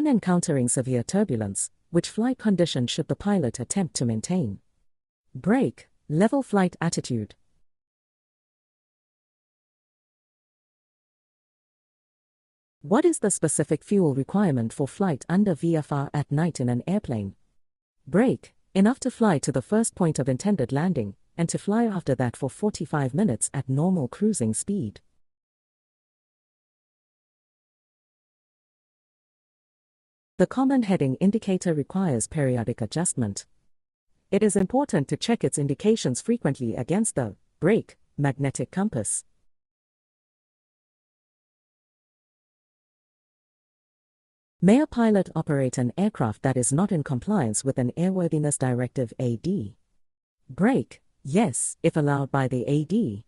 Upon encountering severe turbulence, which flight condition should the pilot attempt to maintain? Brake, level flight attitude. What is the specific fuel requirement for flight under VFR at night in an airplane? Brake, enough to fly to the first point of intended landing, and to fly after that for 45 minutes at normal cruising speed. The common heading indicator requires periodic adjustment. It is important to check its indications frequently against the brake magnetic compass. May a pilot operate an aircraft that is not in compliance with an Airworthiness Directive AD? Brake, yes, if allowed by the AD.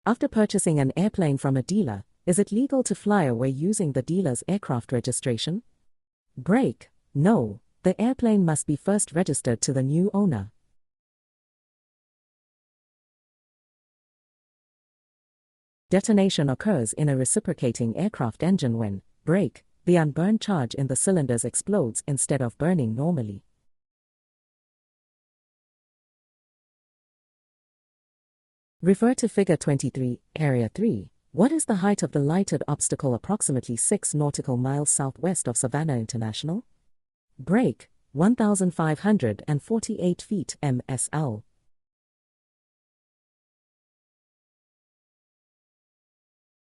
After purchasing an airplane from a dealer, is it legal to fly away using the dealer's aircraft registration? Brake, no, the airplane must be first registered to the new owner. Detonation occurs in a reciprocating aircraft engine when, brake, the unburned charge in the cylinders explodes instead of burning normally. Refer to Figure 23, Area 3. What is the height of the lighted obstacle approximately 6 nautical miles southwest of Savannah International? Brake, 1,548 feet MSL.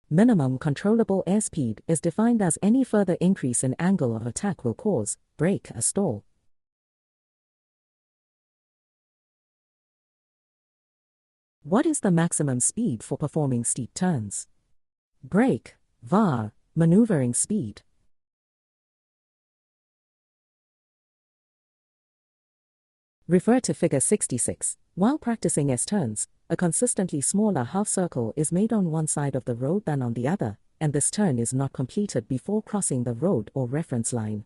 Minimum controllable airspeed is defined as any further increase in angle of attack will cause, brake, a stall. What is the maximum speed for performing steep turns? Brake, VAR, maneuvering speed. Refer to Figure 66. While practicing S-turns, a consistently smaller half circle is made on one side of the road than on the other, and this turn is not completed before crossing the road or reference line.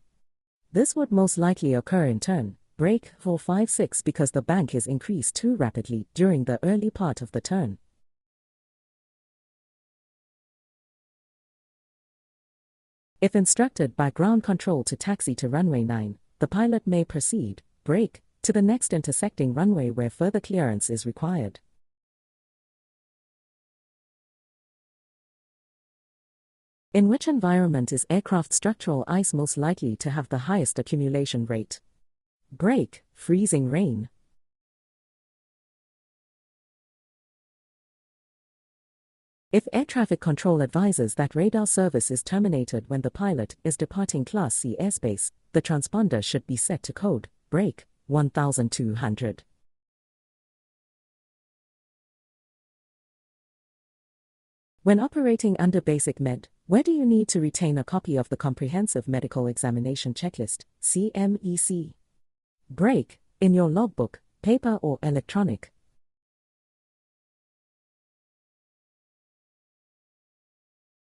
This would most likely occur in turn, brake 456 because the bank is increased too rapidly during the early part of the turn. If instructed by ground control to taxi to runway 9, the pilot may proceed, brake, to the next intersecting runway where further clearance is required. In which environment is aircraft structural ice most likely to have the highest accumulation rate? Brake, freezing rain. If air traffic control advises that radar service is terminated when the pilot is departing Class C airspace, the transponder should be set to code, brake, 1200. When operating under Basic Med, where do you need to retain a copy of the Comprehensive Medical Examination Checklist, CMEC? Brake, in your logbook, paper or electronic.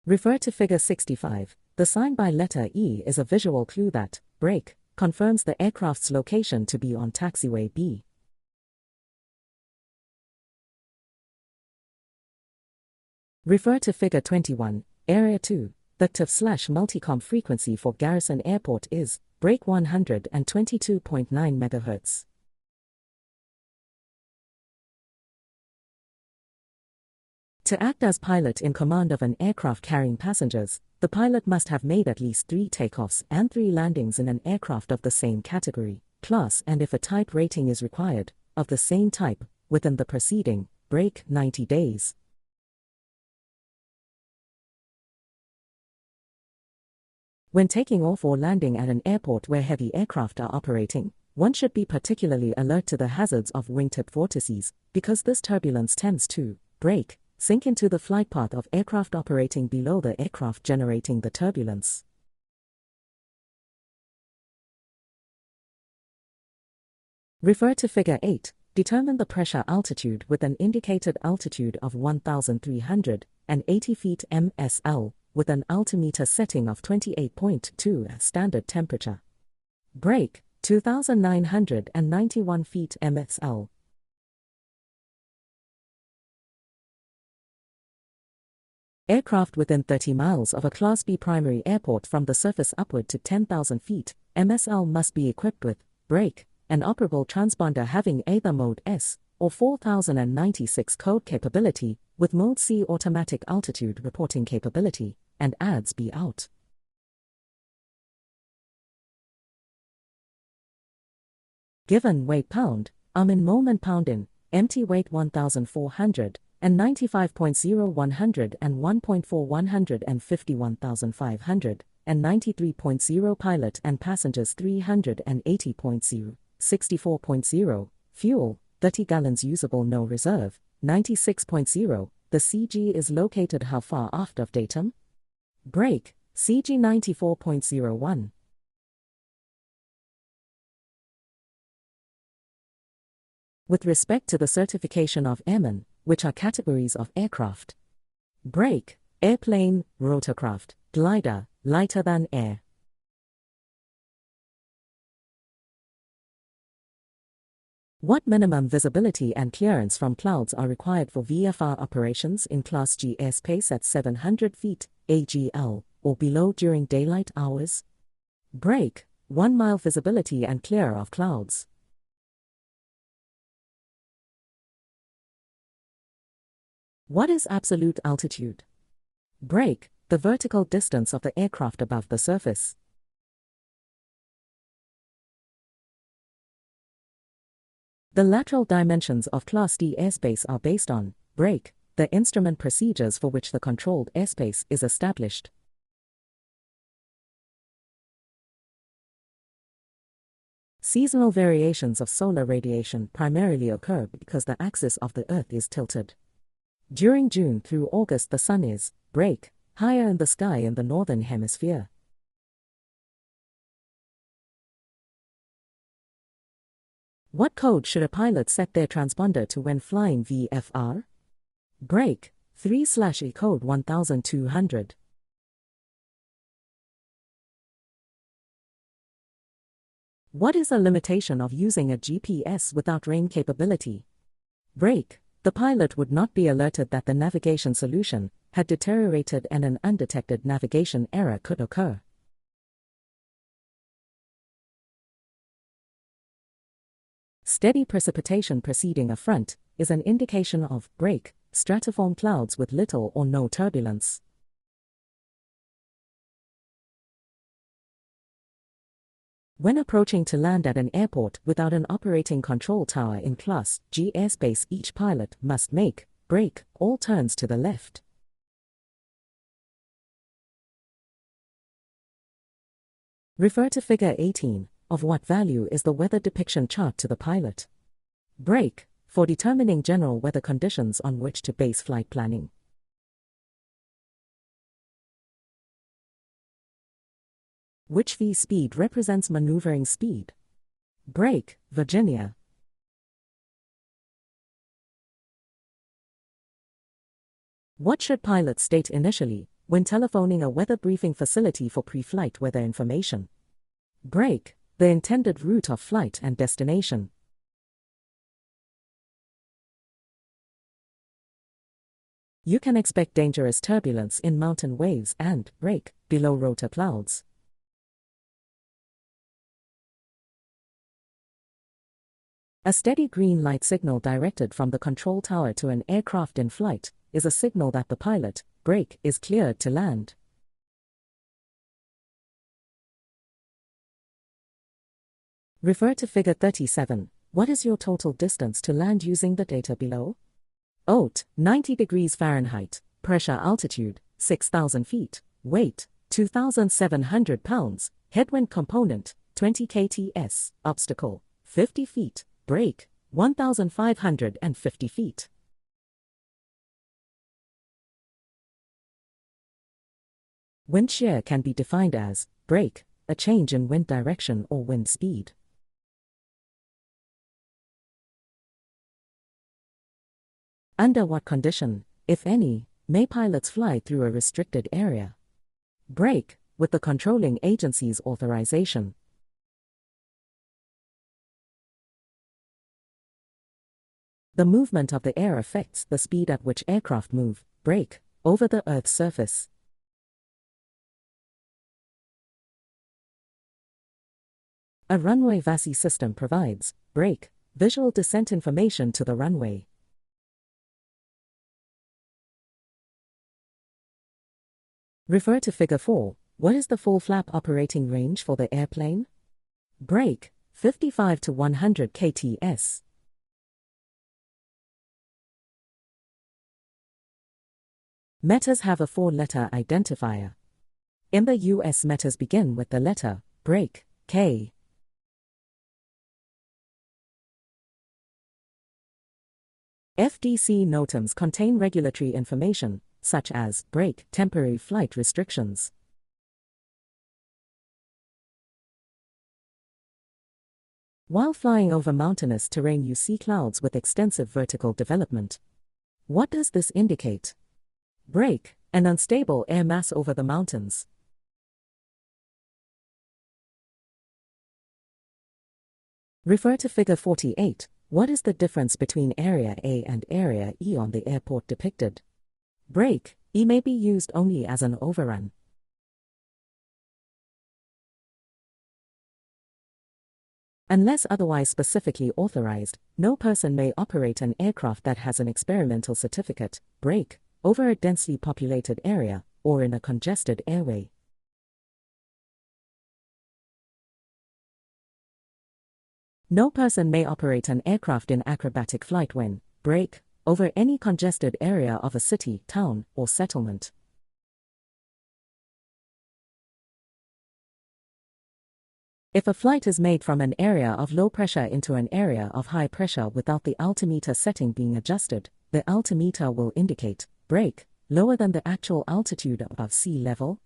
Refer to Figure 65. The sign by letter E is a visual clue that, brake, confirms the aircraft's location to be on taxiway B. Refer to Figure 21, Area 2. The TIF/Multicom frequency for Garrison Airport is, brake 122.9 MHz. To act as pilot in command of an aircraft carrying passengers, the pilot must have made at least 3 takeoffs and 3 landings in an aircraft of the same category, class, and if a type rating is required, of the same type, within the preceding, brake 90 days. When taking off or landing at an airport where heavy aircraft are operating, one should be particularly alert to the hazards of wingtip vortices, because this turbulence tends to, brake, sink into the flight path of aircraft operating below the aircraft generating the turbulence. Refer to Figure 8. Determine the pressure altitude with an indicated altitude of 1,380 feet MSL, with an altimeter setting of 28.2 at standard temperature. Brake, 2,991 feet MSL. Aircraft within 30 miles of a Class B primary airport from the surface upward to 10,000 feet, MSL must be equipped with brake, an operable transponder having either Mode S or 4096 code capability, with Mode C automatic altitude reporting capability, and ADS be out. Given weight pound, in moment pound in, empty weight 1,400, and 95.0 and 1.4 151,500, and 93.0 pilot and passengers 380.0, 64.0, fuel, 30 gallons usable no reserve, 96.0, the CG is located how far aft of datum? Brake, CG 94.01. With respect to the certification of airmen, which are categories of aircraft: brake, airplane, rotorcraft, glider, lighter than air. What minimum visibility and clearance from clouds are required for VFR operations in Class G airspace at 700 feet, AGL, or below during daylight hours? Brake, 1 mile visibility and clear of clouds. What is absolute altitude? Brake, the vertical distance of the aircraft above the surface. The lateral dimensions of Class D airspace are based on brake, the instrument procedures for which the controlled airspace is established. Seasonal variations of solar radiation primarily occur because the axis of the Earth is tilted. During June through August, the sun is brake, higher in the sky in the northern hemisphere. What code should a pilot set their transponder to when flying VFR? Brake, 3/E code 1200. What is a limitation of using a GPS without rain capability? Brake, the pilot would not be alerted that the navigation solution had deteriorated and an undetected navigation error could occur. Steady precipitation preceding a front is an indication of brake, stratiform clouds with little or no turbulence. When approaching to land at an airport without an operating control tower in Class G airspace, each pilot must make brake all turns to the left. Refer to Figure 18, of what value is the weather depiction chart to the pilot. Brake, for determining general weather conditions on which to base flight planning. Which V speed represents maneuvering speed? Brake, Virginia. What should pilots state initially when telephoning a weather briefing facility for pre-flight weather information? Brake, the intended route of flight and destination. You can expect dangerous turbulence in mountain waves and brake below rotor clouds. A steady green light signal directed from the control tower to an aircraft in flight is a signal that the pilot, brake, is cleared to land. Refer to Figure 37. What is your total distance to land using the data below? ROTE, 90 degrees Fahrenheit, pressure altitude, 6,000 feet, weight, 2,700 pounds, headwind component, 20 kts, obstacle, 50 feet, brake, 1,550 feet. Wind shear can be defined as brake, a change in wind direction or wind speed. Under what condition, if any, may pilots fly through a restricted area? Brake, with the controlling agency's authorization. The movement of the air affects the speed at which aircraft move. Brake, over the Earth's surface. A runway VASI system provides brake, visual descent information to the runway. Refer to Figure 4. What is the full flap operating range for the airplane? Brake, 55 to 100 kts. Metas have a 4-letter identifier. In the US, metas begin with the letter brake, K. FDC NOTAMs contain regulatory information, such as brake, temporary flight restrictions. While flying over mountainous terrain, you see clouds with extensive vertical development. What does this indicate? Brake, an unstable air mass over the mountains. Refer to Figure 48. What is the difference between Area A and Area E on the airport depicted? Brake, E may be used only as an overrun. Unless otherwise specifically authorized, no person may operate an aircraft that has an experimental certificate, brake, over a densely populated area, or in a congested airway. No person may operate an aircraft in acrobatic flight when brake, over any congested area of a city, town, or settlement. If a flight is made from an area of low pressure into an area of high pressure without the altimeter setting being adjusted, the altimeter will indicate brake, lower than the actual altitude above sea level.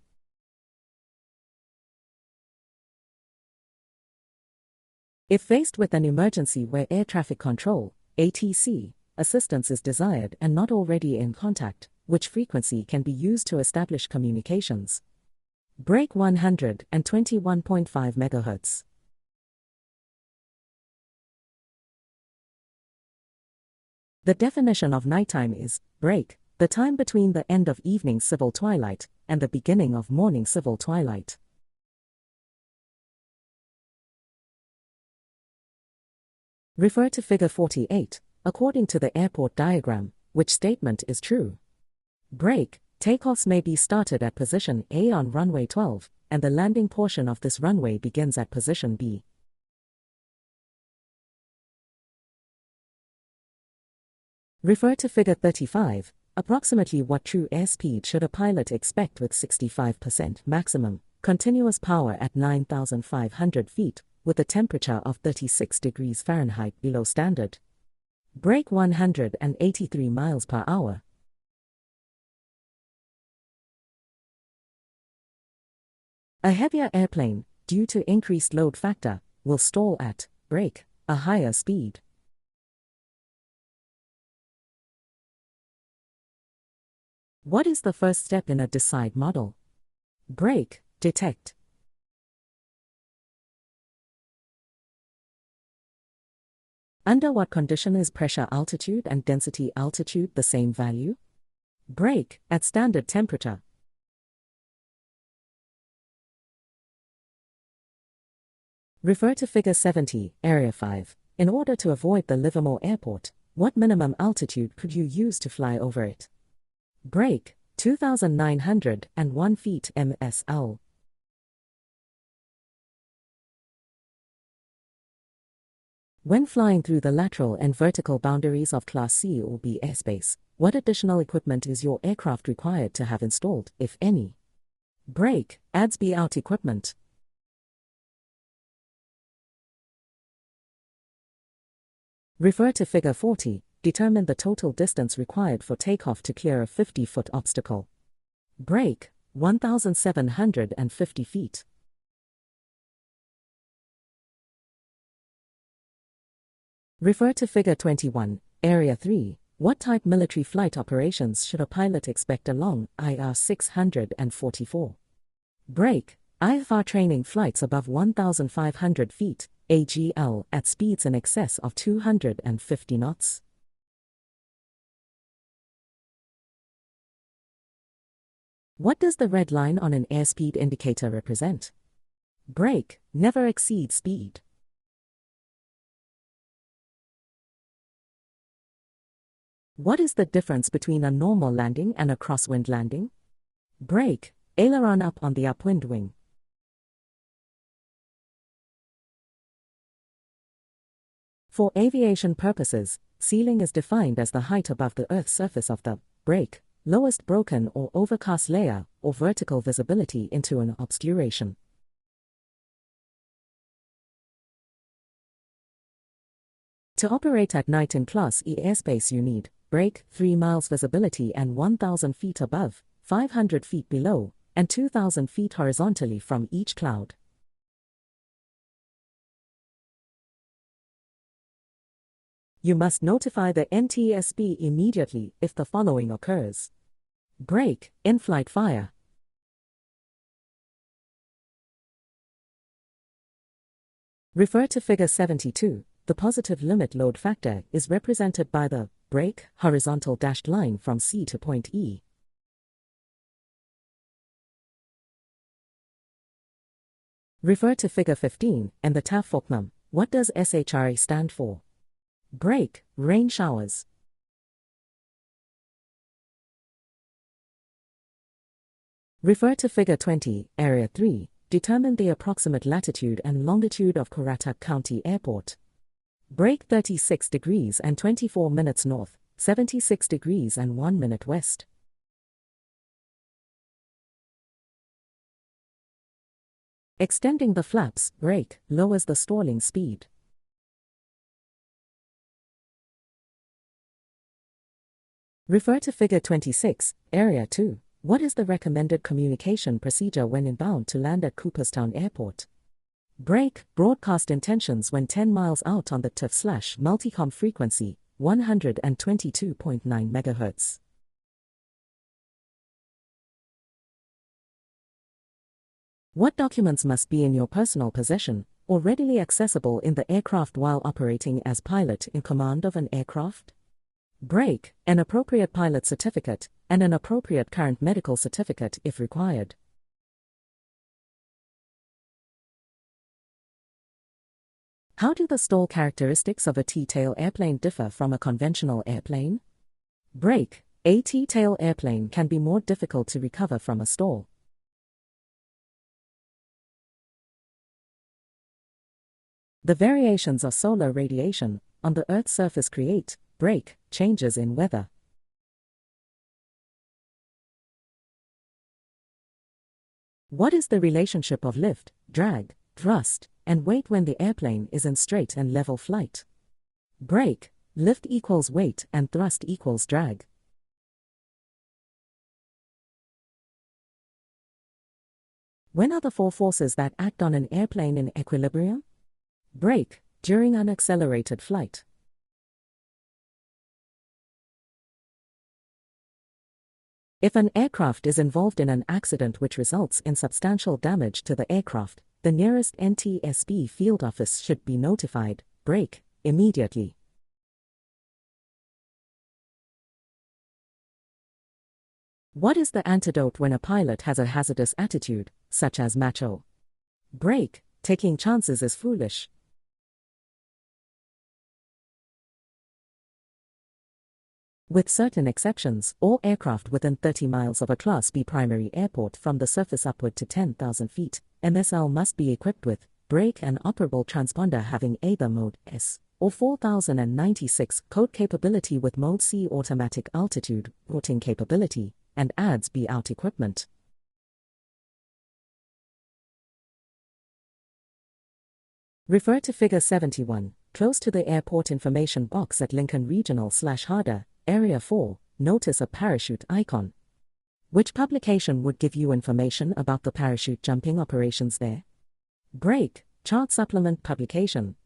If faced with an emergency where air traffic control, ATC, assistance is desired and not already in contact, which frequency can be used to establish communications? Brake 121.5 MHz. The definition of nighttime is brake, the time between the end of evening civil twilight and the beginning of morning civil twilight. Refer to Figure 48. According to the airport diagram, which statement is true? Brake, takeoffs may be started at position A on runway 12, and the landing portion of this runway begins at position B. Refer to Figure 35. Approximately what true airspeed should a pilot expect with 65% maximum continuous power at 9,500 feet, with a temperature of 36 degrees Fahrenheit below standard? Brake 183 miles per hour. A heavier airplane, due to increased load factor, will stall at brake, a higher speed. What is the first step in a decide model? Brake, detect. Under what condition is pressure altitude and density altitude the same value? Brake, at standard temperature. Refer to Figure 70, Area 5. In order to avoid the Livermore Airport, what minimum altitude could you use to fly over it? Brake, 2,901 feet MSL. When flying through the lateral and vertical boundaries of Class C or B airspace, what additional equipment is your aircraft required to have installed, if any? Brake, adds be out equipment. Refer to Figure 40. Determine the total distance required for takeoff to clear a 50-foot obstacle. Brake, 1,750 feet. Refer to Figure 21, Area 3. What type military flight operations should a pilot expect along IR 644? Brake, IFR training flights above 1,500 feet, AGL, at speeds in excess of 250 knots. What does the red line on an airspeed indicator represent? Brake, never exceed speed. What is the difference between a normal landing and a crosswind landing? Brake, aileron up on the upwind wing. For aviation purposes, ceiling is defined as the height above the Earth's surface of the brake, lowest broken or overcast layer, or vertical visibility into an obscuration. To operate at night in Class E airspace you need brake, 3 miles visibility and 1,000 feet above, 500 feet below, and 2,000 feet horizontally from each cloud. You must notify the NTSB immediately if the following occurs. Brake, in-flight fire. Refer to Figure 72. The positive limit load factor is represented by the brake horizontal dashed line from C to point E. Refer to Figure 15 and the TAF Fulcrum. What does SHRA stand for? Brake, rain showers. Refer to Figure 20, Area 3. Determine the approximate latitude and longitude of Currituck County Airport. Brake 36 degrees and 24 minutes north, 76 degrees and 1 minute west. Extending the flaps, brake, lowers the stalling speed. Refer to Figure 26, Area 2. What is the recommended communication procedure when inbound to land at Cooperstown Airport? Brake, broadcast intentions when 10 miles out on the TIF/multicom frequency, 122.9 MHz. What documents must be in your personal possession or readily accessible in the aircraft while operating as pilot in command of an aircraft? Brake, an appropriate pilot certificate, and an appropriate current medical certificate if required. How do the stall characteristics of a T-tail airplane differ from a conventional airplane? Brake, a T-tail airplane can be more difficult to recover from a stall. The variations of solar radiation on the Earth's surface create brake changes in weather. What is the relationship of lift, drag, thrust, and weight when the airplane is in straight and level flight? Brake, lift equals weight and thrust equals drag. When are the 4 forces that act on an airplane in equilibrium? Brake, during unaccelerated flight. If an aircraft is involved in an accident which results in substantial damage to the aircraft, the nearest NTSB field office should be notified, brake, immediately. What is the antidote when a pilot has a hazardous attitude, such as macho? Brake, taking chances is foolish. With certain exceptions, all aircraft within 30 miles of a Class B primary airport from the surface upward to 10,000 feet, MSL must be equipped with brake and operable transponder having either Mode S or 4096 code capability with Mode C automatic altitude routing capability, and ADS B out equipment. Refer to Figure 71, close to the airport information box at Lincoln Regional/Harder, Area 4, notice a parachute icon. Which publication would give you information about the parachute jumping operations there? Brake, chart supplement publication.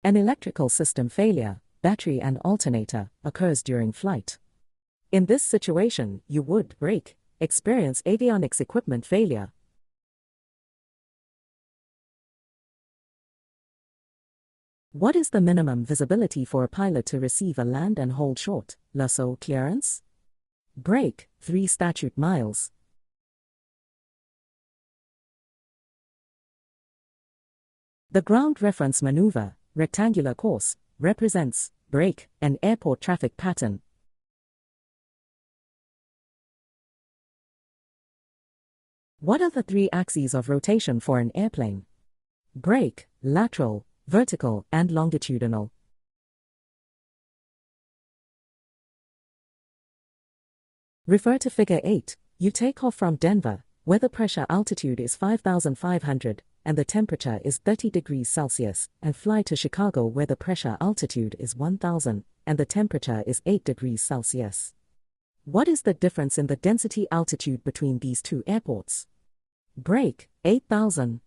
An electrical system failure, battery and alternator, occurs during flight. In this situation, you would brake, experience avionics equipment failure. What is the minimum visibility for a pilot to receive a land and hold short lasso clearance? Break, 3 statute miles. The ground reference maneuver, rectangular course, represents break, an airport traffic pattern. What are the 3 axes of rotation for an airplane? Break, lateral, vertical, and longitudinal. Refer to Figure 8. You take off from Denver, where the pressure altitude is 5,500 and the temperature is 30 degrees Celsius, and fly to Chicago where the pressure altitude is 1,000 and the temperature is 8 degrees Celsius. What is the difference in the density altitude between these 2 airports? Break, 8,000.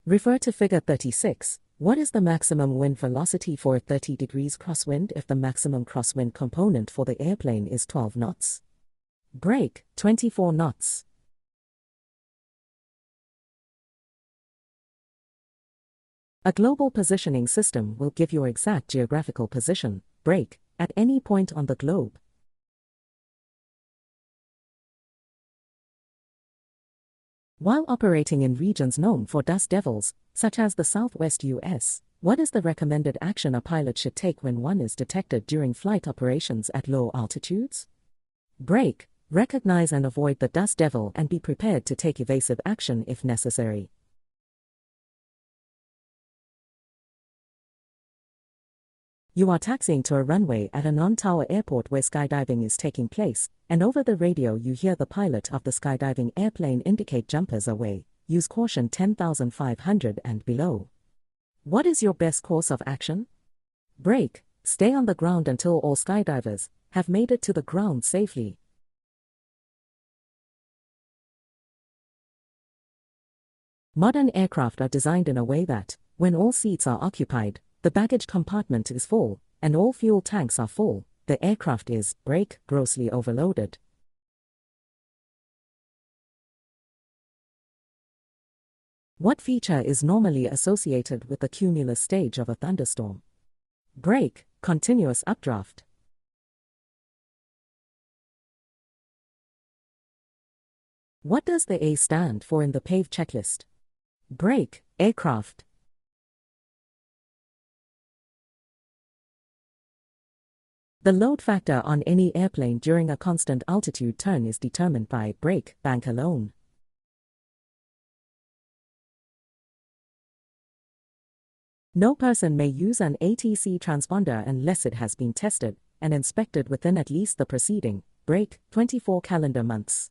Refer to Figure 36. What is the maximum wind velocity for a 30 degrees crosswind if the maximum crosswind component for the airplane is 12 knots? Break, 24 knots. A global positioning system will give your exact geographical position, break, at any point on the globe. While operating in regions known for dust devils, such as the Southwest US, what is the recommended action a pilot should take when one is detected during flight operations at low altitudes? Break, recognize and avoid the dust devil and be prepared to take evasive action if necessary. You are taxiing to a runway at a non-tower airport where skydiving is taking place, and over the radio you hear the pilot of the skydiving airplane indicate jumpers away, use caution 10,500 and below. What is your best course of action? Break, stay on the ground until all skydivers have made it to the ground safely. Modern aircraft are designed in a way that, when all seats are occupied, the baggage compartment is full, and all fuel tanks are full, the aircraft is, break, grossly overloaded. What feature is normally associated with the cumulus stage of a thunderstorm? Break, continuous updraft. What does the A stand for in the PAVE checklist? Break, aircraft. The load factor on any airplane during a constant altitude turn is determined by break bank alone. No person may use an ATC transponder unless it has been tested and inspected within at least the preceding break 24 calendar months.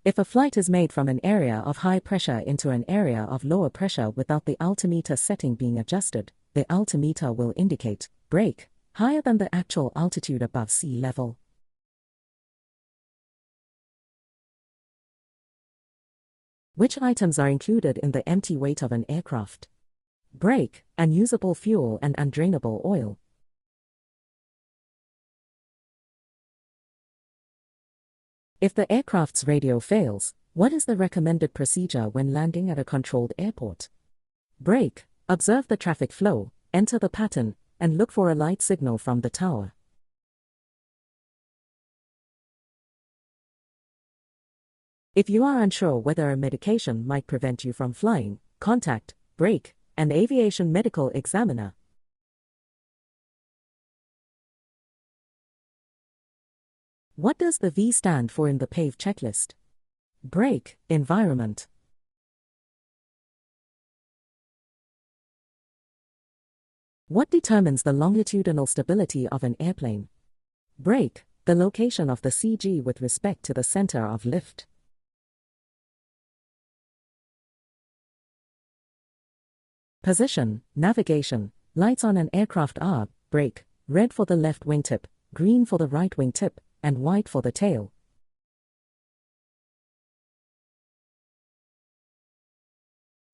If a flight is made from an area of high pressure into an area of lower pressure without the altimeter setting being adjusted, the altimeter will indicate break higher than the actual altitude above sea level. Which items are included in the empty weight of an aircraft? Break, unusable fuel and undrainable oil. If the aircraft's radio fails, what is the recommended procedure when landing at a controlled airport? Break, observe the traffic flow, enter the pattern, and look for a light signal from the tower. If you are unsure whether a medication might prevent you from flying, contact, break, an aviation medical examiner. What does the V stand for in the PAVE checklist? Break, environment. What determines the longitudinal stability of an airplane? Break, the location of the CG with respect to the center of lift. Position, navigation, lights on an aircraft are, break, red for the left wingtip, green for the right wingtip, and white for the tail.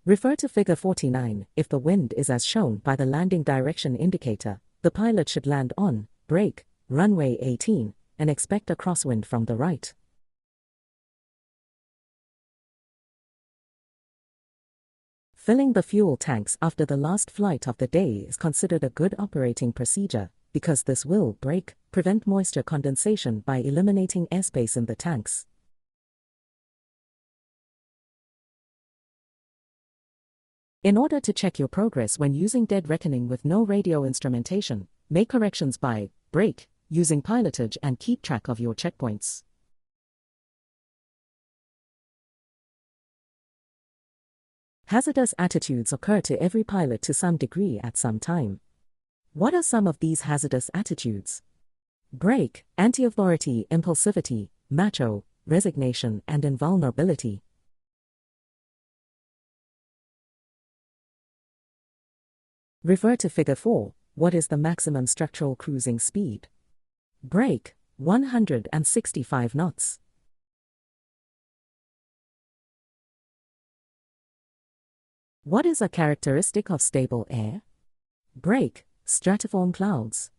Refer to Figure 49. If the wind is as shown by the landing direction indicator, the pilot should land on, break, runway 18, and expect a crosswind from the right. Filling the fuel tanks after the last flight of the day is considered a good operating procedure, because this will prevent moisture condensation by eliminating airspace in the tanks. In order to check your progress when using dead reckoning with no radio instrumentation, make corrections by using pilotage and keep track of your checkpoints. Hazardous attitudes occur to every pilot to some degree at some time. What are some of these hazardous attitudes? Anti-authority, impulsivity, macho, resignation, and invulnerability. Refer to Figure 4. What is the maximum structural cruising speed? 165 knots. What is a characteristic of stable air? Stratiform clouds.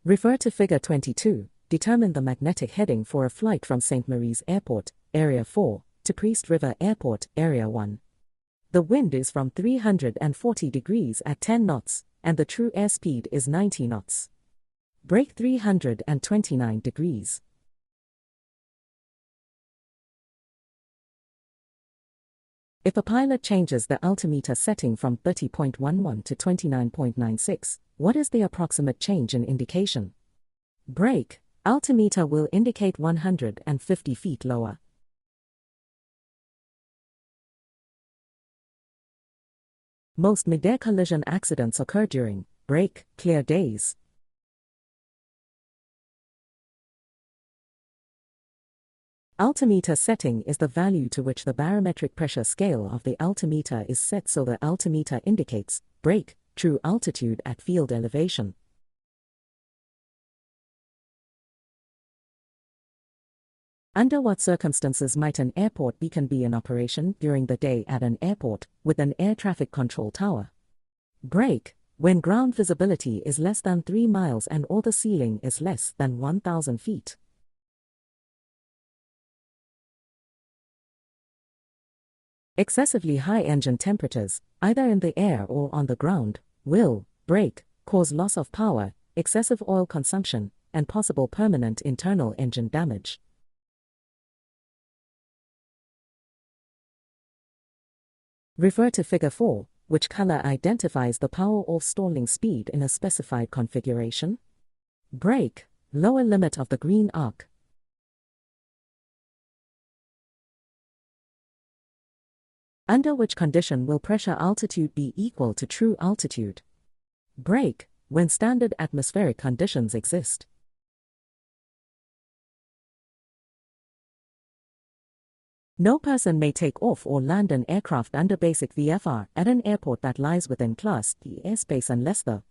Refer to Figure 22. Determine the magnetic heading for a flight from St. Mary's Airport, Area 4, to Priest River Airport, Area 1. The wind is from 340 degrees at 10 knots, and the true airspeed is 90 knots. 329 degrees. If a pilot changes the altimeter setting from 30.11 to 29.96, what is the approximate change in indication? Altimeter will indicate 150 feet lower. Most mid-air collision accidents occur during clear days. Altimeter setting is the value to which the barometric pressure scale of the altimeter is set so the altimeter indicates true altitude at field elevation. Under what circumstances might an airport beacon be in operation during the day at an airport with an air traffic control tower? When ground visibility is less than 3 miles and or the ceiling is less than 1,000 feet. Excessively high engine temperatures, either in the air or on the ground, will cause loss of power, excessive oil consumption, and possible permanent internal engine damage. Refer to Figure 4, which color identifies the power-off stalling speed in a specified configuration. Lower limit of the green arc. Under which condition will pressure altitude be equal to true altitude? When standard atmospheric conditions exist. No person may take off or land an aircraft under basic VFR at an airport that lies within Class D airspace unless the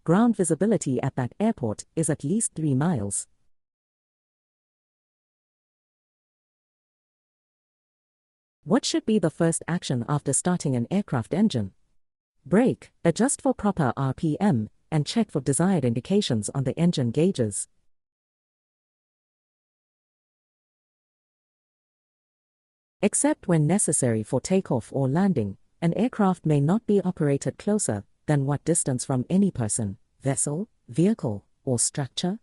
ground visibility at that airport is at least 3 miles. What should be the first action after starting an aircraft engine? Adjust for proper RPM, and check for desired indications on the engine gauges. Except when necessary for takeoff or landing, an aircraft may not be operated closer than what distance from any person, vessel, vehicle, or structure?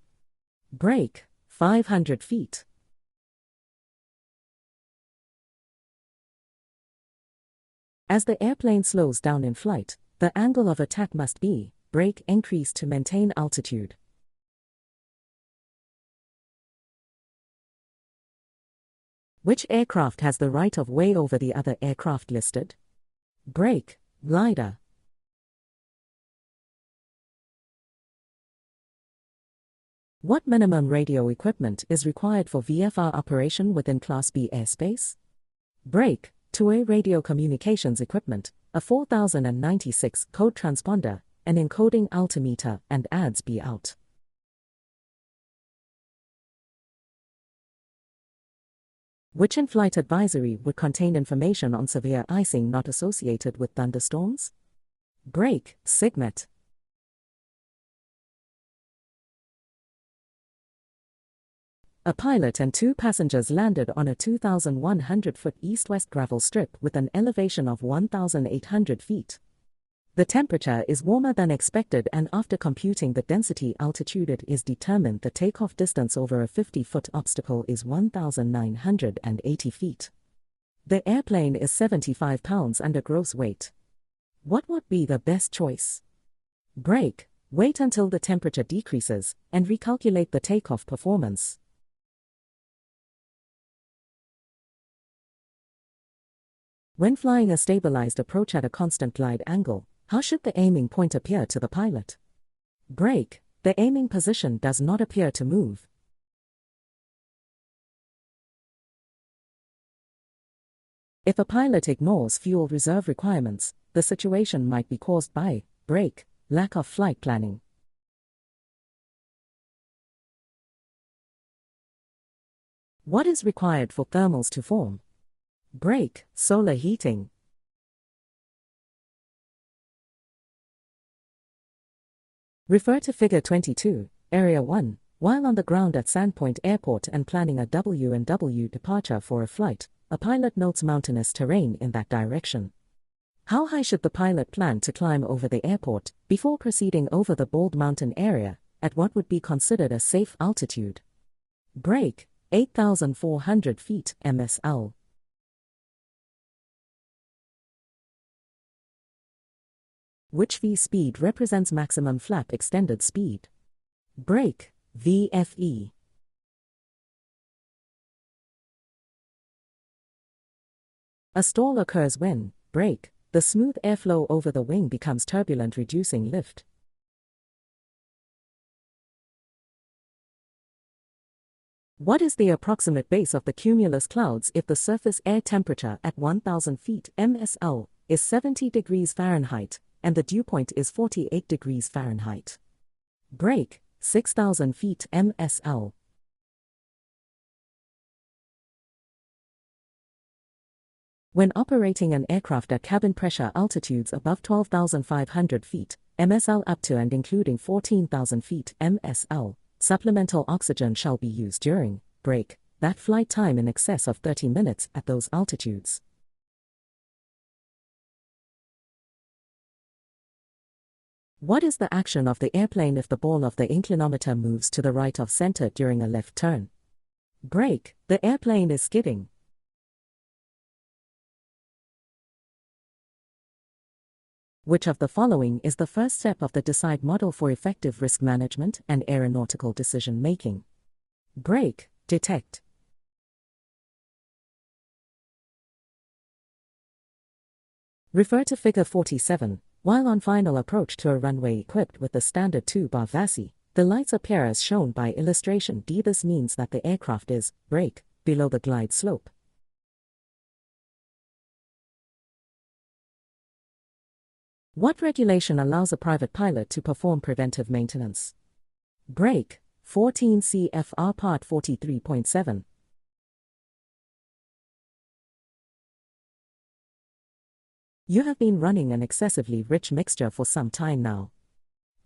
500 feet. As the airplane slows down in flight, the angle of attack must be increased to maintain altitude. Which aircraft has the right of way over the other aircraft listed? Glider. What minimum radio equipment is required for VFR operation within Class B airspace? Two-way radio communications equipment, a 4096 code transponder, an encoding altimeter, and ADS be out. Which in-flight advisory would contain information on severe icing not associated with thunderstorms? SIGMET. A pilot and two passengers landed on a 2,100-foot east-west gravel strip with an elevation of 1,800 feet. The temperature is warmer than expected, and after computing the density altitude, it is determined the takeoff distance over a 50-foot obstacle is 1,980 feet. The airplane is 75 pounds under gross weight. What would be the best choice? Brake, wait until the temperature decreases, and recalculate the takeoff performance. When flying a stabilized approach at a constant glide angle, how should the aiming point appear to the pilot? Brake, the aiming position does not appear to move. If a pilot ignores fuel reserve requirements, the situation might be caused by brake, lack of flight planning. What is required for thermals to form? Brake, solar heating. Refer to Figure 22, Area 1. While on the ground at Sandpoint Airport and planning a W&W departure for a flight, a pilot notes mountainous terrain in that direction. How high should the pilot plan to climb over the airport before proceeding over the Bald Mountain area at what would be considered a safe altitude? Brake, 8,400 feet MSL. Which V speed represents maximum flap extended speed? Brake, VFE. A stall occurs when, brake, the smooth airflow over the wing becomes turbulent, reducing lift. What is the approximate base of the cumulus clouds if the surface air temperature at 1,000 feet MSL is 70 degrees Fahrenheit, and the dew point is 48 degrees Fahrenheit? Brake, 6,000 feet MSL. When operating an aircraft at cabin pressure altitudes above 12,500 feet MSL up to and including 14,000 feet MSL, supplemental oxygen shall be used during brake, that flight time in excess of 30 minutes at those altitudes. What is the action of the airplane if the ball of the inclinometer moves to the right of center during a left turn? Brake, the airplane is skidding. Which of the following is the first step of the DECIDE model for effective risk management and aeronautical decision making? Brake, detect. Refer to Figure 47. While on final approach to a runway equipped with the standard 2-bar VASI, the lights appear as shown by illustration D. This means that the aircraft is brake below the glide slope. What regulation allows a private pilot to perform preventive maintenance? Brake, 14 CFR Part 43.7. You have been running an excessively rich mixture for some time now.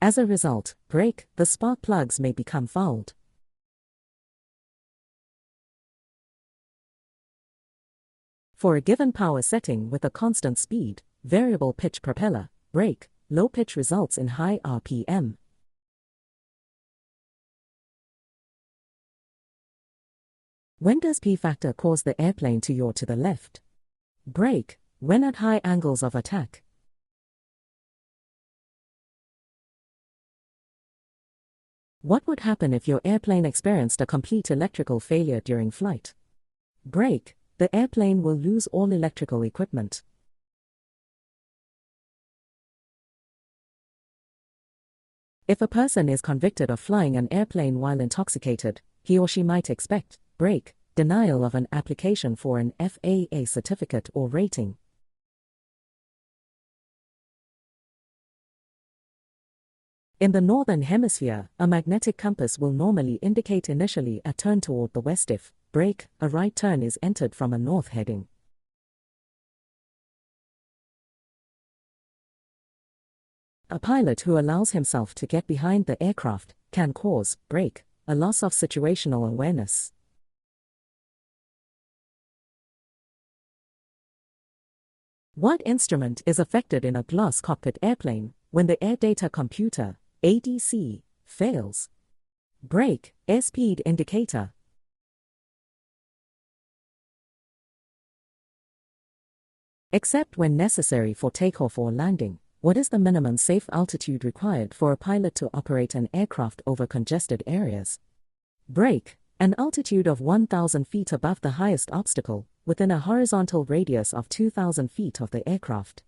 As a result, brake, the spark plugs may become fouled. For a given power setting with a constant speed, variable pitch propeller, brake, low pitch results in high RPM. When does P factor cause the airplane to yaw to the left? Brake, when at high angles of attack. What would happen if your airplane experienced a complete electrical failure during flight? Brake, the airplane will lose all electrical equipment. If a person is convicted of flying an airplane while intoxicated, he or she might expect brake, denial of an application for an FAA certificate or rating. In the Northern Hemisphere, a magnetic compass will normally indicate initially a turn toward the west. If brake, a right turn is entered from a north heading. A pilot who allows himself to get behind the aircraft can cause brake, a loss of situational awareness. What instrument is affected in a glass cockpit airplane when the air data computer, ADC, fails? Brake, airspeed indicator. Except when necessary for takeoff or landing, what is the minimum safe altitude required for a pilot to operate an aircraft over congested areas? Brake, an altitude of 1,000 feet above the highest obstacle, within a horizontal radius of 2,000 feet of the aircraft.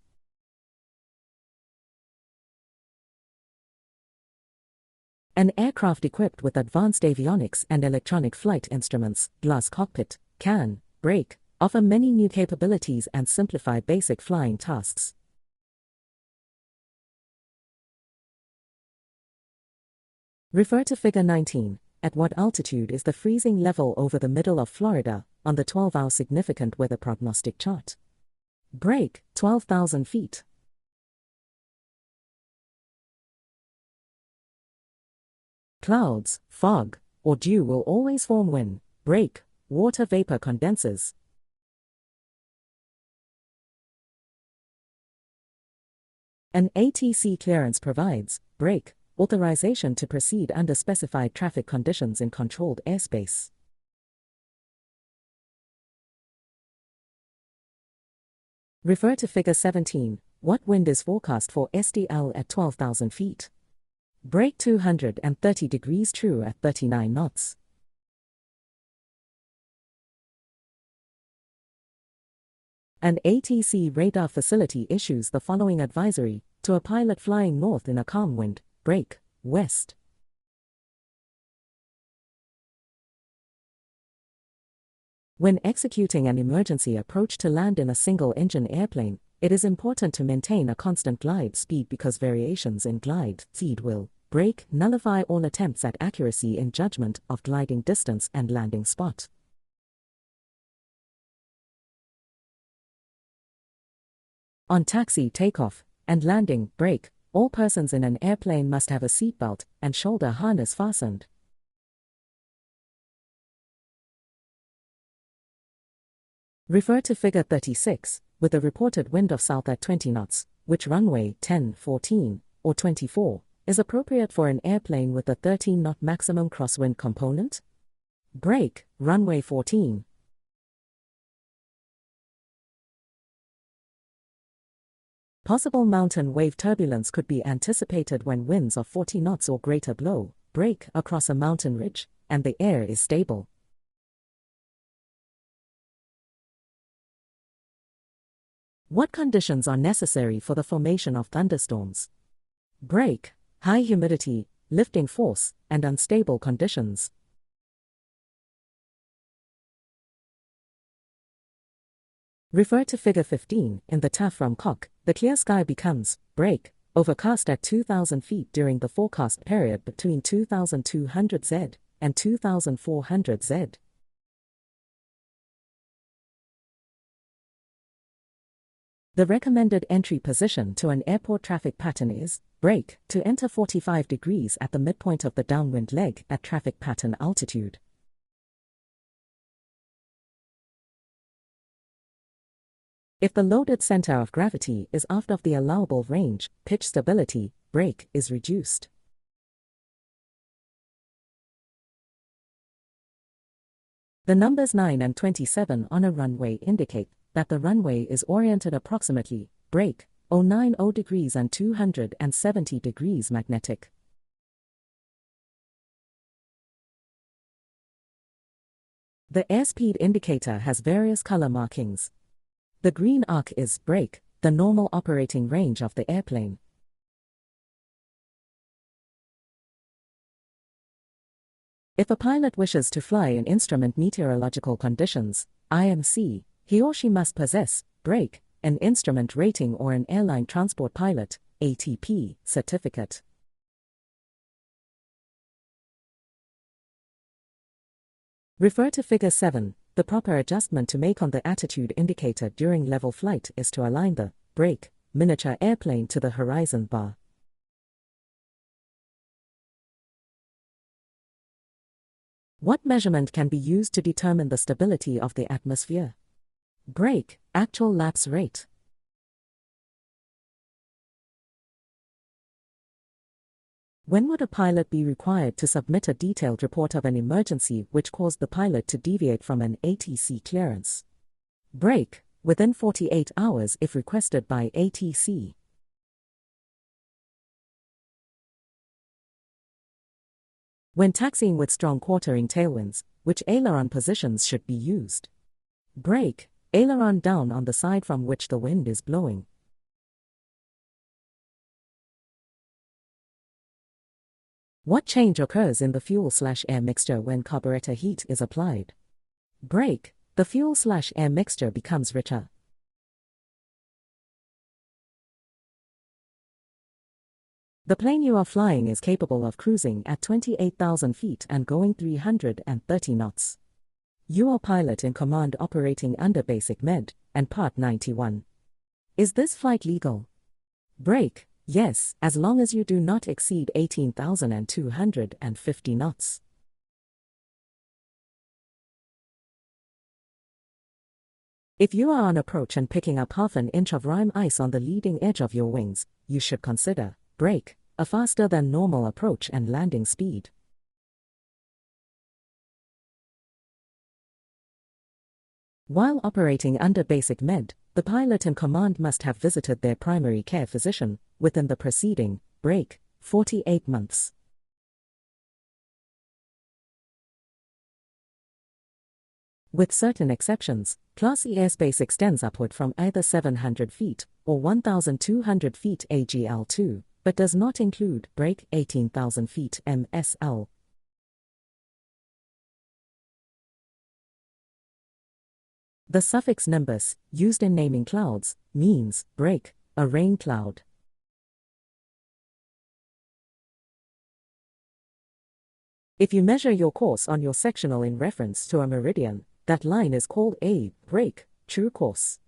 An aircraft equipped with advanced avionics and electronic flight instruments, glass cockpit, can, brake, offer many new capabilities and simplify basic flying tasks. Refer to Figure 19. At what altitude is the freezing level over the middle of Florida, on the 12-hour significant weather prognostic chart? Brake, 12,000 feet. Clouds, fog, or dew will always form when, brake, water vapor condenses. An ATC clearance provides, brake, authorization to proceed under specified traffic conditions in controlled airspace. Refer to Figure 17. What wind is forecast for STL at 12,000 feet? Brake 230 degrees true at 39 knots. An ATC radar facility issues the following advisory to a pilot flying north in a calm wind: brake, west. When executing an emergency approach to land in a single-engine airplane, it is important to maintain a constant glide speed because variations in glide speed will, brake, nullify all attempts at accuracy in judgment of gliding distance and landing spot. On taxi, takeoff, and landing, brake, all persons in an airplane must have a seatbelt and shoulder harness fastened. Refer to Figure 36, with a reported wind of south at 20 knots, which runway 10, 14, or 24 is appropriate for an airplane with a 13-knot maximum crosswind component? Brake, runway 14. Possible mountain wave turbulence could be anticipated when winds of 40 knots or greater blow, brake, across a mountain ridge, and the air is stable. What conditions are necessary for the formation of thunderstorms? Brake, high humidity, lifting force, and unstable conditions. Refer to Figure 15. In the TAF from Cock, the clear sky becomes, brake, overcast at 2,000 feet during the forecast period between 2,200 Z and 2,400 Z. The recommended entry position to an airport traffic pattern is, brake, to enter 45 degrees at the midpoint of the downwind leg at traffic pattern altitude. If the loaded center of gravity is aft of the allowable range, pitch stability, brake, is reduced. The numbers 9 and 27 on a runway indicate that the runway is oriented approximately, brake, 090 degrees and 270 degrees magnetic. The airspeed indicator has various color markings. The green arc is, brake, the normal operating range of the airplane. If a pilot wishes to fly in instrument meteorological conditions, IMC, he or she must possess, brake, an instrument rating or an airline transport pilot, ATP, certificate. Refer to Figure 7. The proper adjustment to make on the attitude indicator during level flight is to align the, brake, miniature airplane to the horizon bar. What measurement can be used to determine the stability of the atmosphere? Brake, actual lapse rate. When would a pilot be required to submit a detailed report of an emergency which caused the pilot to deviate from an ATC clearance? Break, within 48 hours if requested by ATC. When taxiing with strong quartering tailwinds, which aileron positions should be used? Break, aileron down on the side from which the wind is blowing. What change occurs in the fuel/air mixture when carburetor heat is applied? Break, the fuel/air mixture becomes richer. The plane you are flying is capable of cruising at 28,000 feet and going 330 knots. You are pilot in command operating under Basic Med and Part 91. Is this flight legal? Break, yes, as long as you do not exceed 18,250 knots. If you are on approach and picking up half an inch of rime ice on the leading edge of your wings, you should consider break, a faster than normal approach and landing speed. While operating under Basic Med, the pilot in command must have visited their primary care physician within the preceding break 48 months. With certain exceptions, Class E airspace extends upward from either 700 feet or 1,200 feet AGL2, but does not include break 18,000 feet MSL. The suffix nimbus, used in naming clouds, means break, a rain cloud. If you measure your course on your sectional in reference to a meridian, that line is called a break, true course.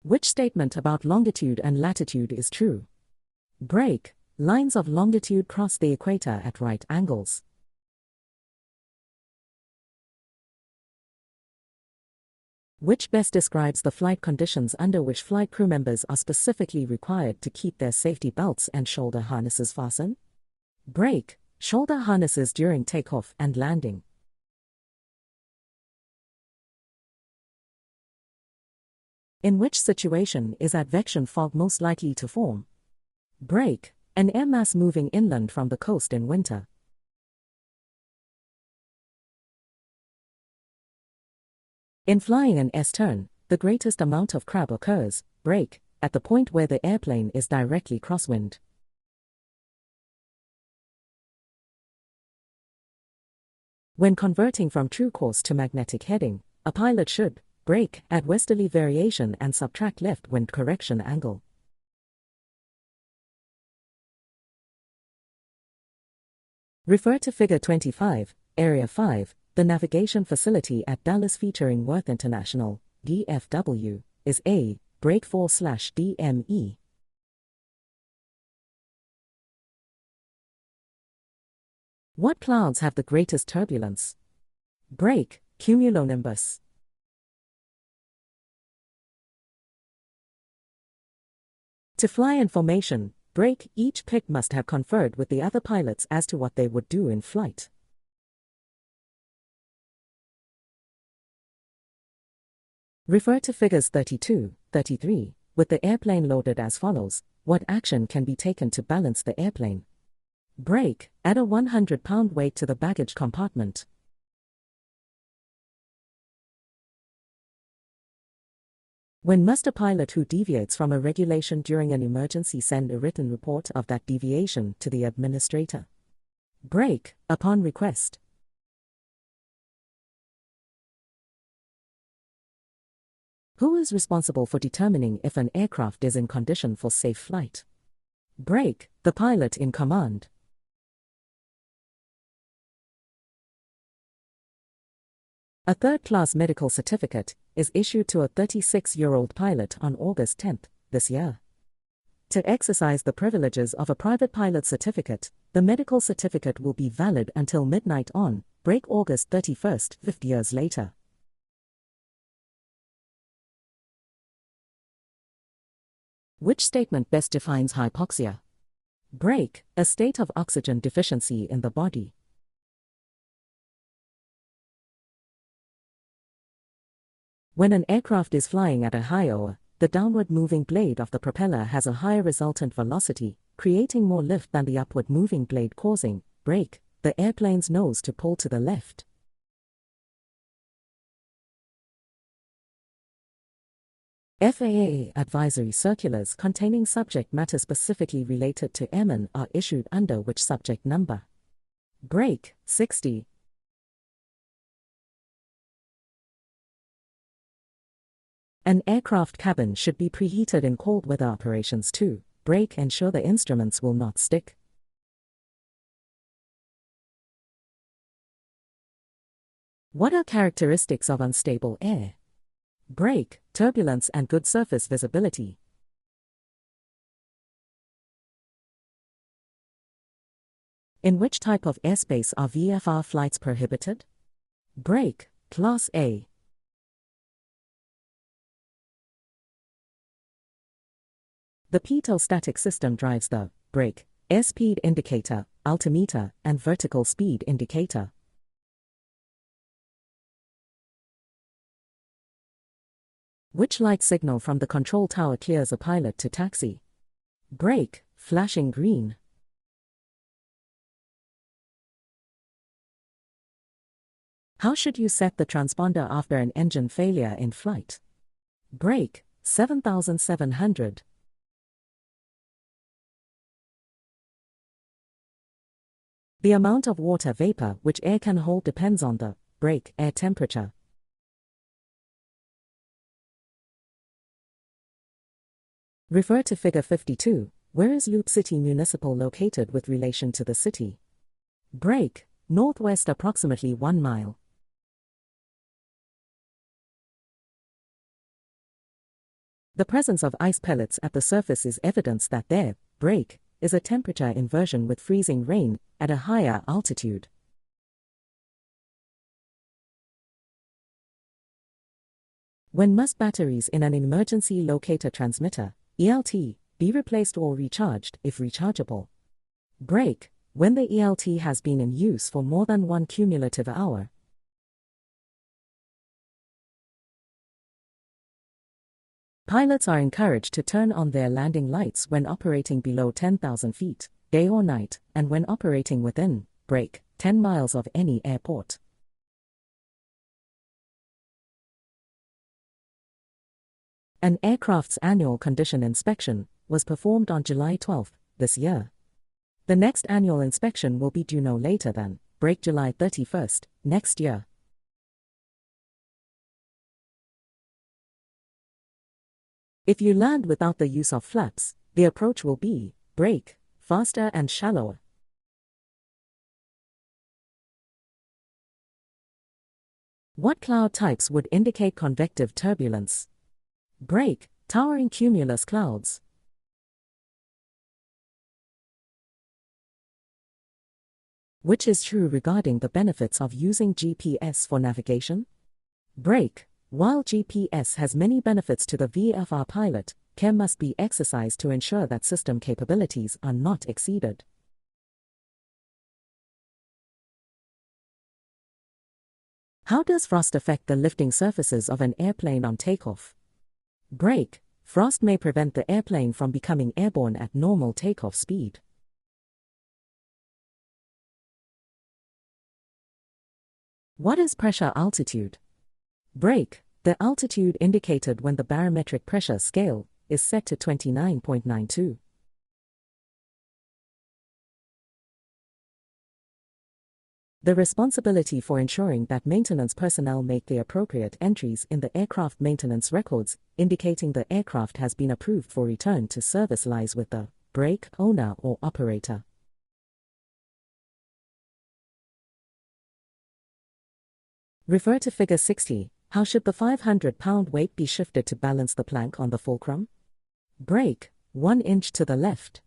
Which statement about longitude and latitude is true? Break, lines of longitude cross the equator at right angles. Which best describes the flight conditions under which flight crew members are specifically required to keep their safety belts and shoulder harnesses fastened? Break, shoulder harnesses during takeoff and landing. In which situation is advection fog most likely to form? Break, an air mass moving inland from the coast in winter. In flying an S-turn, the greatest amount of crab occurs, break, at the point where the airplane is directly crosswind. When converting from true course to magnetic heading, a pilot should break at westerly variation and subtract left wind correction angle. Refer to Figure 25, Area 5. The navigation facility at Dallas featuring Worth International, DFW, is a break 4/DME. What clouds have the greatest turbulence? Break, cumulonimbus. To fly in formation, break, each pick must have conferred with the other pilots as to what they would do in flight. Refer to Figures 32, 33, with the airplane loaded as follows. What action can be taken to balance the airplane? Break, add a 100-pound weight to the baggage compartment. When must a pilot who deviates from a regulation during an emergency send a written report of that deviation to the administrator? Break, upon request. Who is responsible for determining if an aircraft is in condition for safe flight? Break, the pilot in command. A third-class medical certificate is issued to a 36-year-old pilot on August 10 this year. To exercise the privileges of a private pilot certificate, the medical certificate will be valid until midnight on break August 31, 50 years later. Which statement best defines hypoxia? Break, a state of oxygen deficiency in the body. When an aircraft is flying at a high OR, the downward moving blade of the propeller has a higher resultant velocity, creating more lift than the upward moving blade, causing, break, the airplane's nose to pull to the left. FAA advisory circulars containing subject matter specifically related to airmen are issued under which subject number? Break, 60. An aircraft cabin should be preheated in cold weather operations too. Break, ensure the instruments will not stick. What are characteristics of unstable air? Break, turbulence and good surface visibility. In which type of airspace are VFR flights prohibited? Break, Class A. The pitot static system drives the brake, airspeed indicator, altimeter, and vertical speed indicator. Which light signal from the control tower clears a pilot to taxi? Brake, flashing green. How should you set the transponder after an engine failure in flight? Brake, 7700. The amount of water vapor which air can hold depends on the brake air temperature. Refer to Figure 52. Where is Loop City Municipal located with relation to the city? Brake, northwest approximately 1 mile. The presence of ice pellets at the surface is evidence that there, brake, is a temperature inversion with freezing rain at a higher altitude. When must batteries in an emergency locator transmitter, ELT, be replaced or recharged if rechargeable? Brake, when the ELT has been in use for more than 1 cumulative hour. Pilots are encouraged to turn on their landing lights when operating below 10,000 feet, day or night, and when operating within, brake, 10 miles of any airport. An aircraft's annual condition inspection was performed on July 12 this year. The next annual inspection will be due no later than brake July 31 next year. If you land without the use of flaps, the approach will be brake, faster and shallower. What cloud types would indicate convective turbulence? Brake, towering cumulus clouds. Which is true regarding the benefits of using GPS for navigation? Brake, while GPS has many benefits to the VFR pilot, care must be exercised to ensure that system capabilities are not exceeded. How does frost affect the lifting surfaces of an airplane on takeoff? Brake, frost may prevent the airplane from becoming airborne at normal takeoff speed. What is pressure altitude? Brake, the altitude indicated when the barometric pressure scale is set to 29.92. The responsibility for ensuring that maintenance personnel make the appropriate entries in the aircraft maintenance records, indicating the aircraft has been approved for return to service, lies with the brake owner or operator. Refer to Figure 60. How should the 500-pound weight be shifted to balance the plank on the fulcrum? Brake, 1 inch to the left.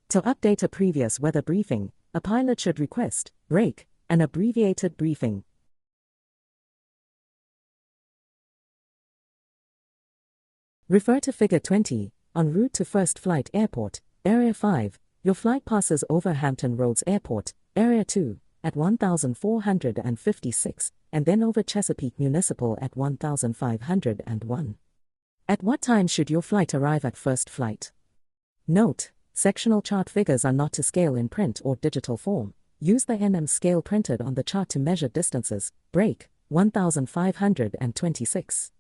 To update a previous weather briefing, a pilot should request, brake, an abbreviated briefing. Refer to Figure 20, en route to First Flight Airport, Area 5, your flight passes over Hampton Roads Airport, Area 2, at 1456, and then over Chesapeake Municipal at 1501. At what time should your flight arrive at first flight? Note: sectional chart figures are not to scale in print or digital form. Use the NM scale printed on the chart to measure distances. Break, 1526.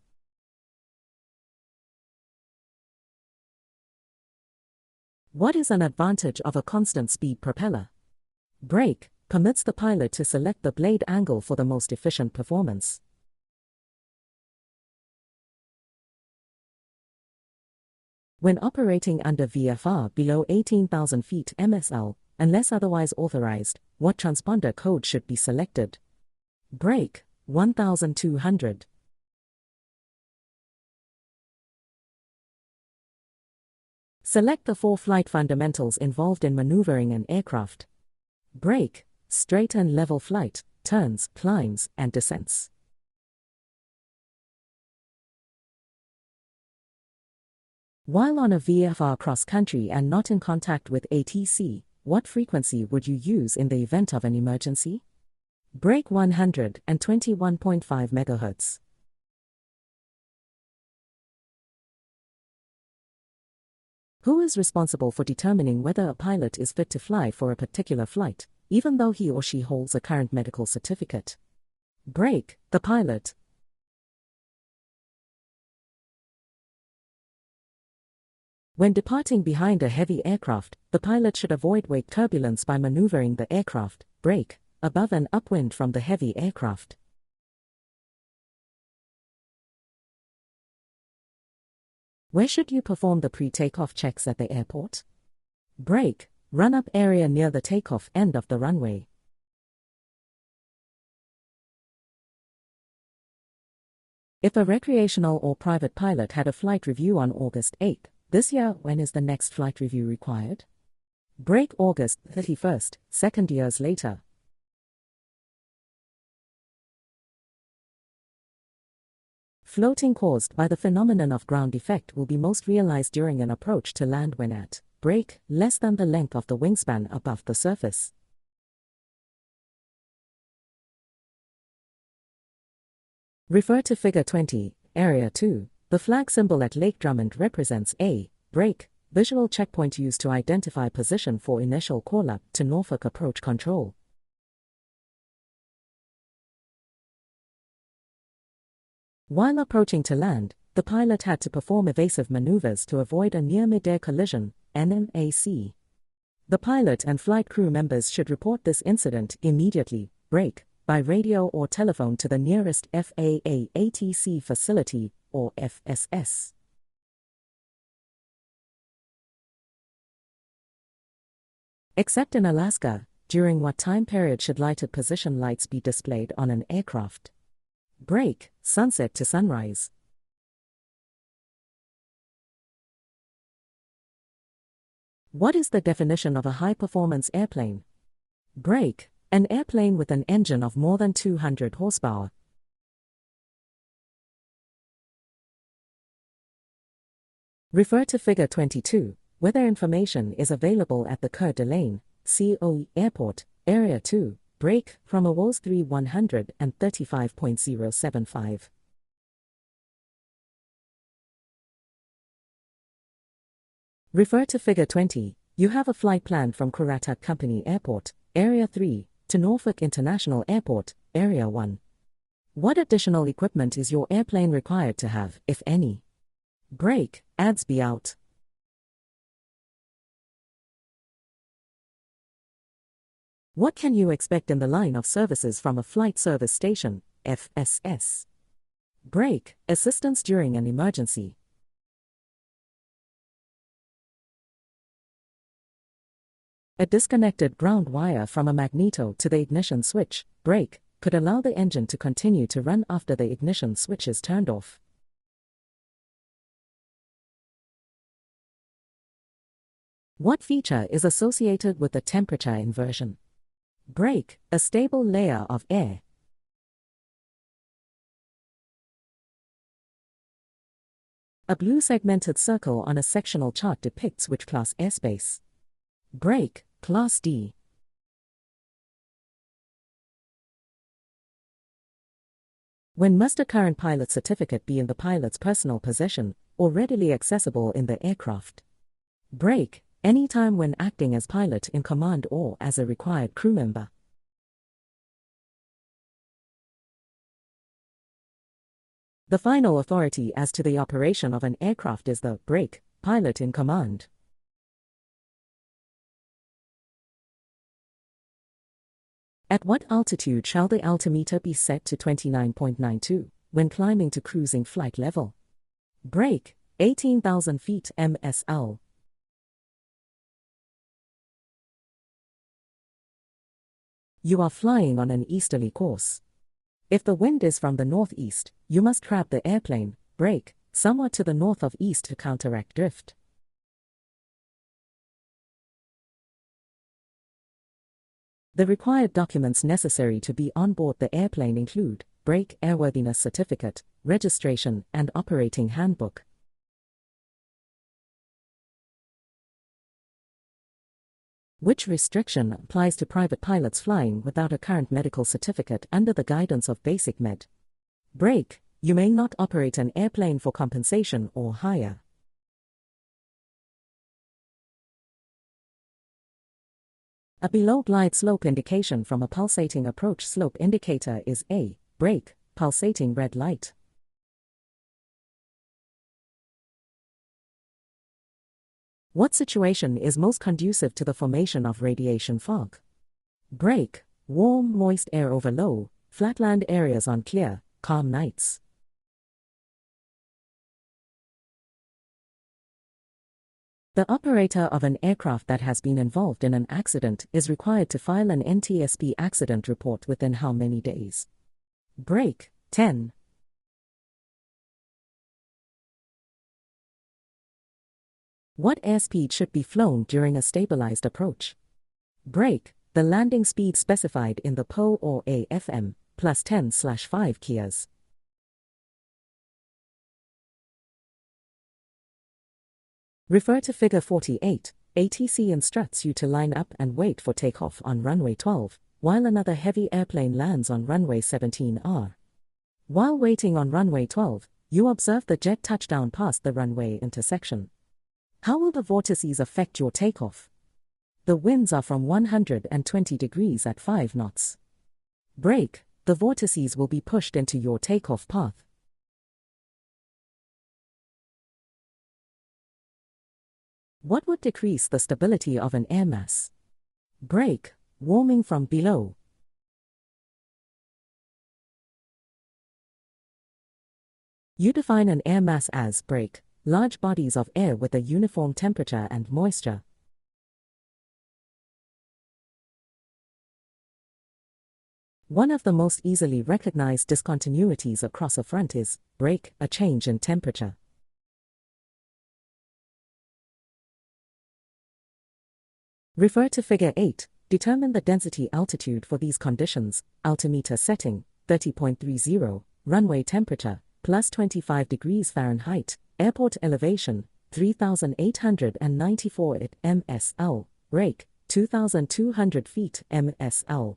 What is an advantage of a constant speed propeller? Break permits the pilot to select the blade angle for the most efficient performance. When operating under VFR below 18,000 feet MSL, unless otherwise authorized, what transponder code should be selected? Break, 1200. Select the 4 flight fundamentals involved in maneuvering an aircraft. Break, straight and level flight, turns, climbs, and descents. While on a VFR cross-country and not in contact with ATC, what frequency would you use in the event of an emergency? Break, 121.5 MHz. Who is responsible for determining whether a pilot is fit to fly for a particular flight, even though he or she holds a current medical certificate? Break, the pilot. When departing behind a heavy aircraft, the pilot should avoid wake turbulence by maneuvering the aircraft, brake, above and upwind from the heavy aircraft. Where should you perform the pre-takeoff checks at the airport? Brake, run-up area near the takeoff end of the runway. If a recreational or private pilot had a flight review on August 8 this year, when is the next flight review required? Brake, August 31st, 2 years later. Floating caused by the phenomenon of ground effect will be most realized during an approach to land when at brake less than the length of the wingspan above the surface. Refer to Figure 20, Area 2. The flag symbol at Lake Drummond represents a brake visual checkpoint used to identify position for initial call-up to Norfolk approach control. While approaching to land, the pilot had to perform evasive maneuvers to avoid a near mid-air collision, NMAC. The pilot and flight crew members should report this incident immediately, brake, by radio or telephone to the nearest FAA ATC facility, or FSS. Except in Alaska, during what time period should lighted position lights be displayed on an aircraft? Brake, sunset to sunrise. What is the definition of a high-performance airplane? Brake, an airplane with an engine of more than 200 horsepower. Refer to Figure 22, weather information is available at the Coeur d'Alene, COE Airport, Area 2, brake, from a WOS 135.075. Refer to Figure 20, you have a flight planned from Currituck Company Airport, Area 3, to Norfolk International Airport, Area 1. What additional equipment is your airplane required to have, if any? Brake, ads be out. What can you expect in the line of services from a flight service station, FSS? Brake, assistance during an emergency. A disconnected ground wire from a magneto to the ignition switch, brake, could allow the engine to continue to run after the ignition switch is turned off. What feature is associated with the temperature inversion? Brake, a stable layer of air. A blue segmented circle on a sectional chart depicts which class airspace. Brake, Class D. When must a current pilot certificate be in the pilot's personal possession or readily accessible in the aircraft? Brake, anytime when acting as pilot in command or as a required crew member. The final authority as to the operation of an aircraft is the brake, pilot in command. At what altitude shall the altimeter be set to 29.92 when climbing to cruising flight level? Brake, 18,000 feet MSL. You are flying on an easterly course. If the wind is from the northeast, you must crab the airplane, brake, somewhat to the north of east to counteract drift. The required documents necessary to be on board the airplane include brake airworthiness certificate, registration, and operating handbook. Which restriction applies to private pilots flying without a current medical certificate under the guidance of Basic Med? Brake, you may not operate an airplane for compensation or hire. A below glide slope indication from a pulsating approach slope indicator is A. Brake, pulsating red light. What situation is most conducive to the formation of radiation fog? Brake, warm, moist air over low, flatland areas on clear, calm nights. The operator of an aircraft that has been involved in an accident is required to file an NTSB accident report within how many days? Brake, 10. What airspeed should be flown during a stabilized approach? Brake, the landing speed specified in the PO or AFM, plus 10/5 kias. Refer to Figure 48. ATC instructs you to line up and wait for takeoff on runway 12, while another heavy airplane lands on runway 17R. While waiting on runway 12, you observe the jet touchdown past the runway intersection. How will the vortices affect your takeoff? The winds are from 120 degrees at 5 knots. Brake, the vortices will be pushed into your takeoff path. What would decrease the stability of an air mass? Brake, warming from below. You define an air mass as brake, large bodies of air with a uniform temperature and moisture. One of the most easily recognized discontinuities across a front is brake, a change in temperature. Refer to Figure 8. Determine the density altitude for these conditions. Altimeter setting, 30.30, runway temperature, plus 25 degrees Fahrenheit, airport elevation, 3,894 at MSL, brake, 2,200 feet MSL.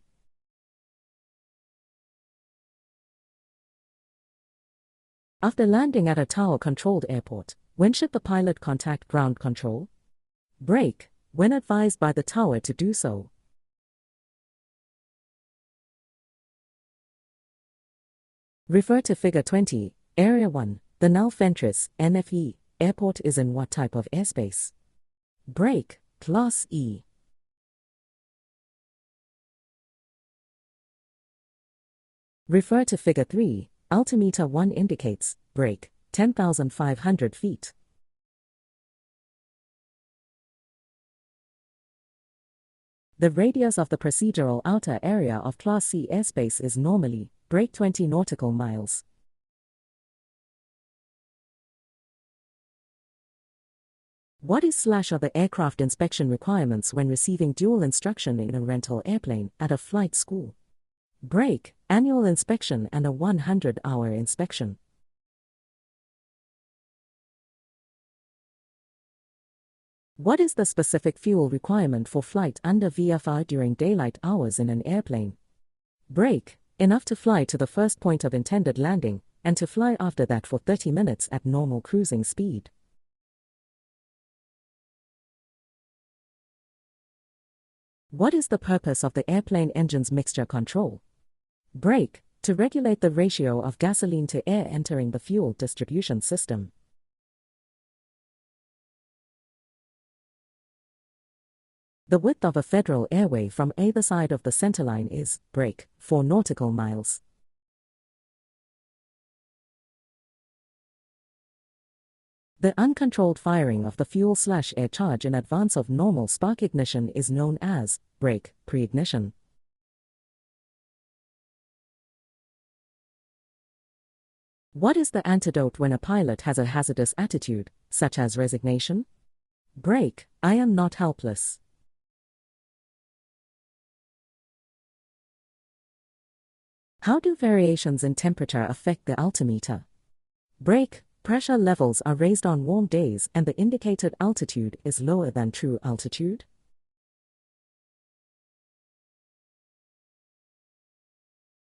After landing at a tower-controlled airport, when should the pilot contact ground control? Brake, when advised by the tower to do so. Refer to Figure 20, Area 1, the null ventris, NFE, airport is in what type of airspace? Brake, Class E. Refer to Figure 3, altimeter 1 indicates, brake, 10,500 feet. The radius of the procedural outer area of Class C airspace is normally, brake 20 nautical miles. What is / are the aircraft inspection requirements when receiving dual instruction in a rental airplane at a flight school? Brake, annual inspection and a 100-hour inspection. What is the specific fuel requirement for flight under VFR during daylight hours in an airplane? Brake, enough to fly to the first point of intended landing, and to fly after that for 30 minutes at normal cruising speed. What is the purpose of the airplane engine's mixture control? Brake, to regulate the ratio of gasoline to air entering the fuel distribution system. The width of a federal airway from either side of the centerline is, brake, 4 nautical miles. The uncontrolled firing of the fuel/air charge in advance of normal spark ignition is known as, brake, pre-ignition. What is the antidote when a pilot has a hazardous attitude, such as resignation? Brake, I am not helpless. How do variations in temperature affect the altimeter? Brake, pressure levels are raised on warm days and the indicated altitude is lower than true altitude.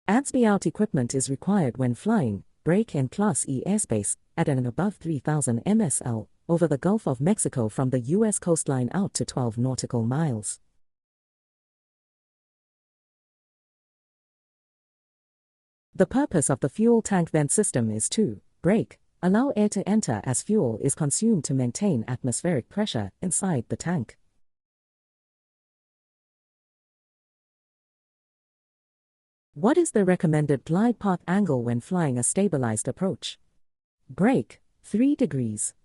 ADS-B-out equipment is required when flying, brake in Class E airspace, at and above 3,000 MSL, over the Gulf of Mexico from the U.S. coastline out to 12 nautical miles. The purpose of the fuel tank vent system is to, brake, allow air to enter as fuel is consumed to maintain atmospheric pressure inside the tank. What is the recommended glide path angle when flying a stabilized approach? Brake, 3 degrees.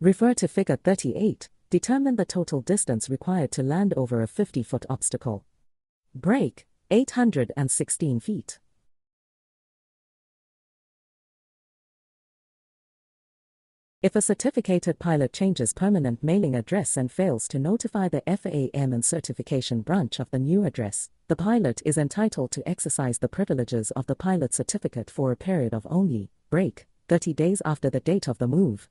Refer to Figure 38, determine the total distance required to land over a 50-foot obstacle. Brake, 816 feet. If a certificated pilot changes permanent mailing address and fails to notify the FAA and certification branch of the new address, the pilot is entitled to exercise the privileges of the pilot certificate for a period of only, brake, 30 days after the date of the move.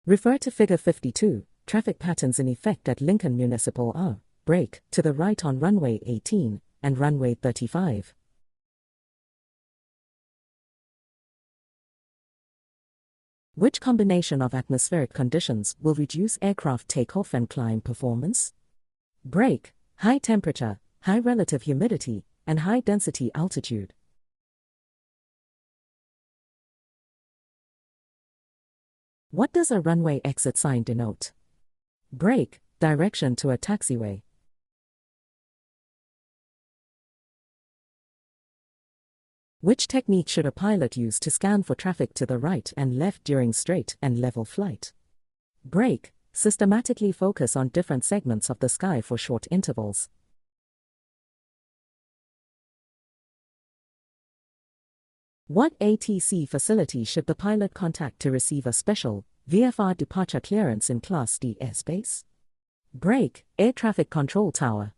Refer to Figure 52, traffic patterns in effect at Lincoln Municipal are, brake, to the right on runway 18, and runway 35. Which combination of atmospheric conditions will reduce aircraft takeoff and climb performance? Brake, high temperature, high relative humidity, and high density altitude. What does a runway exit sign denote? Brake, direction to a taxiway. Which technique should a pilot use to scan for traffic to the right and left during straight and level flight? Brake, systematically focus on different segments of the sky for short intervals. What ATC facility should the pilot contact to receive a special VFR departure clearance in Class D airspace? Brake, Air Traffic Control Tower.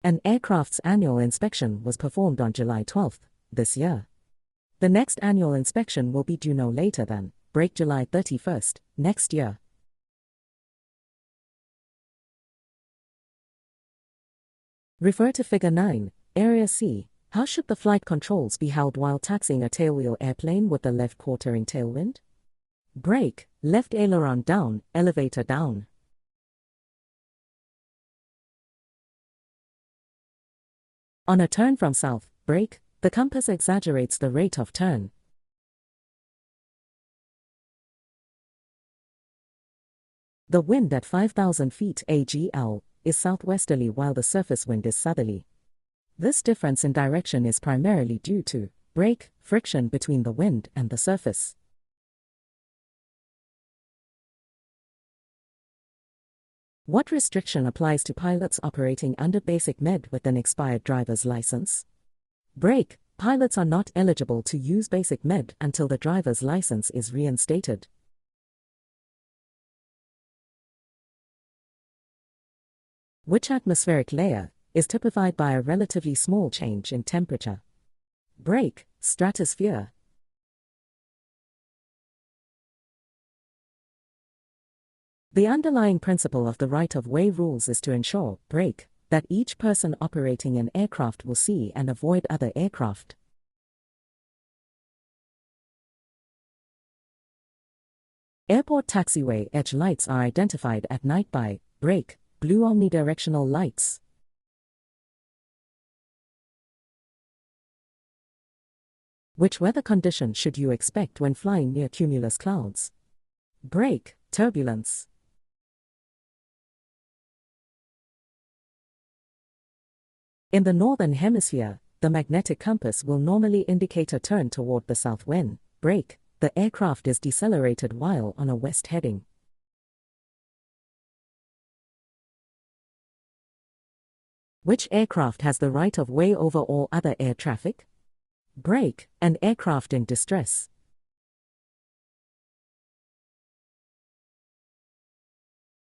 An aircraft's annual inspection was performed on July 12 this year. The next annual inspection will be due no later than, brake, July 31 next year. Refer to Figure 9, Area C. How should the flight controls be held while taxiing a tailwheel airplane with the left quartering tailwind? Brake, left aileron down, elevator down. On a turn from south, brake, the compass exaggerates the rate of turn. The wind at 5,000 feet AGL is southwesterly while the surface wind is southerly. This difference in direction is primarily due to, brake, friction between the wind and the surface. What restriction applies to pilots operating under Basic Med with an expired driver's license? Brake, pilots are not eligible to use Basic Med until the driver's license is reinstated. Which atmospheric layer is typified by a relatively small change in temperature? Break, stratosphere. The underlying principle of the right-of-way rules is to ensure, break, that each person operating an aircraft will see and avoid other aircraft. Airport taxiway edge lights are identified at night by, break, blue omnidirectional lights. Which weather condition should you expect when flying near cumulus clouds? Break, turbulence. In the northern hemisphere, the magnetic compass will normally indicate a turn toward the south when, break, the aircraft is decelerated while on a west heading. Which aircraft has the right of way over all other air traffic? Break, an aircraft in distress.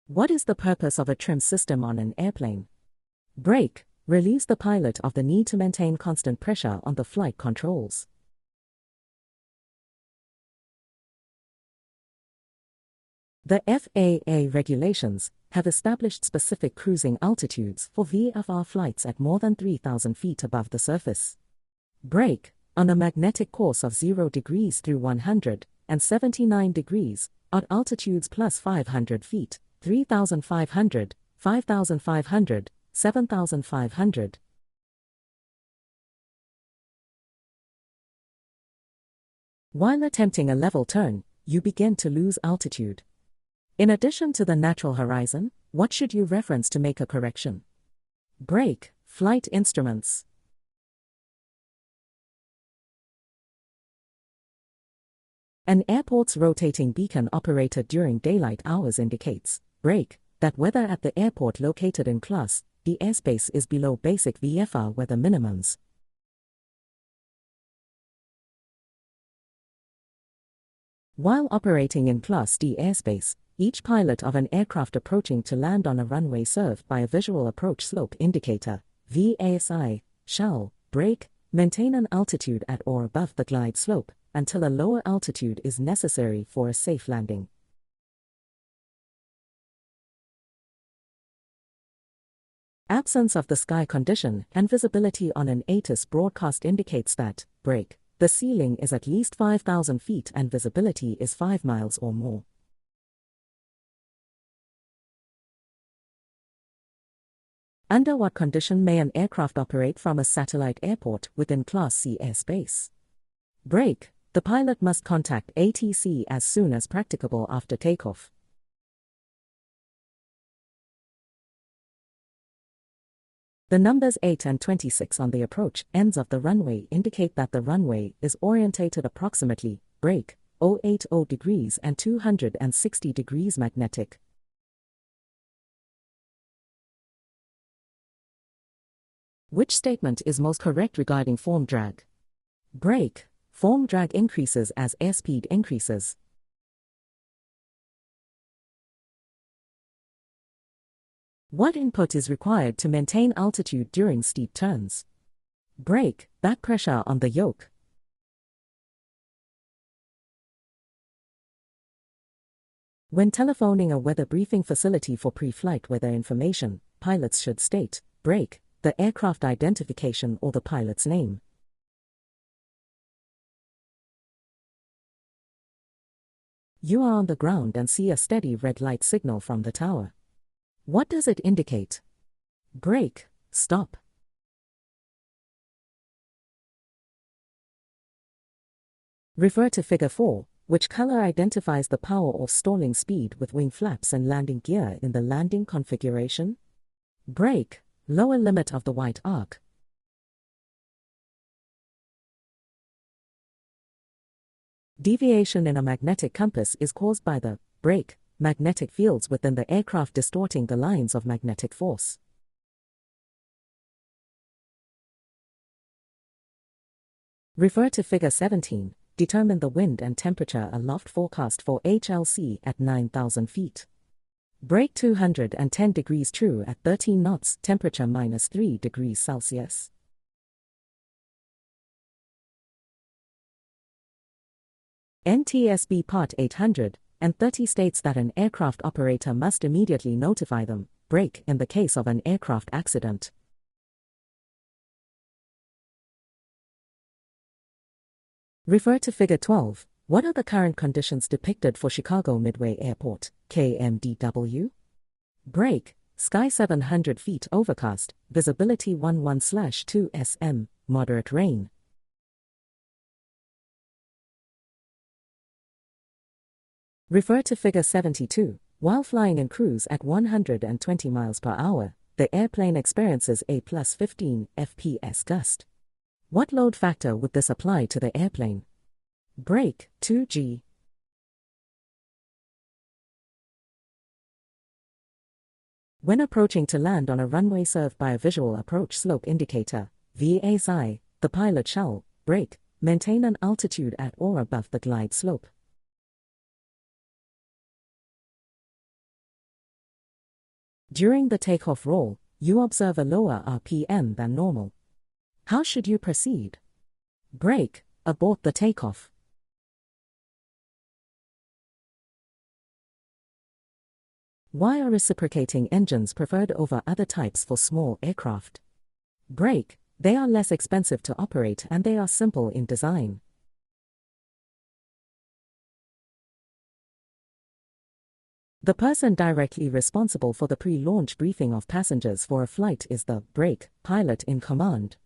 What is the purpose of a trim system on an airplane? Break, relieves the pilot of the need to maintain constant pressure on the flight controls. The FAA regulations have established specific cruising altitudes for VFR flights at more than 3,000 feet above the surface. Break, on a magnetic course of 0 degrees through 179 degrees, at altitudes plus 500 feet, 3,500, 5,500, 7,500. While attempting a level turn, you begin to lose altitude. In addition to the natural horizon, what should you reference to make a correction? Break, flight instruments. An airport's rotating beacon operated during daylight hours indicates, break, that weather at the airport located in Class D airspace is below basic VFR weather minimums. While operating in Class D airspace, each pilot of an aircraft approaching to land on a runway served by a visual approach slope indicator, VASI, shall, break, maintain an altitude at or above the glide slope, until a lower altitude is necessary for a safe landing. Absence of the sky condition and visibility on an ATIS broadcast indicates that, break, the ceiling is at least 5,000 feet and visibility is 5 miles or more. Under what condition may an aircraft operate from a satellite airport within Class C airspace? Break, the pilot must contact ATC as soon as practicable after takeoff. The numbers 8 and 26 on the approach ends of the runway indicate that the runway is orientated approximately, break, 080 degrees and 260 degrees magnetic. Which statement is most correct regarding form drag? Break, form drag increases as airspeed increases. What input is required to maintain altitude during steep turns? Break, back pressure on the yoke. When telephoning a weather briefing facility for pre-flight weather information, pilots should state, break, the aircraft identification or the pilot's name. You are on the ground and see a steady red light signal from the tower. What does it indicate? Break, stop. Refer to Figure 4, which color identifies the power or stalling speed with wing flaps and landing gear in the landing configuration? Break, lower limit of the white arc. Deviation in a magnetic compass is caused by the break magnetic fields within the aircraft distorting the lines of magnetic force. Refer to Figure 17, determine the wind and temperature aloft forecast for HLC at 9,000 feet. Brake 210 degrees true at 13 knots, temperature -3 degrees Celsius. NTSB Part 830 states that an aircraft operator must immediately notify them, brake, in the case of an aircraft accident. Refer to Figure 12. What are the current conditions depicted for Chicago Midway Airport, KMDW? Brake, sky 700 feet overcast, visibility 11/2 sm, moderate rain. Refer to Figure 72. While flying in cruise at 120 miles per hour, the airplane experiences a +15 fps gust. What load factor would this apply to the airplane? Brake, 2G. When approaching to land on a runway served by a visual approach slope indicator, VASI, the pilot shall brake, maintain an altitude at or above the glide slope. During the takeoff roll, you observe a lower RPM than normal. How should you proceed? Brake, abort the takeoff. Why are reciprocating engines preferred over other types for small aircraft? Brake, they are less expensive to operate and they are simple in design. The person directly responsible for the pre-launch briefing of passengers for a flight is the brake pilot in command.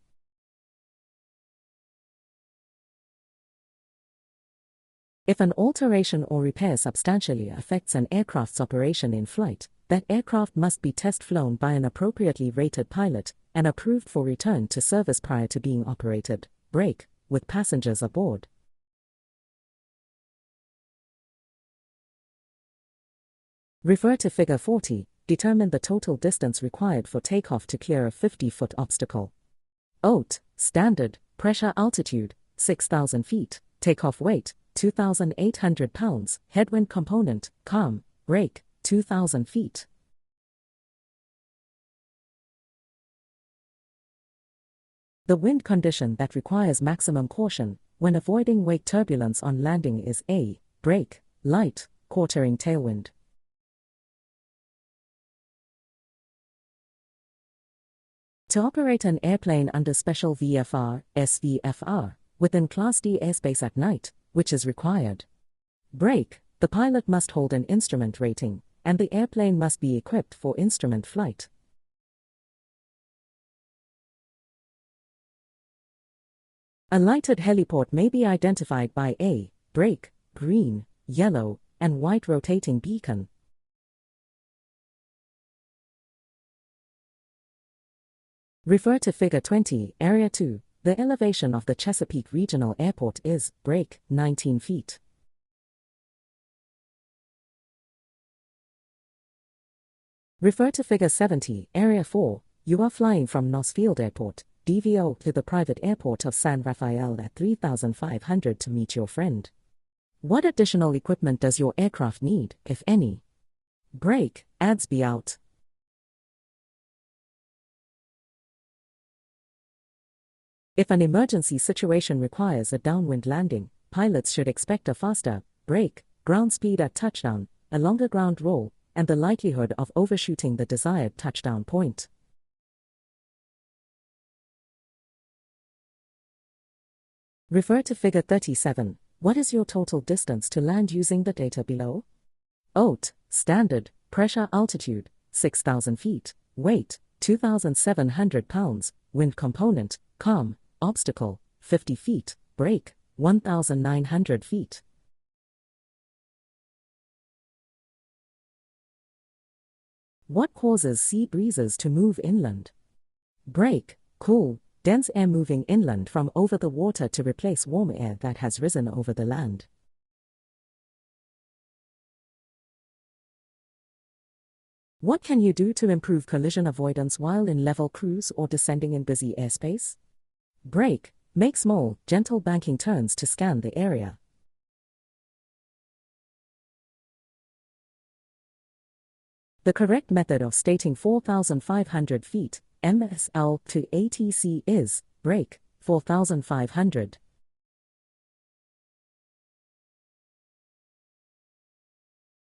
If an alteration or repair substantially affects an aircraft's operation in flight, that aircraft must be test-flown by an appropriately rated pilot and approved for return to service prior to being operated, brake, with passengers aboard. Refer to Figure 40. Determine the total distance required for takeoff to clear a 50-foot obstacle. ROTE, standard, pressure altitude, 6,000 feet, takeoff weight, 2,800 pounds, headwind component, calm, brake, 2,000 feet. The wind condition that requires maximum caution when avoiding wake turbulence on landing is A, brake, light, quartering tailwind. To operate an airplane under special VFR, SVFR, within Class D airspace at night, which is required. Brake, the pilot must hold an instrument rating, and the airplane must be equipped for instrument flight. A lighted heliport may be identified by a brake, green, yellow, and white rotating beacon. Refer to Figure 20, Area 2. The elevation of the Chesapeake Regional Airport is, brake, 19 feet. Refer to Figure 70, Area 4. You are flying from Nos Field Airport, DVO, to the private airport of San Rafael at 3,500 to meet your friend. What additional equipment does your aircraft need, if any? Brake, ADS-B out. If an emergency situation requires a downwind landing, pilots should expect a faster brake, ground speed at touchdown, a longer ground roll, and the likelihood of overshooting the desired touchdown point. Refer to Figure 37. What is your total distance to land using the data below? ROTE, standard, pressure altitude, 6,000 feet, weight, 2,700 pounds, wind component, calm, obstacle, 50 feet, brake, 1,900 feet. What causes sea breezes to move inland? Brake, cool, dense air moving inland from over the water to replace warm air that has risen over the land. What can you do to improve collision avoidance while in level cruise or descending in busy airspace? Brake, make small, gentle banking turns to scan the area. The correct method of stating 4,500 feet, MSL to ATC is, break, 4,500.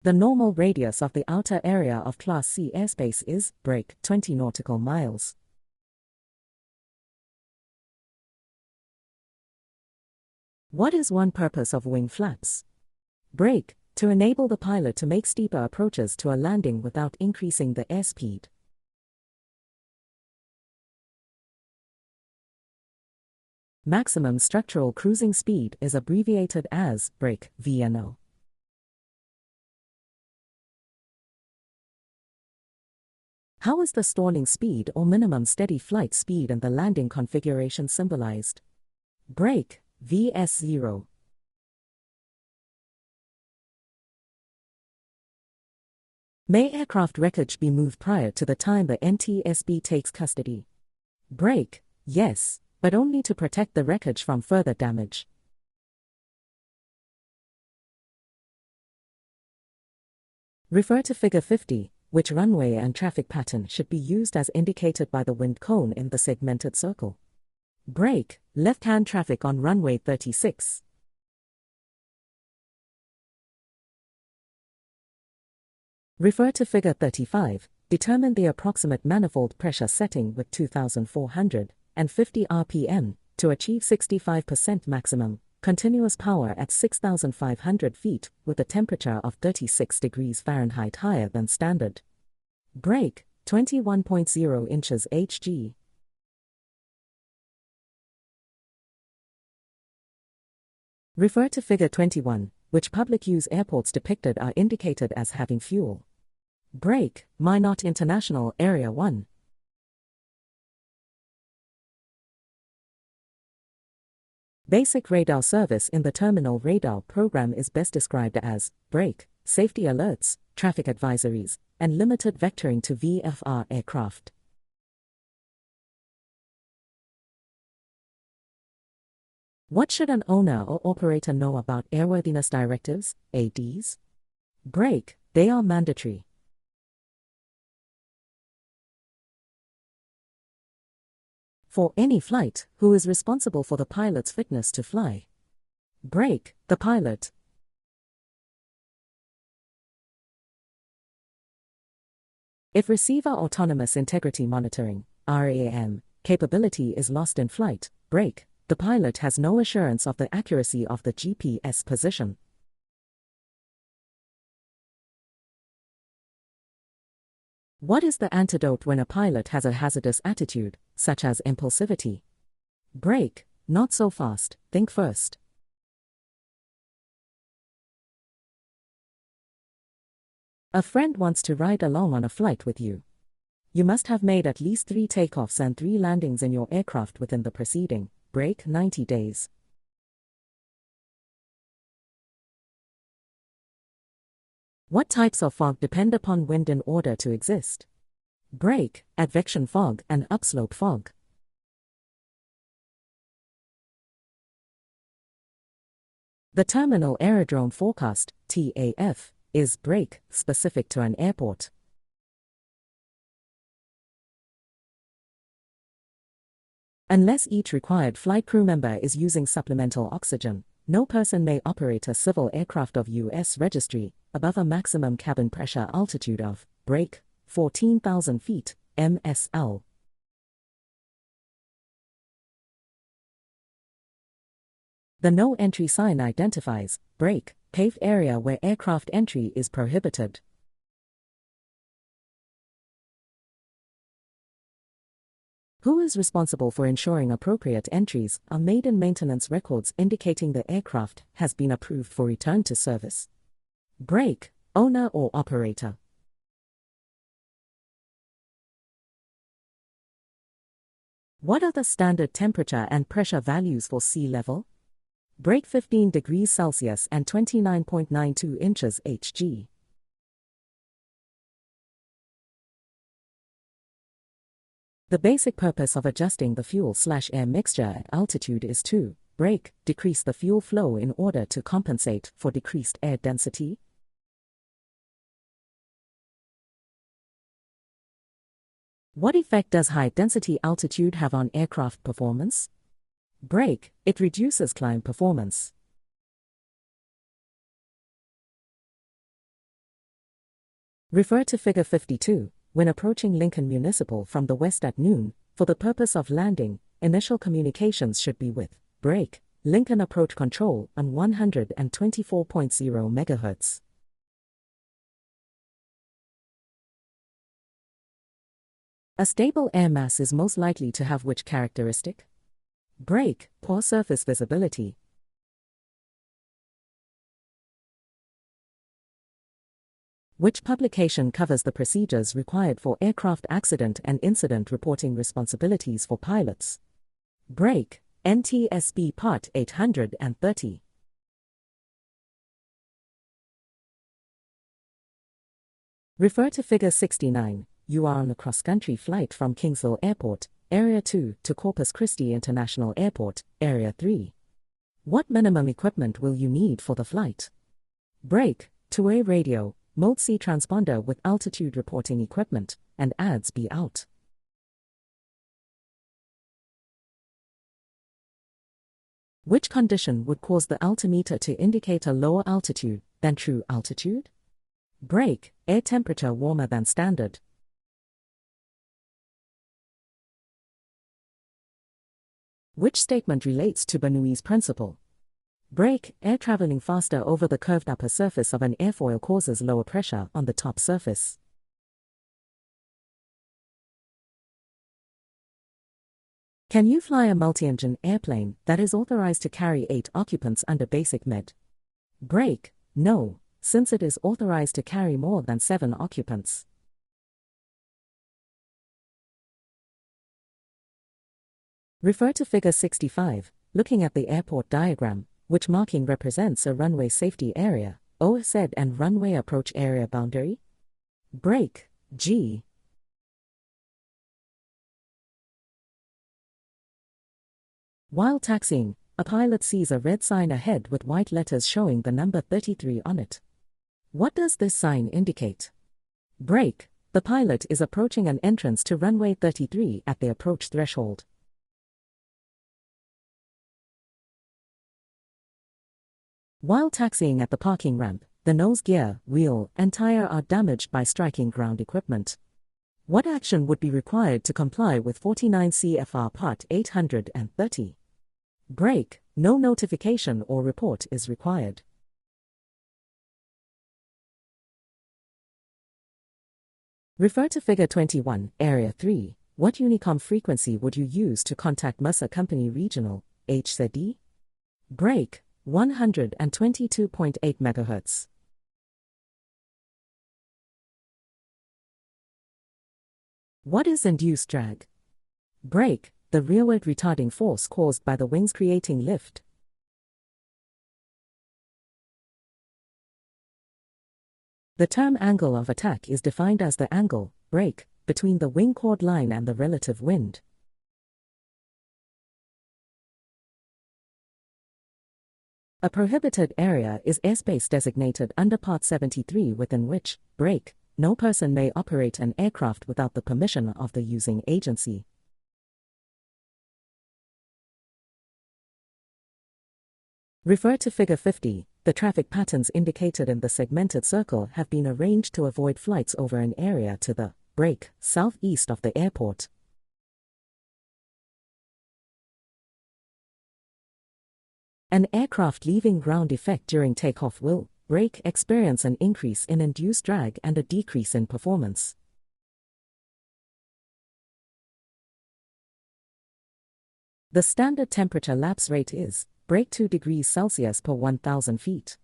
The normal radius of the outer area of Class C airspace is, break, 20 nautical miles. What is one purpose of wing flaps? Break, to enable the pilot to make steeper approaches to a landing without increasing the airspeed. Maximum structural cruising speed is abbreviated as, break, VNO. How is the stalling speed or minimum steady flight speed in the landing configuration symbolized? Break, VS0. May aircraft wreckage be moved prior to the time the NTSB takes custody? Break, yes, but only to protect the wreckage from further damage. Refer to Figure 50, which runway and traffic pattern should be used as indicated by the wind cone in the segmented circle. Break, left-hand traffic on runway 36. Refer to Figure 35, determine the approximate manifold pressure setting with 2,450 RPM to achieve 65% maximum continuous power at 6,500 feet with a temperature of 36 degrees Fahrenheit higher than standard. Break, 21.0 inches Hg. Refer to Figure 21, which public-use airports depicted are indicated as having fuel. Break, Minot International Area 1. Basic radar service in the terminal radar program is best described as, break, safety alerts, traffic advisories, and limited vectoring to VFR aircraft. What should an owner or operator know about airworthiness directives, ADs? Break, they are mandatory. For any flight, who is responsible for the pilot's fitness to fly? Break, the pilot. If receiver autonomous integrity monitoring, RAM, capability is lost in flight, break, the pilot has no assurance of the accuracy of the GPS position. What is the antidote when a pilot has a hazardous attitude, such as impulsivity? Break, not so fast, think first. A friend wants to ride along on a flight with you. You must have made at least 3 takeoffs and 3 landings in your aircraft within the preceding, break, 90 days. What types of fog depend upon wind in order to exist? Break, advection fog and upslope fog. The Terminal Aerodrome Forecast, TAF, is break, specific to an airport. Unless each required flight crew member is using supplemental oxygen, no person may operate a civil aircraft of U.S. registry above a maximum cabin pressure altitude of, break, 14,000 feet, MSL. The no entry sign identifies, break, paved area where aircraft entry is prohibited. Who is responsible for ensuring appropriate entries are made in maintenance records indicating the aircraft has been approved for return to service? Break, owner or operator. What are the standard temperature and pressure values for sea level? Break 15 degrees Celsius and 29.92 inches Hg. The basic purpose of adjusting the fuel/air mixture at altitude is to, break, decrease the fuel flow in order to compensate for decreased air density. What effect does high-density altitude have on aircraft performance? Brake, it reduces climb performance. Refer to Figure 52. When approaching Lincoln Municipal from the west at noon, for the purpose of landing, initial communications should be with Brake, Lincoln Approach Control on 124.0 MHz. A stable air mass is most likely to have which characteristic? Brake, poor surface visibility. Which publication covers the procedures required for aircraft accident and incident reporting responsibilities for pilots? Brake, NTSB Part 830. Refer to Figure 69. You are on a cross-country flight from Kingsville Airport, Area 2, to Corpus Christi International Airport, Area 3. What minimum equipment will you need for the flight? Brake, two-way radio, Mode C transponder with altitude reporting equipment, and ADS be out. Which condition would cause the altimeter to indicate a lower altitude than true altitude? Brake, air temperature warmer than standard. Which statement relates to Bernoulli's principle? Brake, air traveling faster over the curved upper surface of an airfoil causes lower pressure on the top surface. Can you fly a multi-engine airplane that is authorized to carry 8 occupants under basic med? Brake, no, since it is authorized to carry more than 7 occupants. Refer to Figure 65, looking at the airport diagram, which marking represents a runway safety area, OSZ and runway approach area boundary? Brake, G. While taxiing, a pilot sees a red sign ahead with white letters showing the number 33 on it. What does this sign indicate? Brake, the pilot is approaching an entrance to runway 33 at the approach threshold. While taxiing at the parking ramp, the nose gear, wheel, and tire are damaged by striking ground equipment. What action would be required to comply with 49 CFR Part 830? Brake, no notification or report is required. Refer to Figure 21, Area 3. What Unicom frequency would you use to contact Mercer Company Regional, HZD? Brake, 122.8 MHz. What is induced drag? Brake, the rearward retarding force caused by the wings creating lift. The term angle of attack is defined as the angle, brake, between the wing chord line and the relative wind. A prohibited area is airspace designated under Part 73 within which, brake, no person may operate an aircraft without the permission of the using agency. Refer to Figure 50. The traffic patterns indicated in the segmented circle have been arranged to avoid flights over an area to the brake southeast of the airport. An aircraft leaving ground effect during takeoff will, brake, experience an increase in induced drag and a decrease in performance. The standard temperature lapse rate is, brake 2 degrees Celsius per 1,000 feet.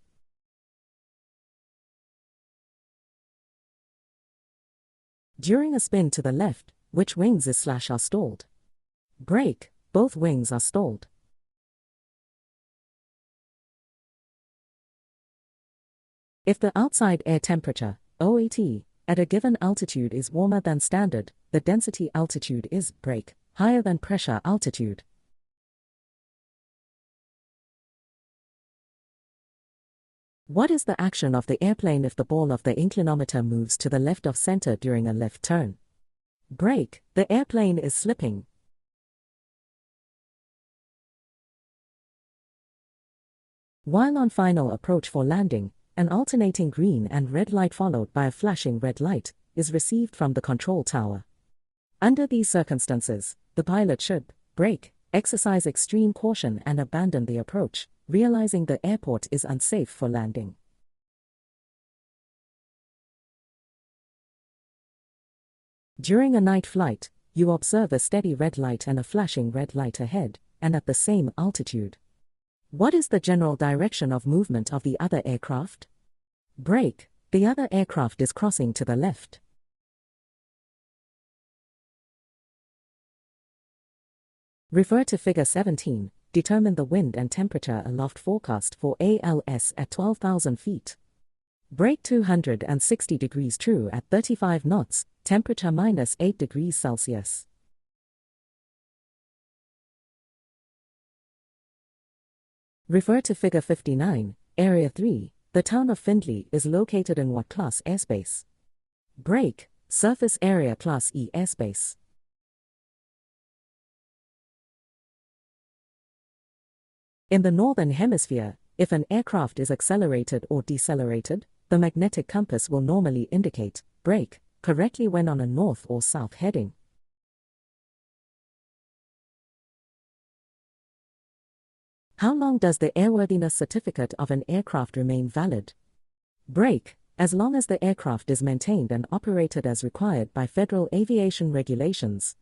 During a spin to the left, which wings are stalled? Brake, both wings are stalled. If the outside air temperature, OAT, at a given altitude is warmer than standard, the density altitude is, brake, higher than pressure altitude. What is the action of the airplane if the ball of the inclinometer moves to the left of center during a left turn? Brake, the airplane is slipping. While on final approach for landing, an alternating green and red light followed by a flashing red light is received from the control tower. Under these circumstances, the pilot should brake, exercise extreme caution and abandon the approach, realizing the airport is unsafe for landing. During a night flight, you observe a steady red light and a flashing red light ahead, and at the same altitude. What is the general direction of movement of the other aircraft? Brake, the other aircraft is crossing to the left. Refer to Figure 17, determine the wind and temperature aloft forecast for ALS at 12,000 feet. Brake 260 degrees true at 35 knots, temperature -8 degrees Celsius. Refer to Figure 59, Area 3, the town of Findlay is located in what class airspace? Brake, surface area Class E airspace. In the Northern Hemisphere, if an aircraft is accelerated or decelerated, the magnetic compass will normally indicate brake correctly when on a north or south heading. How long does the airworthiness certificate of an aircraft remain valid? Brake, as long as the aircraft is maintained and operated as required by federal aviation regulations.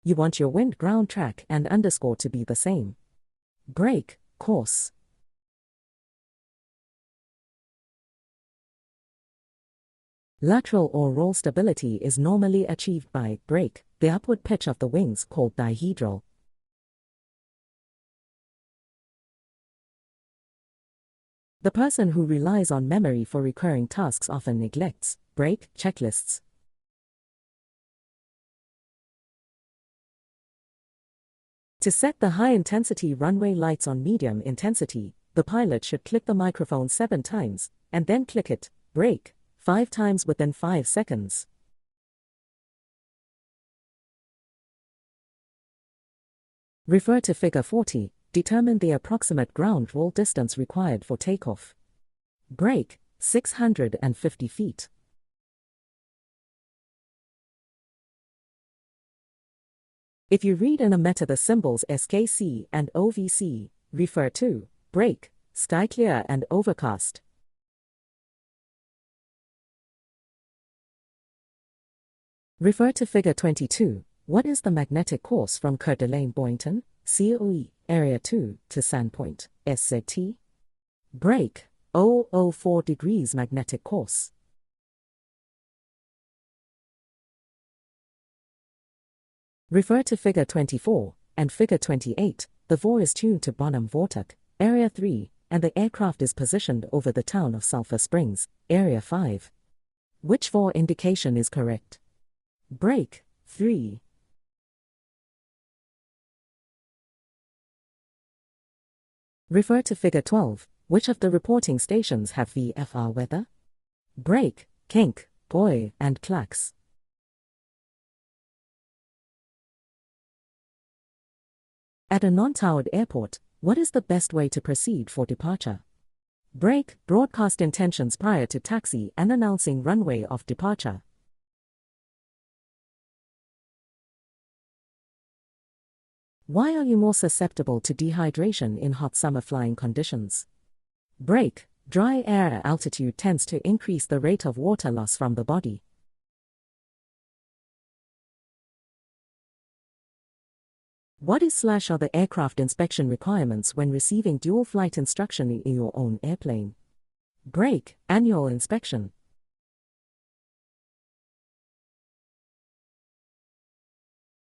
You want your wind ground track and underscore to be the same. Brake, course. Lateral or roll stability is normally achieved by brake, the upward pitch of the wings called dihedral. The person who relies on memory for recurring tasks often neglects brake checklists. To set the high-intensity runway lights on medium intensity, the pilot should click the microphone 7 times, and then click it, brake, 5 times within 5 seconds. Refer to Figure 40, determine the approximate ground roll distance required for takeoff. Brake, 650 feet. If you read in a meta the symbols SKC and OVC, refer to brake, sky clear and overcast. Refer to Figure 22. What is the magnetic course from Coeur d'Alene Boynton, COE, Area 2, to Sandpoint, SZT? Brake, 004 degrees magnetic course. Refer to Figure 24 and Figure 28. The VOR is tuned to Bonham Vortic, Area 3, and the aircraft is positioned over the town of Sulphur Springs, Area 5. Which VOR indication is correct? Brake, 3. Refer to Figure 12. Which of the reporting stations have VFR weather? Brake, Kink, Boy, and Clacks. At a non-towered airport, what is the best way to proceed for departure? Brake, broadcast intentions prior to taxi and announcing runway of departure. Why are you more susceptible to dehydration in hot summer flying conditions? Brake, dry air altitude tends to increase the rate of water loss from the body. What is / are the aircraft inspection requirements when receiving dual flight instruction in your own airplane? Brake, annual inspection.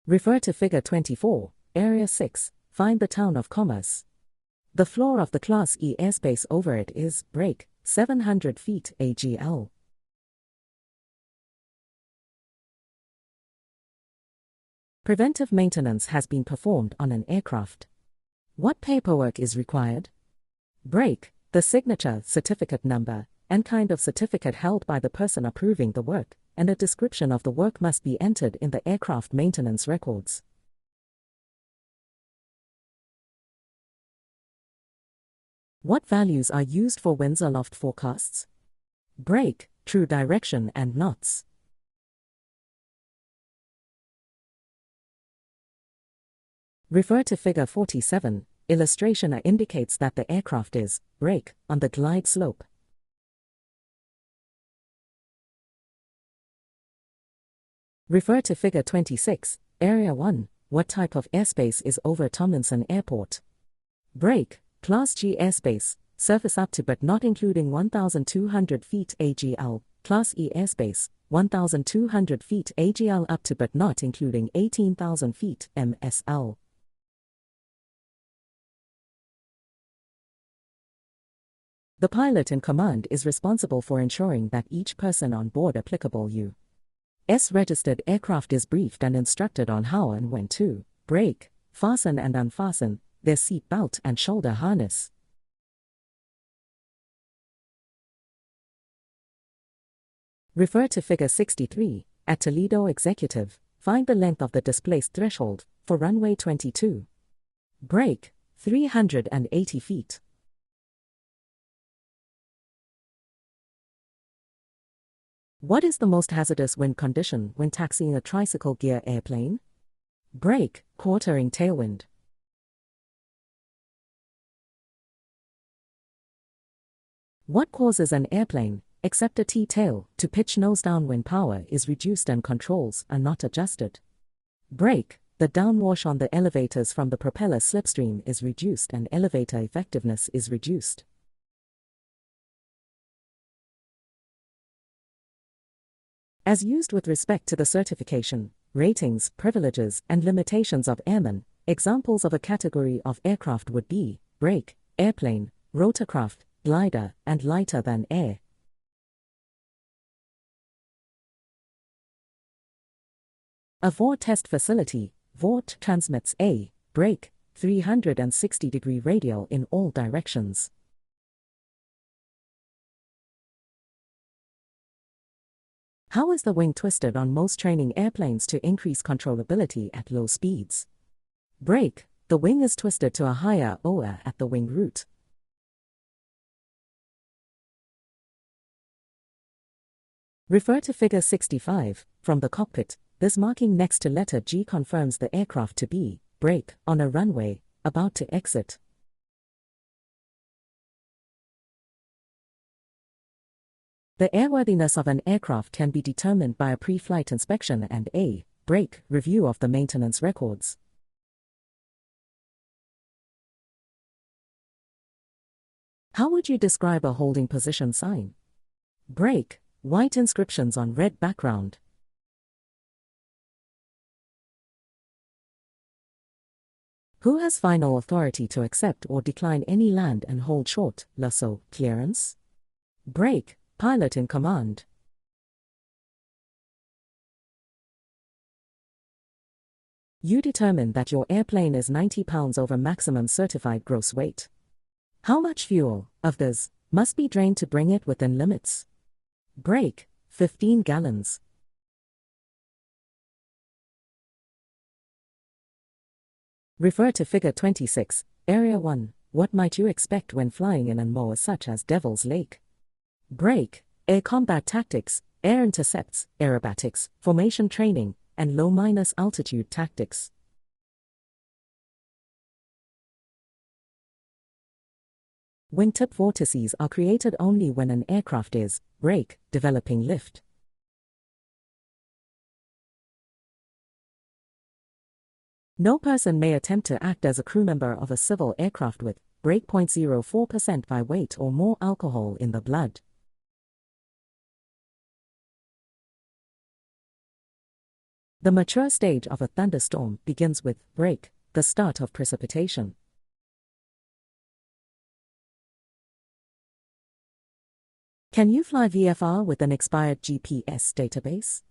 Refer to Figure 24, Area 6, find the town of Commerce. The floor of the Class E airspace over it is brake, 700 feet AGL. Preventive maintenance has been performed on an aircraft. What paperwork is required? Brake, the signature, certificate number, and kind of certificate held by the person approving the work, and a description of the work must be entered in the aircraft maintenance records. What values are used for winds aloft forecasts? Break, true direction and knots. Refer to Figure 47. Illustration indicates that the aircraft is break on the glide slope. Refer to Figure 26. Area 1. What type of airspace is over Tomlinson Airport? Break, Class G airspace, surface up to but not including 1,200 feet AGL, Class E airspace, 1,200 feet AGL up to but not including 18,000 feet MSL. The pilot in command is responsible for ensuring that each person on board applicable U.S. registered aircraft is briefed and instructed on how and when to break, fasten and unfasten their seat belt and shoulder harness. Refer to Figure 63. At Toledo Executive, find the length of the displaced threshold for runway 22. Break, 380 feet. What is the most hazardous wind condition when taxiing a tricycle gear airplane? Break, quartering tailwind. What causes an airplane, except a T-tail, to pitch nose down when power is reduced and controls are not adjusted? Break, the downwash on the elevators from the propeller slipstream is reduced and elevator effectiveness is reduced. As used with respect to the certification, ratings, privileges, and limitations of airmen, examples of a category of aircraft would be break, airplane, rotorcraft, glider, and lighter than air. A VOR test facility, VORT, transmits a break 360-degree radial in all directions. How is the wing twisted on most training airplanes to increase controllability at low speeds? Break, the wing is twisted to a higher OA at the wing root. Refer to Figure 65. From the cockpit, this marking next to letter G confirms the aircraft to be break on a runway, about to exit. The airworthiness of an aircraft can be determined by a pre-flight inspection and a break review of the maintenance records. How would you describe a holding position sign? Break, white inscriptions on red background. Who has final authority to accept or decline any land and hold short, lasso, clearance? Break, pilot in command. You determine that your airplane is 90 pounds over maximum certified gross weight. How much fuel, of this, must be drained to bring it within limits? Break, 15 gallons. Refer to Figure 26, Area 1. What might you expect when flying in ANMOA such as Devil's Lake? Break, air combat tactics, air intercepts, aerobatics, formation training, and low-altitude tactics. Wingtip vortices are created only when an aircraft is break, developing lift. No person may attempt to act as a crew member of a civil aircraft with break 0.04% by weight or more alcohol in the blood. The mature stage of a thunderstorm begins with break, the start of precipitation. Can you fly VFR with an expired GPS database?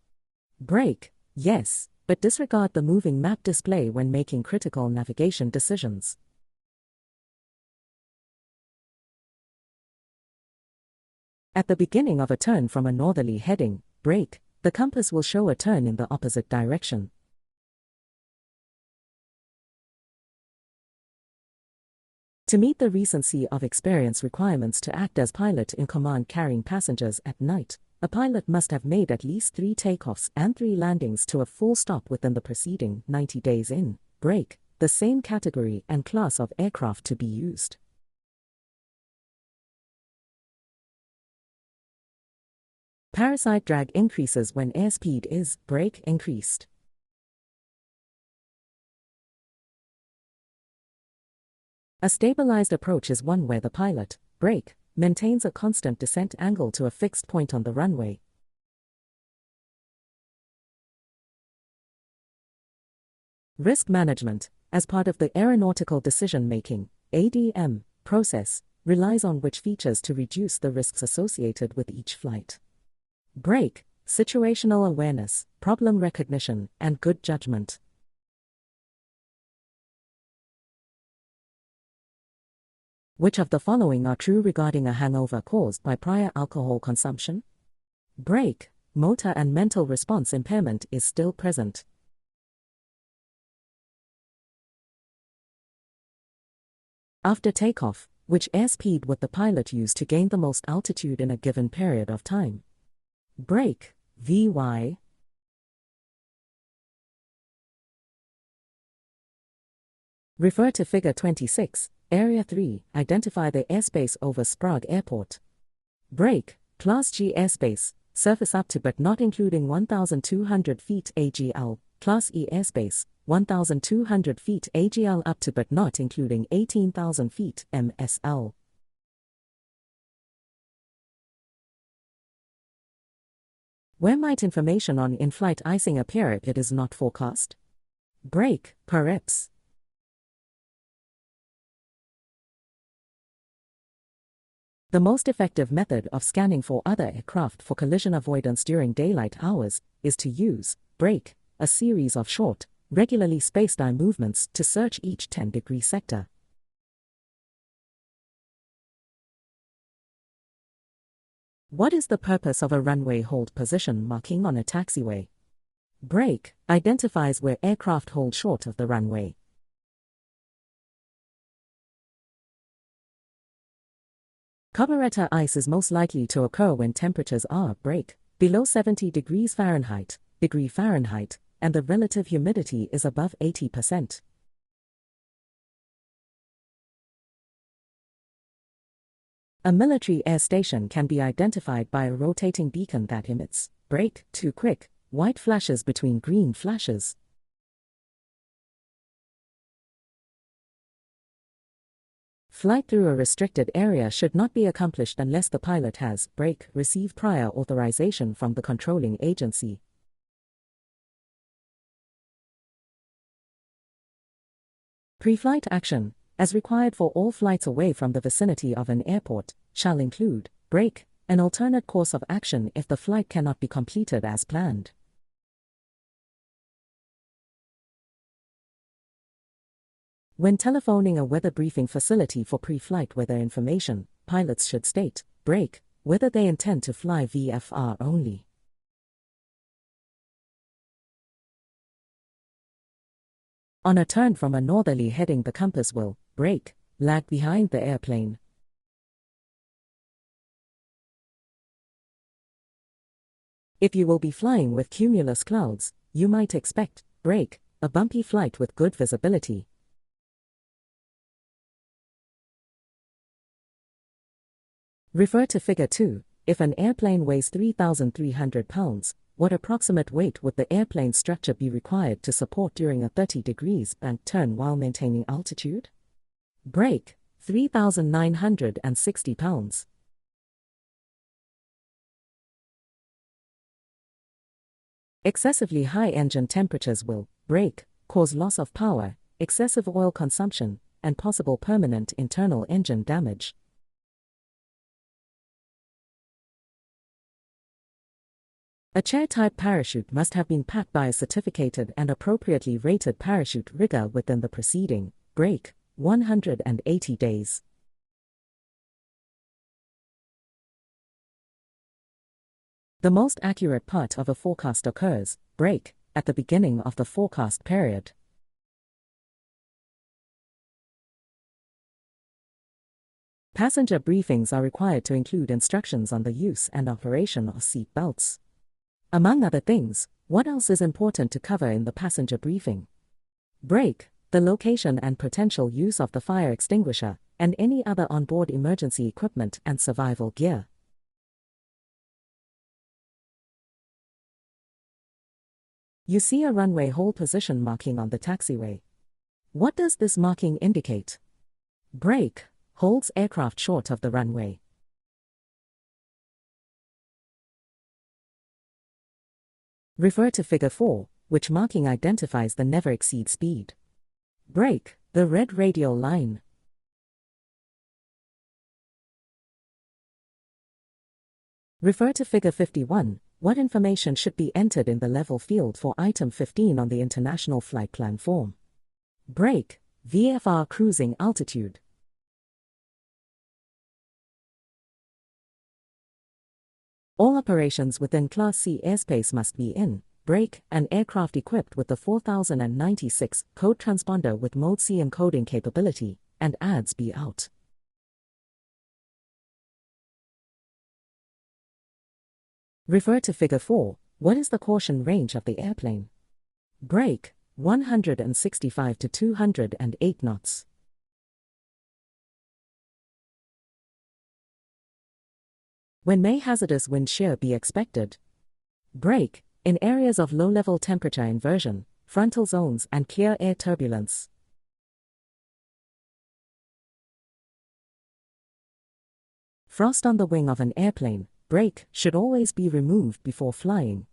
Break, yes, but disregard the moving map display when making critical navigation decisions. At the beginning of a turn from a northerly heading, brake, the compass will show a turn in the opposite direction. To meet the recency of experience requirements to act as pilot in command carrying passengers at night, a pilot must have made at least 3 takeoffs and 3 landings to a full stop within the preceding 90 days in, brake, the same category and class of aircraft to be used. Parasite drag increases when airspeed is, brake, increased. A stabilized approach is one where the pilot, brake, maintains a constant descent angle to a fixed point on the runway. Risk management, as part of the aeronautical decision-making (ADM) process, relies on which features to reduce the risks associated with each flight. Brake, situational awareness, problem recognition, and good judgment. Which of the following are true regarding a hangover caused by prior alcohol consumption? Brake, motor and mental response impairment is still present. After takeoff, which airspeed would the pilot use to gain the most altitude in a given period of time? Brake, VY. Refer to Figure 26, Area 3, identify the airspace over Sprague Airport. Brake, Class G airspace, surface up to but not including 1,200 feet AGL, Class E airspace, 1,200 feet AGL up to but not including 18,000 feet MSL. Where might information on in-flight icing appear if it is not forecast? Brake, perhaps. The most effective method of scanning for other aircraft for collision avoidance during daylight hours is to use, brake, a series of short, regularly spaced eye movements to search each 10-degree sector. What is the purpose of a runway hold position marking on a taxiway? Brake, identifies where aircraft hold short of the runway. Carburetor ice is most likely to occur when temperatures are, brake, below 70 degrees Fahrenheit, and the relative humidity is above 80%. A military air station can be identified by a rotating beacon that emits, brake, too quick, white flashes between green flashes. Flight through a restricted area should not be accomplished unless the pilot has, brake, received prior authorization from the controlling agency. Pre-flight action, as required for all flights away from the vicinity of an airport, shall include, brake, an alternate course of action if the flight cannot be completed as planned. When telephoning a weather briefing facility for pre-flight weather information, pilots should state, brake, whether they intend to fly VFR only. On a turn from a northerly heading, the compass will, brake, lag behind the airplane. If you will be flying with cumulus clouds, you might expect, brake, a bumpy flight with good visibility. Refer to Figure 2. If an airplane weighs 3,300 pounds, what approximate weight would the airplane structure be required to support during a 30 degrees banked turn while maintaining altitude? Brake, 3,960 pounds. Excessively high engine temperatures will, brake, cause loss of power, excessive oil consumption, and possible permanent internal engine damage. A chair-type parachute must have been packed by a certificated and appropriately rated parachute rigger within the preceding, brake, 180 days. The most accurate part of a forecast occurs, break, at the beginning of the forecast period. Passenger briefings are required to include instructions on the use and operation of seat belts. Among other things, what else is important to cover in the passenger briefing? Break, the location and potential use of the fire extinguisher, and any other onboard emergency equipment and survival gear. You see a runway hold position marking on the taxiway. What does this marking indicate? Break holds aircraft short of the runway. Refer to Figure 4, which marking identifies the never exceed speed. Break, the red radial line. Refer to Figure 51, what information should be entered in the level field for item 15 on the International Flight Plan form. Break, VFR cruising altitude. All operations within Class C airspace must be in, break, an aircraft equipped with the 4096 code transponder with Mode C encoding capability, and ADS be out. Refer to Figure 4, what is the caution range of the airplane? Break, 165 to 208 knots. When may hazardous wind shear be expected? Break, in areas of low-level temperature inversion, frontal zones and clear air turbulence. Frost on the wing of an airplane, break, should always be removed before flying.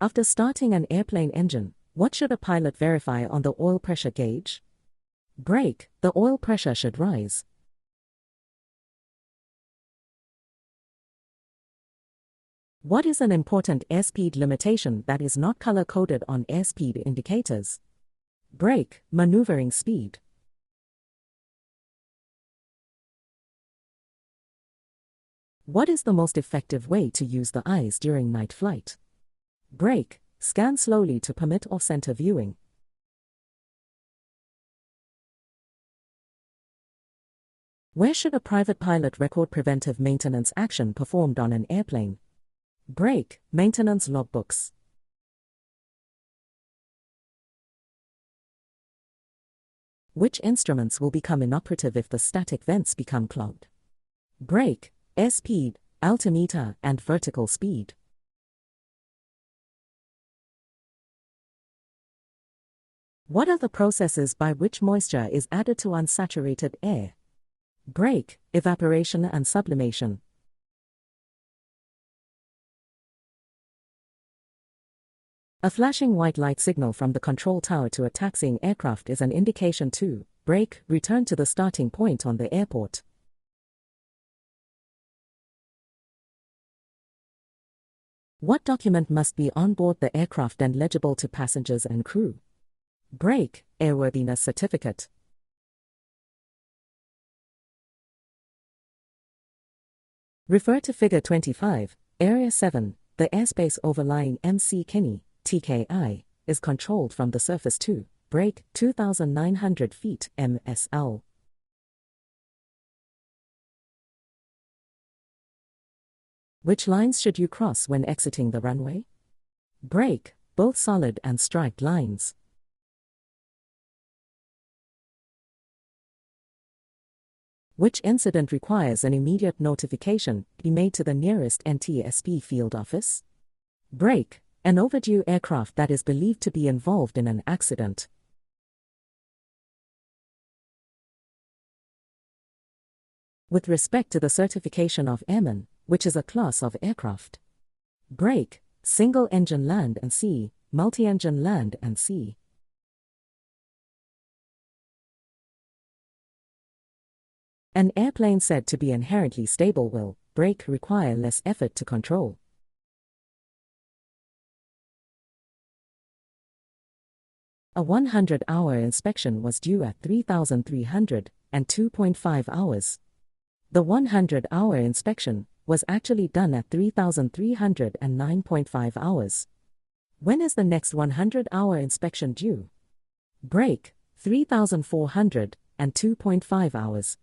After starting an airplane engine, what should a pilot verify on the oil pressure gauge? Break, the oil pressure should rise. What is an important airspeed limitation that is not color-coded on airspeed indicators? Break, maneuvering speed. What is the most effective way to use the eyes during night flight? Break, scan slowly to permit off-center viewing. Where should a private pilot record preventive maintenance action performed on an airplane? Break, maintenance logbooks. Which instruments will become inoperative if the static vents become clogged? Break, airspeed, altimeter, and vertical speed. What are the processes by which moisture is added to unsaturated air? Break, evaporation and sublimation. A flashing white light signal from the control tower to a taxiing aircraft is an indication to break, return to the starting point on the airport. What document must be on board the aircraft and legible to passengers and crew? Break, airworthiness certificate. Refer to Figure 25, Area 7, the airspace overlying MC Kinney, TKI, is controlled from the surface to break 2,900 feet MSL. Which lines should you cross when exiting the runway? Break, both solid and striped lines. Which incident requires an immediate notification be made to the nearest NTSB field office? Break, an overdue aircraft that is believed to be involved in an accident. With respect to the certification of airman, which is a class of aircraft. Break, single-engine land and sea, multi-engine land and sea. An airplane said to be inherently stable will break require less effort to control. A 100-hour inspection was due at 3,302.5 hours. The 100-hour inspection was actually done at 3,309.5 hours. When is the next 100-hour inspection due? Break, 3,402.5 hours.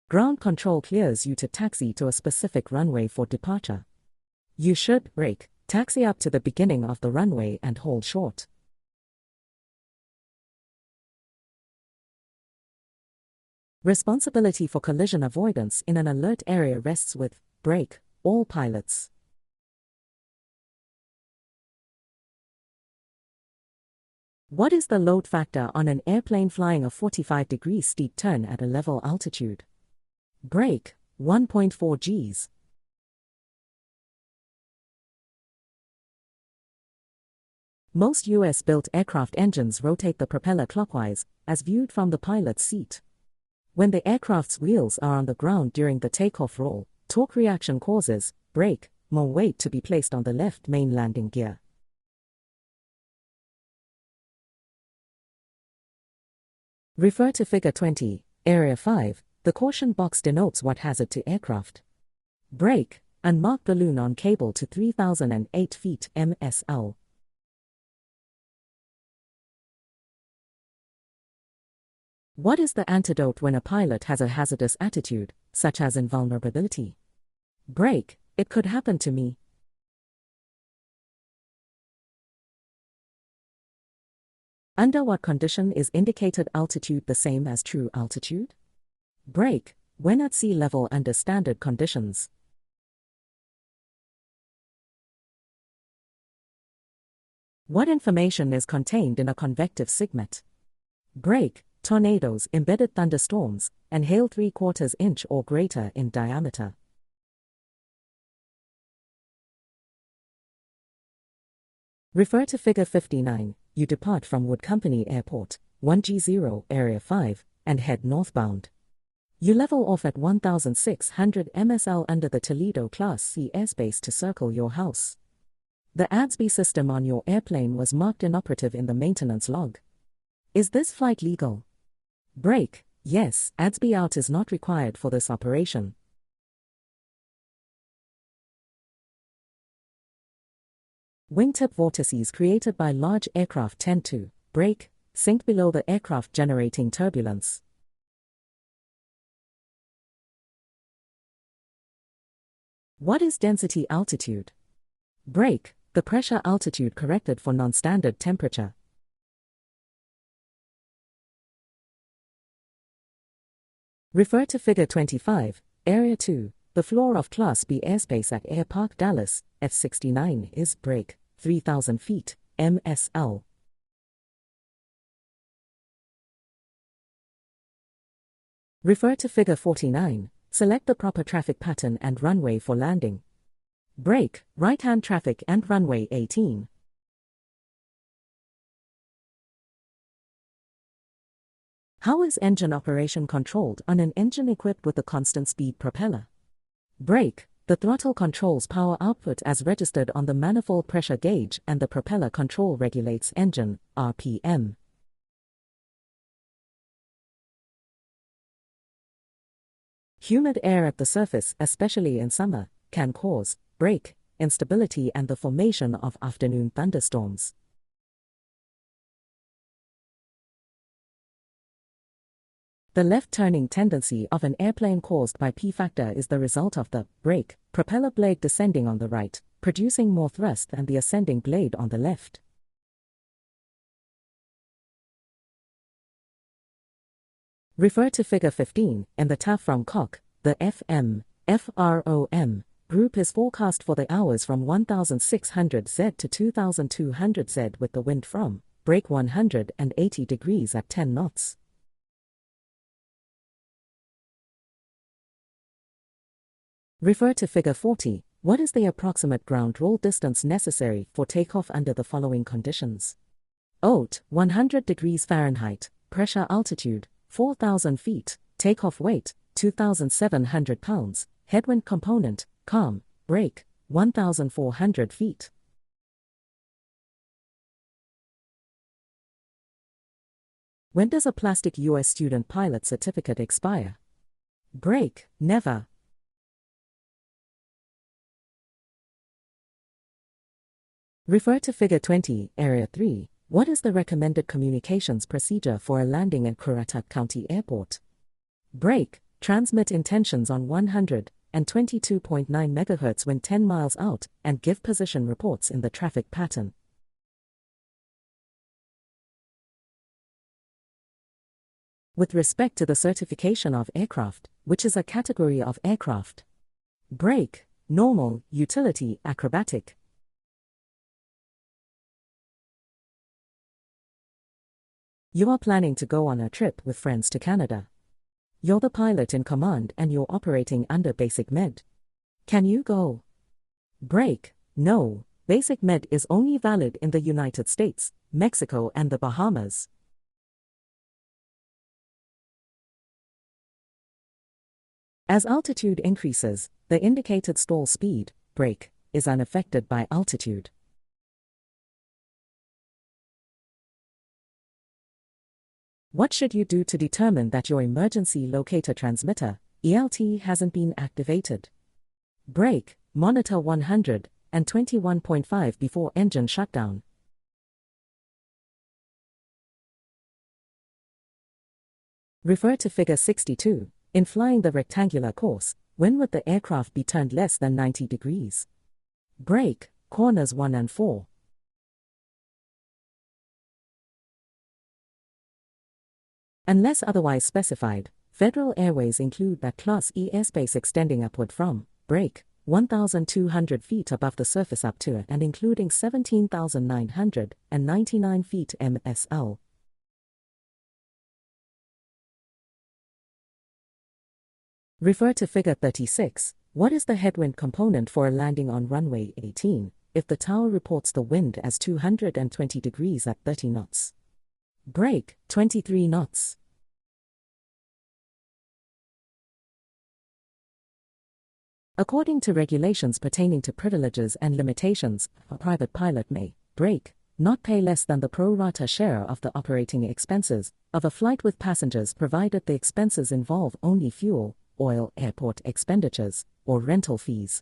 Ground control clears you to taxi to a specific runway for departure. You should brake, taxi up to the beginning of the runway and hold short. Responsibility for collision avoidance in an alert area rests with brake, all pilots. What is the load factor on an airplane flying a 45-degree steep turn at a level altitude? Brake, 1.4 Gs. Most US-built aircraft engines rotate the propeller clockwise, as viewed from the pilot's seat. When the aircraft's wheels are on the ground during the takeoff roll, torque reaction causes, brake, more weight to be placed on the left main landing gear. Refer to Figure 20, Area 5. The caution box denotes what hazard to aircraft. Brake, unmarked balloon on cable to 3,008 feet MSL. What is the antidote when a pilot has a hazardous attitude, such as invulnerability? Brake, it could happen to me. Under what condition is indicated altitude the same as true altitude? Brake, when at sea level under standard conditions. What information is contained in a convective sigmet? Brake, tornadoes, embedded thunderstorms, and hail 3/4 inch or greater in diameter. Refer to Figure 59. You depart from Wood Company Airport, 1G0, Area 5, and head northbound. You level off at 1,600 MSL under the Toledo Class C airspace to circle your house. The ADS-B system on your airplane was marked inoperative in the maintenance log. Is this flight legal? Brake, yes, ADS-B out is not required for this operation. Wingtip vortices created by large aircraft tend to brake, sink below the aircraft, generating turbulence. What is density altitude? Brake, the pressure altitude corrected for non-standard temperature. Refer to Figure 25, Area 2. The floor of Class B airspace at Air Park Dallas, F-69 is brake, 3,000 feet, MSL. Refer to Figure 49. Select the proper traffic pattern and runway for landing. Brake, right-hand traffic and runway 18. How is engine operation controlled on an engine equipped with a constant speed propeller? Brake, the throttle controls power output as registered on the manifold pressure gauge, and the propeller control regulates engine RPM. Humid air at the surface, especially in summer, can cause brake instability and the formation of afternoon thunderstorms. The left-turning tendency of an airplane caused by P factor is the result of the brake propeller blade descending on the right, producing more thrust than the ascending blade on the left. Refer to Figure 15. In the TAF from Cock, the FROM group is forecast for the hours from 1,600 Z to 2,200 Z with the wind from brake 180 degrees at 10 knots. Refer to Figure 40. What is the approximate ground roll distance necessary for takeoff under the following conditions? ROTE, 100 degrees Fahrenheit, pressure altitude, 4,000 feet, takeoff weight, 2,700 pounds, headwind component, calm, brake, 1,400 feet. When does a plastic US student pilot certificate expire? Break, never. Refer to Figure 20, Area 3. What is the recommended communications procedure for a landing at Currituck County Airport? Break, transmit intentions on 122.9 MHz when 10 miles out, and give position reports in the traffic pattern. With respect to the certification of aircraft, which is a category of aircraft? Break, normal, utility, acrobatic. You are planning to go on a trip with friends to Canada. You're the pilot in command and you're operating under Basic Med. Can you go? Break, no. Basic Med is only valid in the United States, Mexico and the Bahamas. As altitude increases, the indicated stall speed, break, is unaffected by altitude. What should you do to determine that your emergency locator transmitter, ELT, hasn't been activated? Break, monitor 121.5 before engine shutdown. Refer to Figure 62. In flying the rectangular course, when would the aircraft be turned less than 90 degrees? Break, corners 1 and 4. Unless otherwise specified, Federal Airways include that Class E airspace extending upward from, break, 1,200 feet above the surface up to and including 17,999 feet MSL. Refer to Figure 36. What is the headwind component for a landing on runway 18, if the tower reports the wind as 220 degrees at 30 knots? Break, 23 knots. According to regulations pertaining to privileges and limitations, a private pilot may, break, not pay less than the pro rata share of the operating expenses of a flight with passengers provided the expenses involve only fuel, oil, airport expenditures, or rental fees.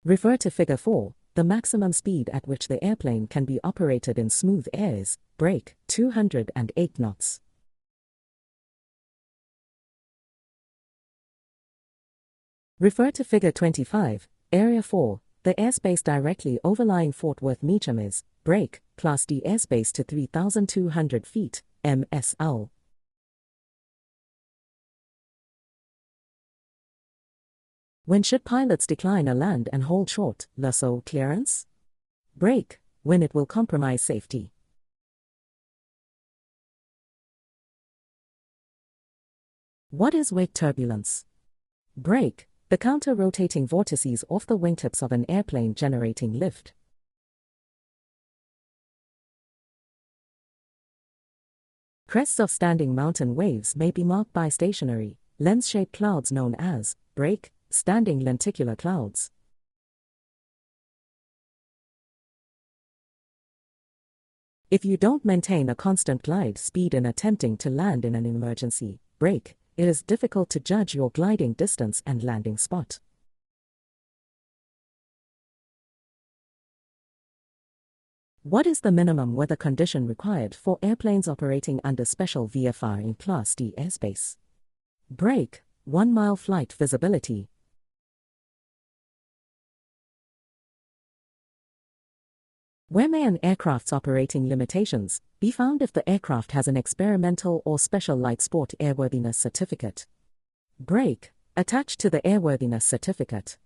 Refer to Figure 4. The maximum speed at which the airplane can be operated in smooth air is, break, 208 knots. Refer to Figure 25, Area 4. The airspace directly overlying Fort Worth Meacham is, break, Class D airspace to 3,200 feet, MSL. When should pilots decline a land and hold short, LSO clearance? Break, when it will compromise safety. What is wake turbulence? Break, the counter-rotating vortices off the wingtips of an airplane generating lift. Crests of standing mountain waves may be marked by stationary, lens-shaped clouds known as, break, standing lenticular clouds. If you don't maintain a constant glide speed in attempting to land in an emergency, break, it is difficult to judge your gliding distance and landing spot. What is the minimum weather condition required for airplanes operating under special VFR in Class D airspace? Break, 1 mile flight visibility. Where may an aircraft's operating limitations be found if the aircraft has an experimental or special light sport airworthiness certificate? Break, attached to the airworthiness certificate.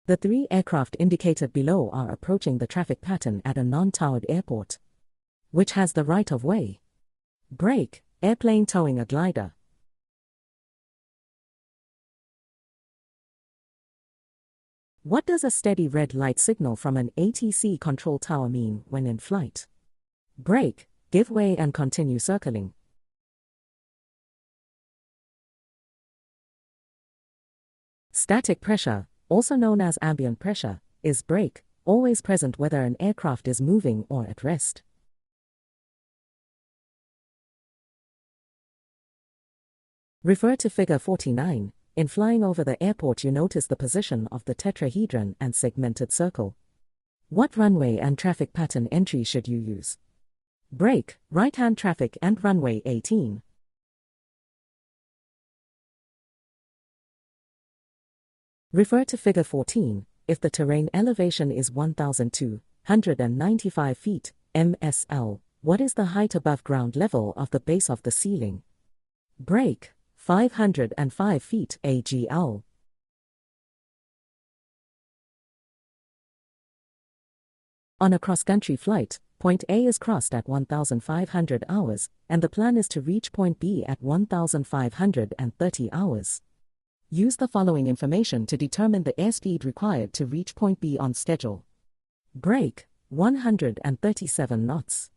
The 3 aircraft indicated below are approaching the traffic pattern at a non-towered airport. Which has the right of way? Break, airplane towing a glider. What does a steady red light signal from an ATC control tower mean when in flight? Break, give way and continue circling. Static pressure, also known as ambient pressure, is brake, always present whether an aircraft is moving or at rest. Refer to Figure 49. In flying over the airport, you notice the position of the tetrahedron and segmented circle. What runway and traffic pattern entry should you use? Brake, right-hand traffic and runway 18. Refer to Figure 14. If the terrain elevation is 1,295 feet, MSL, what is the height above ground level of the base of the ceiling? Brake, 505 feet AGL. On a cross-country flight, point A is crossed at 1,500 hours, and the plan is to reach point B at 1,530 hours. Use the following information to determine the airspeed required to reach point B on schedule. Brake, 137 knots.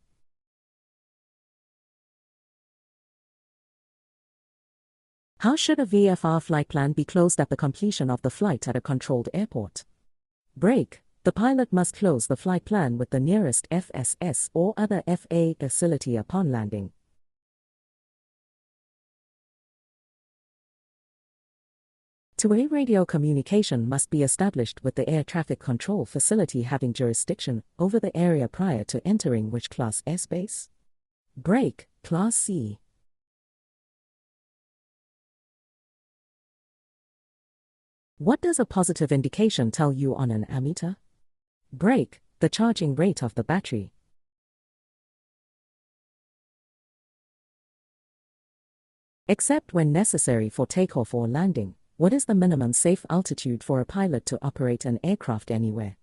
How should a VFR flight plan be closed at the completion of the flight at a controlled airport? Brake, the pilot must close the flight plan with the nearest FSS or other FA facility upon landing. Two-way radio communication must be established with the air traffic control facility having jurisdiction over the area prior to entering which class airspace? Brake, Class C. What does a positive indication tell you on an ammeter? Brake, the charging rate of the battery. Except when necessary for takeoff or landing, what is the minimum safe altitude for a pilot to operate an aircraft anywhere?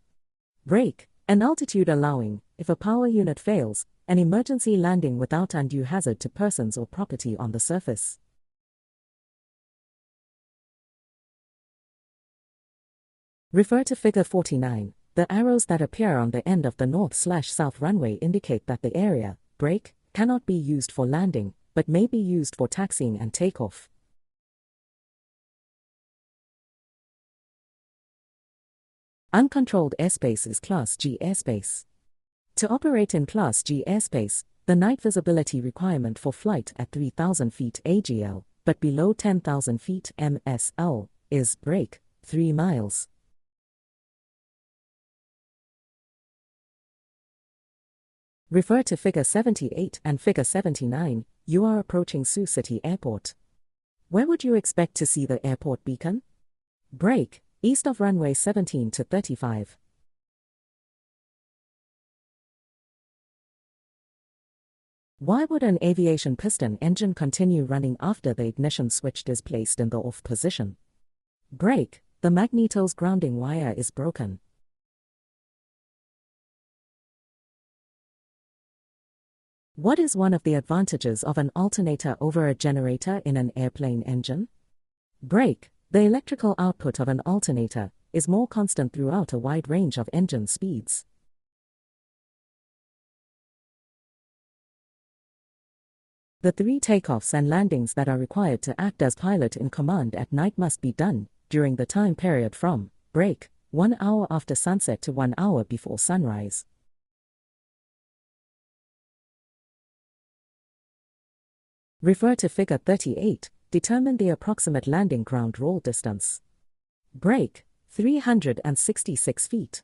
Brake, an altitude allowing, if a power unit fails, an emergency landing without undue hazard to persons or property on the surface. Refer to Figure 49. The arrows that appear on the end of the north/south runway indicate that the area, brake, cannot be used for landing, but may be used for taxiing and takeoff. Uncontrolled airspace is Class G airspace. To operate in Class G airspace, the night visibility requirement for flight at 3,000 feet AGL, but below 10,000 feet MSL, is brake, 3 miles. Refer to Figure 78 and Figure 79. You are approaching Sioux City Airport. Where would you expect to see the airport beacon? Brake, east of runway 17 to 35. Why would an aviation piston engine continue running after the ignition switch is placed in the off position? Brake, the magneto's grounding wire is broken. What is one of the advantages of an alternator over a generator in an airplane engine? Brake, the electrical output of an alternator is more constant throughout a wide range of engine speeds. The 3 takeoffs and landings that are required to act as pilot in command at night must be done during the time period from brake, 1 hour after sunset to 1 hour before sunrise. Refer to Figure 38. Determine the approximate landing ground roll distance. Brake, 366 feet.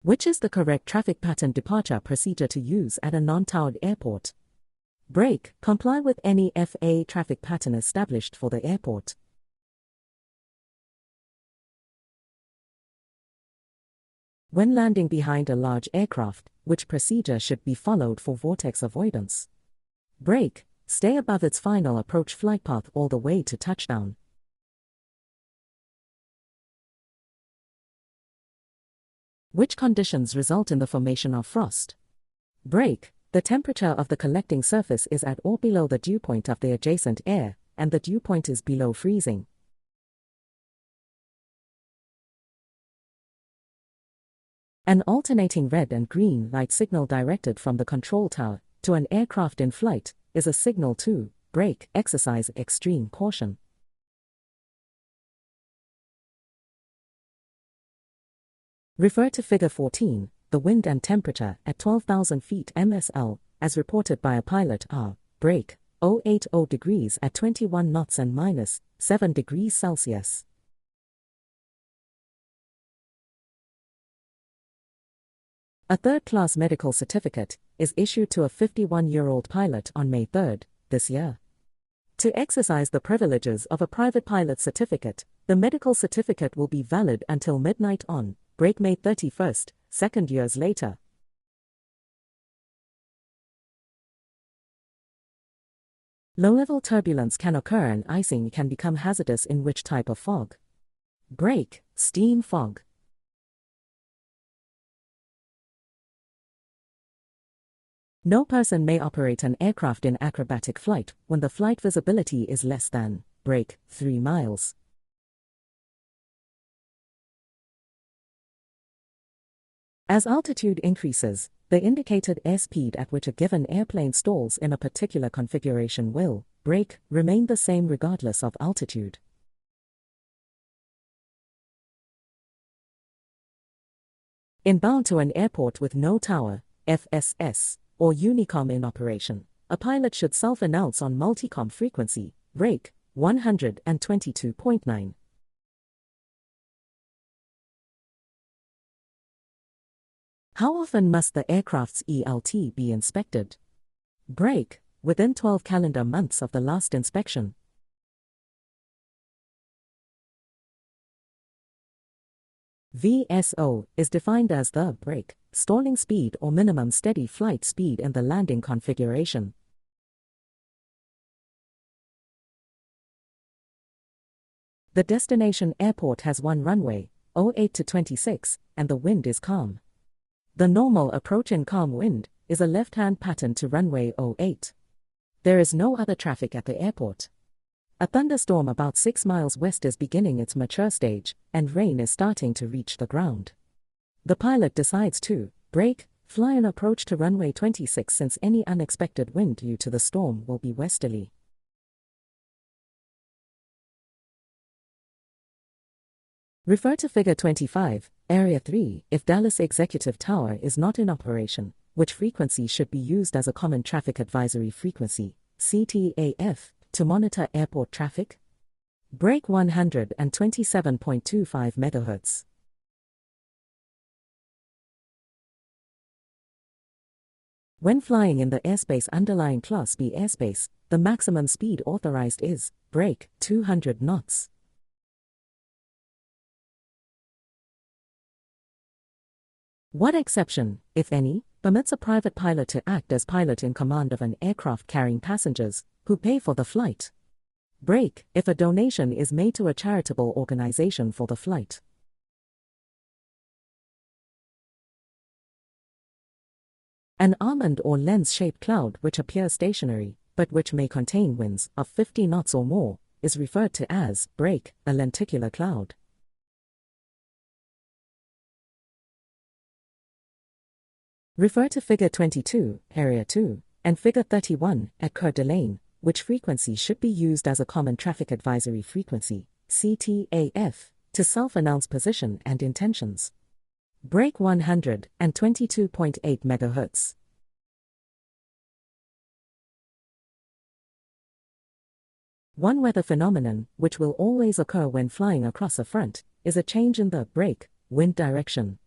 Which is the correct traffic pattern departure procedure to use at a non-towered airport? Brake, comply with any FA traffic pattern established for the airport. When landing behind a large aircraft, which procedure should be followed for vortex avoidance? Brake, stay above its final approach flight path all the way to touchdown. Which conditions result in the formation of frost? Brake, the temperature of the collecting surface is at or below the dew point of the adjacent air, and the dew point is below freezing. An alternating red and green light signal directed from the control tower to an aircraft in flight is a signal to brake, exercise extreme caution. Refer to Figure 14, the wind and temperature at 12,000 feet MSL, as reported by a pilot are, brake, 080 degrees at 21 knots and minus 7 degrees Celsius. A third-class medical certificate is issued to a 51-year-old pilot on May 3 this year. To exercise the privileges of a private pilot certificate, the medical certificate will be valid until midnight on, brake May 31st, 2 years later. Low-level turbulence can occur and icing can become hazardous in which type of fog? Brake, steam fog. No person may operate an aircraft in acrobatic flight when the flight visibility is less than, brake, 3 miles. As altitude increases, the indicated airspeed at which a given airplane stalls in a particular configuration will, brake, remain the same regardless of altitude. Inbound to an airport with no tower, FSS, or Unicom in operation, a pilot should self-announce on multicom frequency, brake, 122.9. How often must the aircraft's ELT be inspected? Brake, within 12 calendar months of the last inspection. VSO is defined as the brake, stalling speed or minimum steady flight speed in the landing configuration. The destination airport has one runway, 08 to 26, and the wind is calm. The normal approach in calm wind is a left-hand pattern to runway 08. There is no other traffic at the airport. A thunderstorm about 6 miles west is beginning its mature stage, and rain is starting to reach the ground. The pilot decides to brake, fly an approach to runway 26 since any unexpected wind due to the storm will be westerly. Refer to Figure 25, Area 3, if Dallas Executive Tower is not in operation, which frequency should be used as a Common Traffic Advisory Frequency, CTAF, to monitor airport traffic? Brake 127.25 MHz. When flying in the airspace underlying Class B airspace, the maximum speed authorized is, brake, 200 knots. What exception, if any, permits a private pilot to act as pilot in command of an aircraft carrying passengers, who pay for the flight? Brake, if a donation is made to a charitable organization for the flight. An almond or lens-shaped cloud which appears stationary, but which may contain winds of 50 knots or more, is referred to as, brake, a lenticular cloud. Refer to Figure 22, Area 2, and Figure 31, at Coeur d'Alene, which frequency should be used as a Common Traffic Advisory Frequency, CTAF, to self-announce position and intentions. Brake 122.8 MHz. One weather phenomenon, which will always occur when flying across a front, is a change in the brake, wind direction.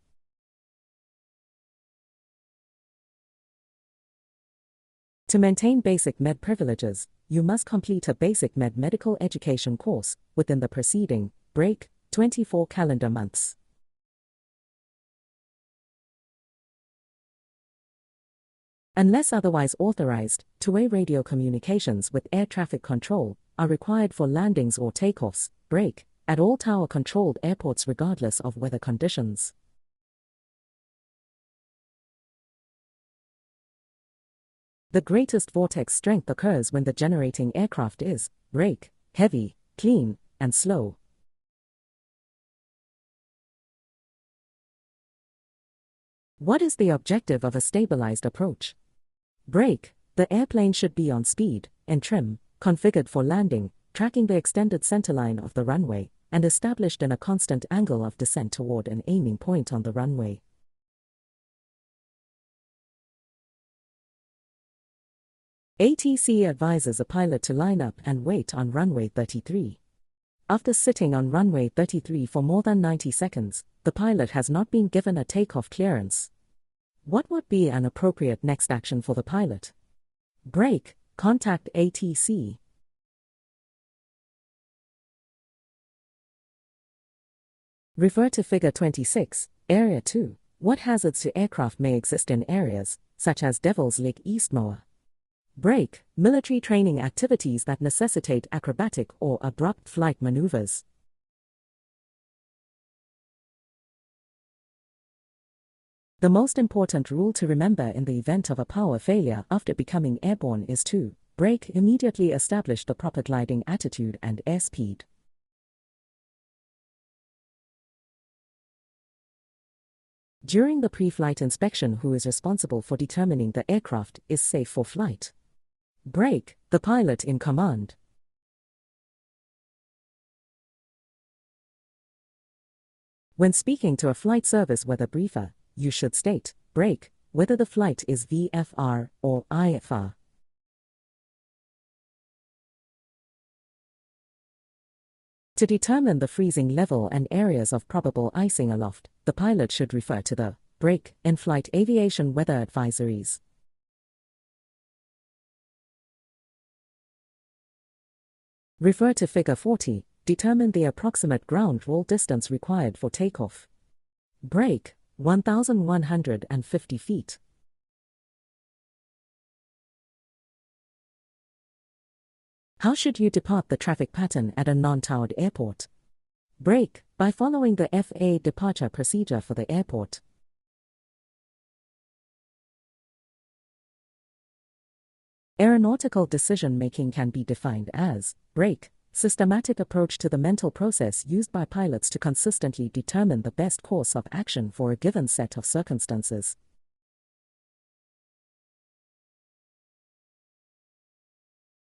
To maintain basic med privileges, you must complete a basic med medical education course within the preceding, brake, 24 calendar months. Unless otherwise authorized, two-way radio communications with air traffic control are required for landings or takeoffs, brake, at all tower-controlled airports regardless of weather conditions. The greatest vortex strength occurs when the generating aircraft is, brake, heavy, clean, and slow. What is the objective of a stabilized approach? Brake, the airplane should be on speed, in trim, configured for landing, tracking the extended centerline of the runway, and established in a constant angle of descent toward an aiming point on the runway. ATC advises a pilot to line up and wait on runway 33. After sitting on runway 33 for more than 90 seconds, the pilot has not been given a takeoff clearance. What would be an appropriate next action for the pilot? Brake, contact ATC. Refer to Figure 26, Area 2. What hazards to aircraft may exist in areas, such as Devil's Lake Eastmoor? Brake, military training activities that necessitate acrobatic or abrupt flight maneuvers. The most important rule to remember in the event of a power failure after becoming airborne is to brake, immediately establish the proper gliding attitude and airspeed. During the pre-flight inspection, who is responsible for determining the aircraft is safe for flight? Brake, the pilot in command. When speaking to a flight service weather briefer, you should state, brake, whether the flight is VFR or IFR. To determine the freezing level and areas of probable icing aloft, the pilot should refer to the brake in-flight aviation weather advisories. Refer to Figure 40, determine the approximate ground roll distance required for takeoff. Brake, 1,150 feet. How should you depart the traffic pattern at a non-towered airport? Brake, by following the FAA departure procedure for the airport. Aeronautical decision-making can be defined as brake, systematic approach to the mental process used by pilots to consistently determine the best course of action for a given set of circumstances.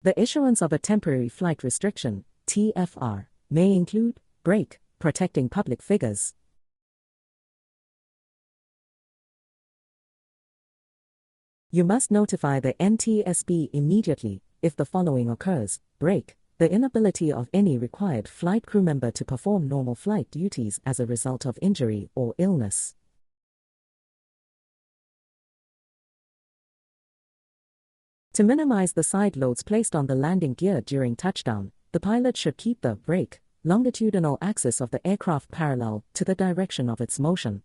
The issuance of a temporary flight restriction, TFR, may include brake, protecting public figures. You must notify the NTSB immediately if the following occurs: brake, the inability of any required flight crew member to perform normal flight duties as a result of injury or illness. To minimize the side loads placed on the landing gear during touchdown, the pilot should keep the brake longitudinal axis of the aircraft parallel to the direction of its motion.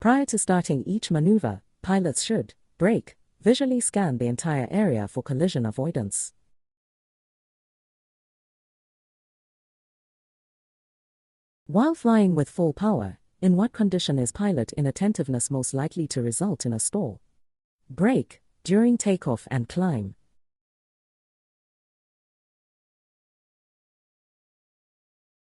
Prior to starting each maneuver, pilots should brake, visually scan the entire area for collision avoidance. While flying with full power, in what condition is pilot inattentiveness most likely to result in a stall? Brake, during takeoff and climb.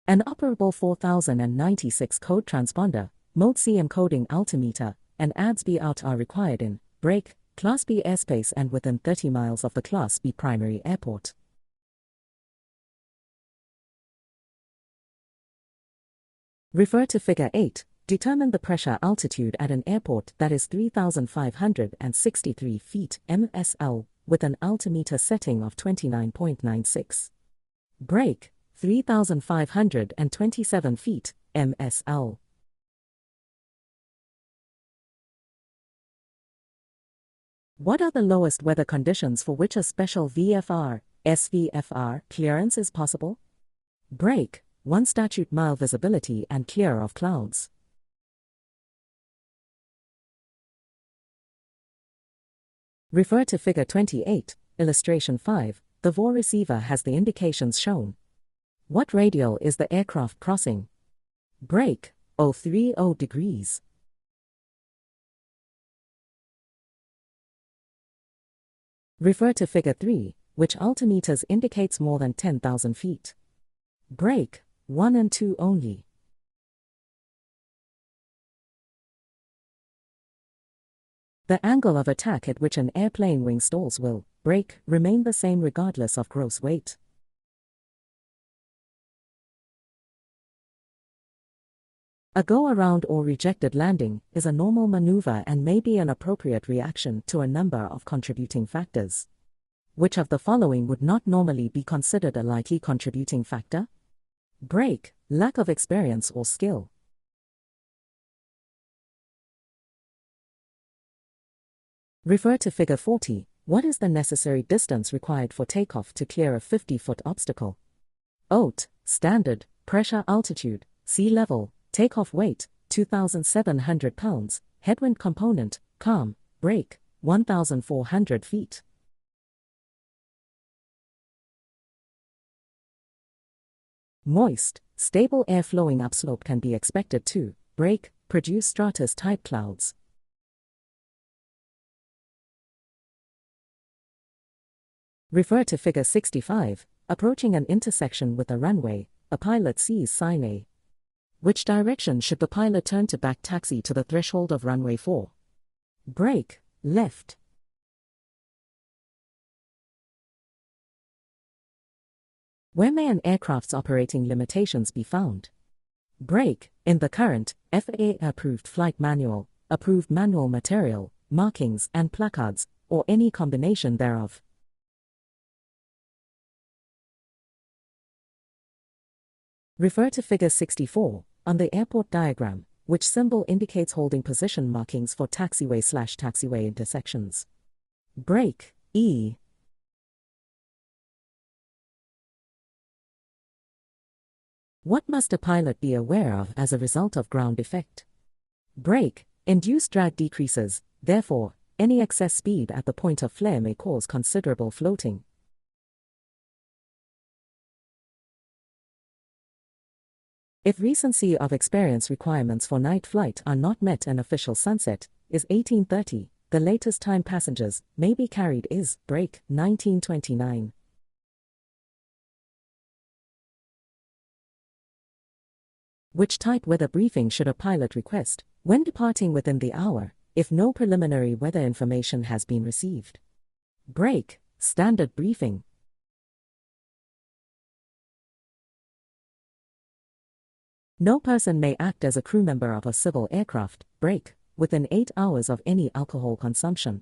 An operable 4096 code transponder, Mode C encoding altimeter, and ADS-B out are required in brake, Class B airspace and within 30 miles of the Class B primary airport. Refer to Figure 8. Determine the pressure altitude at an airport that is 3,563 feet MSL with an altimeter setting of 29.96. Brake, 3,527 feet MSL. What are the lowest weather conditions for which a special VFR, SVFR clearance is possible? Brake, 1 statute mile visibility and clear of clouds. Refer to Figure 28, Illustration 5. The VOR receiver has the indications shown. What radial is the aircraft crossing? Brake, 030 degrees. Refer to Figure 3, which altimeters indicates more than 10,000 feet. Brake, 1 and 2 only. The angle of attack at which an airplane wing stalls will, brake, remain the same regardless of gross weight. A go-around or rejected landing is a normal maneuver and may be an appropriate reaction to a number of contributing factors. Which of the following would not normally be considered a likely contributing factor? Brake, lack of experience or skill. Refer to Figure 40. What is the necessary distance required for takeoff to clear a 50-foot obstacle? ROTE, standard, pressure altitude, sea level, takeoff weight, 2,700 pounds, headwind component, calm, brake, 1,400 feet. Moist, stable air flowing upslope can be expected to, brake, produce stratus-type clouds. Refer to Figure 65. Approaching an intersection with a runway, a pilot sees sign A. Which direction should the pilot turn to back taxi to the threshold of runway 4? Brake, left. Where may an aircraft's operating limitations be found? Brake, in the current, FAA-approved flight manual, approved manual material, markings and placards, or any combination thereof. Refer to Figure 64. On the airport diagram, which symbol indicates holding position markings for taxiway/taxiway intersections? Brake, E. What must a pilot be aware of as a result of ground effect? Brake, induced drag decreases, therefore, any excess speed at the point of flare may cause considerable floating. If recency of experience requirements for night flight are not met and official sunset is 18:30, the latest time passengers may be carried is, brake, 1929. Which type weather briefing should a pilot request when departing within the hour, if no preliminary weather information has been received? Brake, standard briefing. No person may act as a crew member of a civil aircraft, brake, within 8 hours of any alcohol consumption.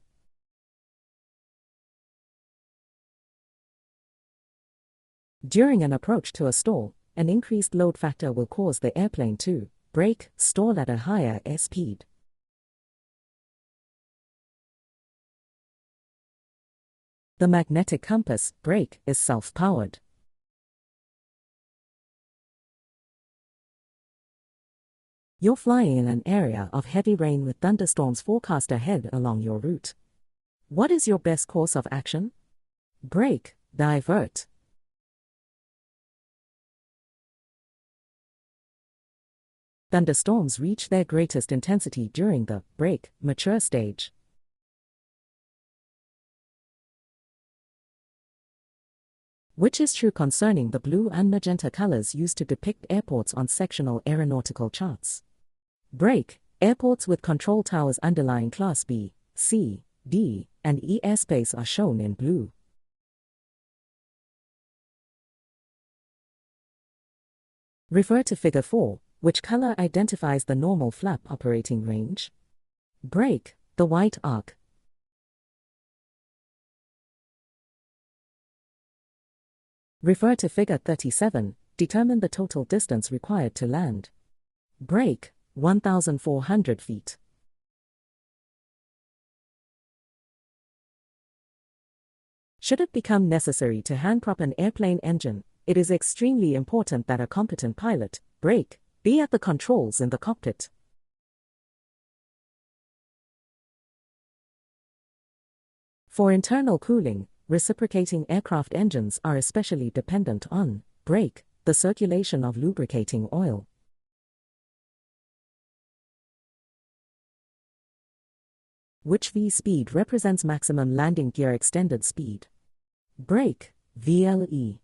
During an approach to a stall, an increased load factor will cause the airplane to, brake, stall at a higher air speed. The magnetic compass, brake, is self-powered. You're flying in an area of heavy rain with thunderstorms forecast ahead along your route. What is your best course of action? Brake, divert. Thunderstorms reach their greatest intensity during the brake, mature stage. Which is true concerning the blue and magenta colors used to depict airports on sectional aeronautical charts? Brake, airports with control towers underlying Class B, C, D, and E airspace are shown in blue. Refer to Figure 4, which color identifies the normal flap operating range? Brake, the white arc. Refer to Figure 37, determine the total distance required to land. Brake, 1,400 feet. Should it become necessary to hand-prop an airplane engine, it is extremely important that a competent pilot, brake, be at the controls in the cockpit. For internal cooling, reciprocating aircraft engines are especially dependent on, brake, the circulation of lubricating oil. Which V speed represents maximum landing gear extended speed? Brake, VLE.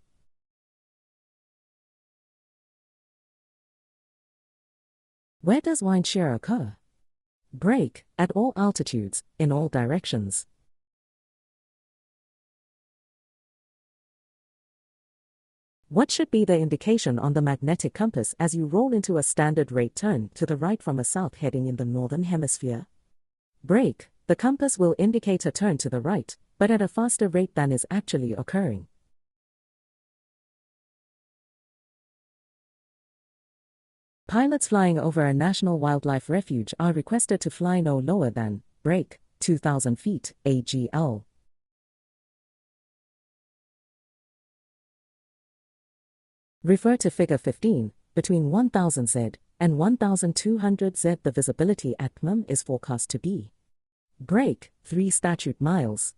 Where does wind shear occur? Brake, at all altitudes, in all directions. What should be the indication on the magnetic compass as you roll into a standard rate turn to the right from a south heading in the northern hemisphere? Brake, the compass will indicate a turn to the right, but at a faster rate than is actually occurring. Pilots flying over a national wildlife refuge are requested to fly no lower than, brake, 2,000 feet, AGL. Refer to Figure 15, between 1000 Z and 1200 Z the visibility at PPM is forecast to be. Brake, 3 statute miles.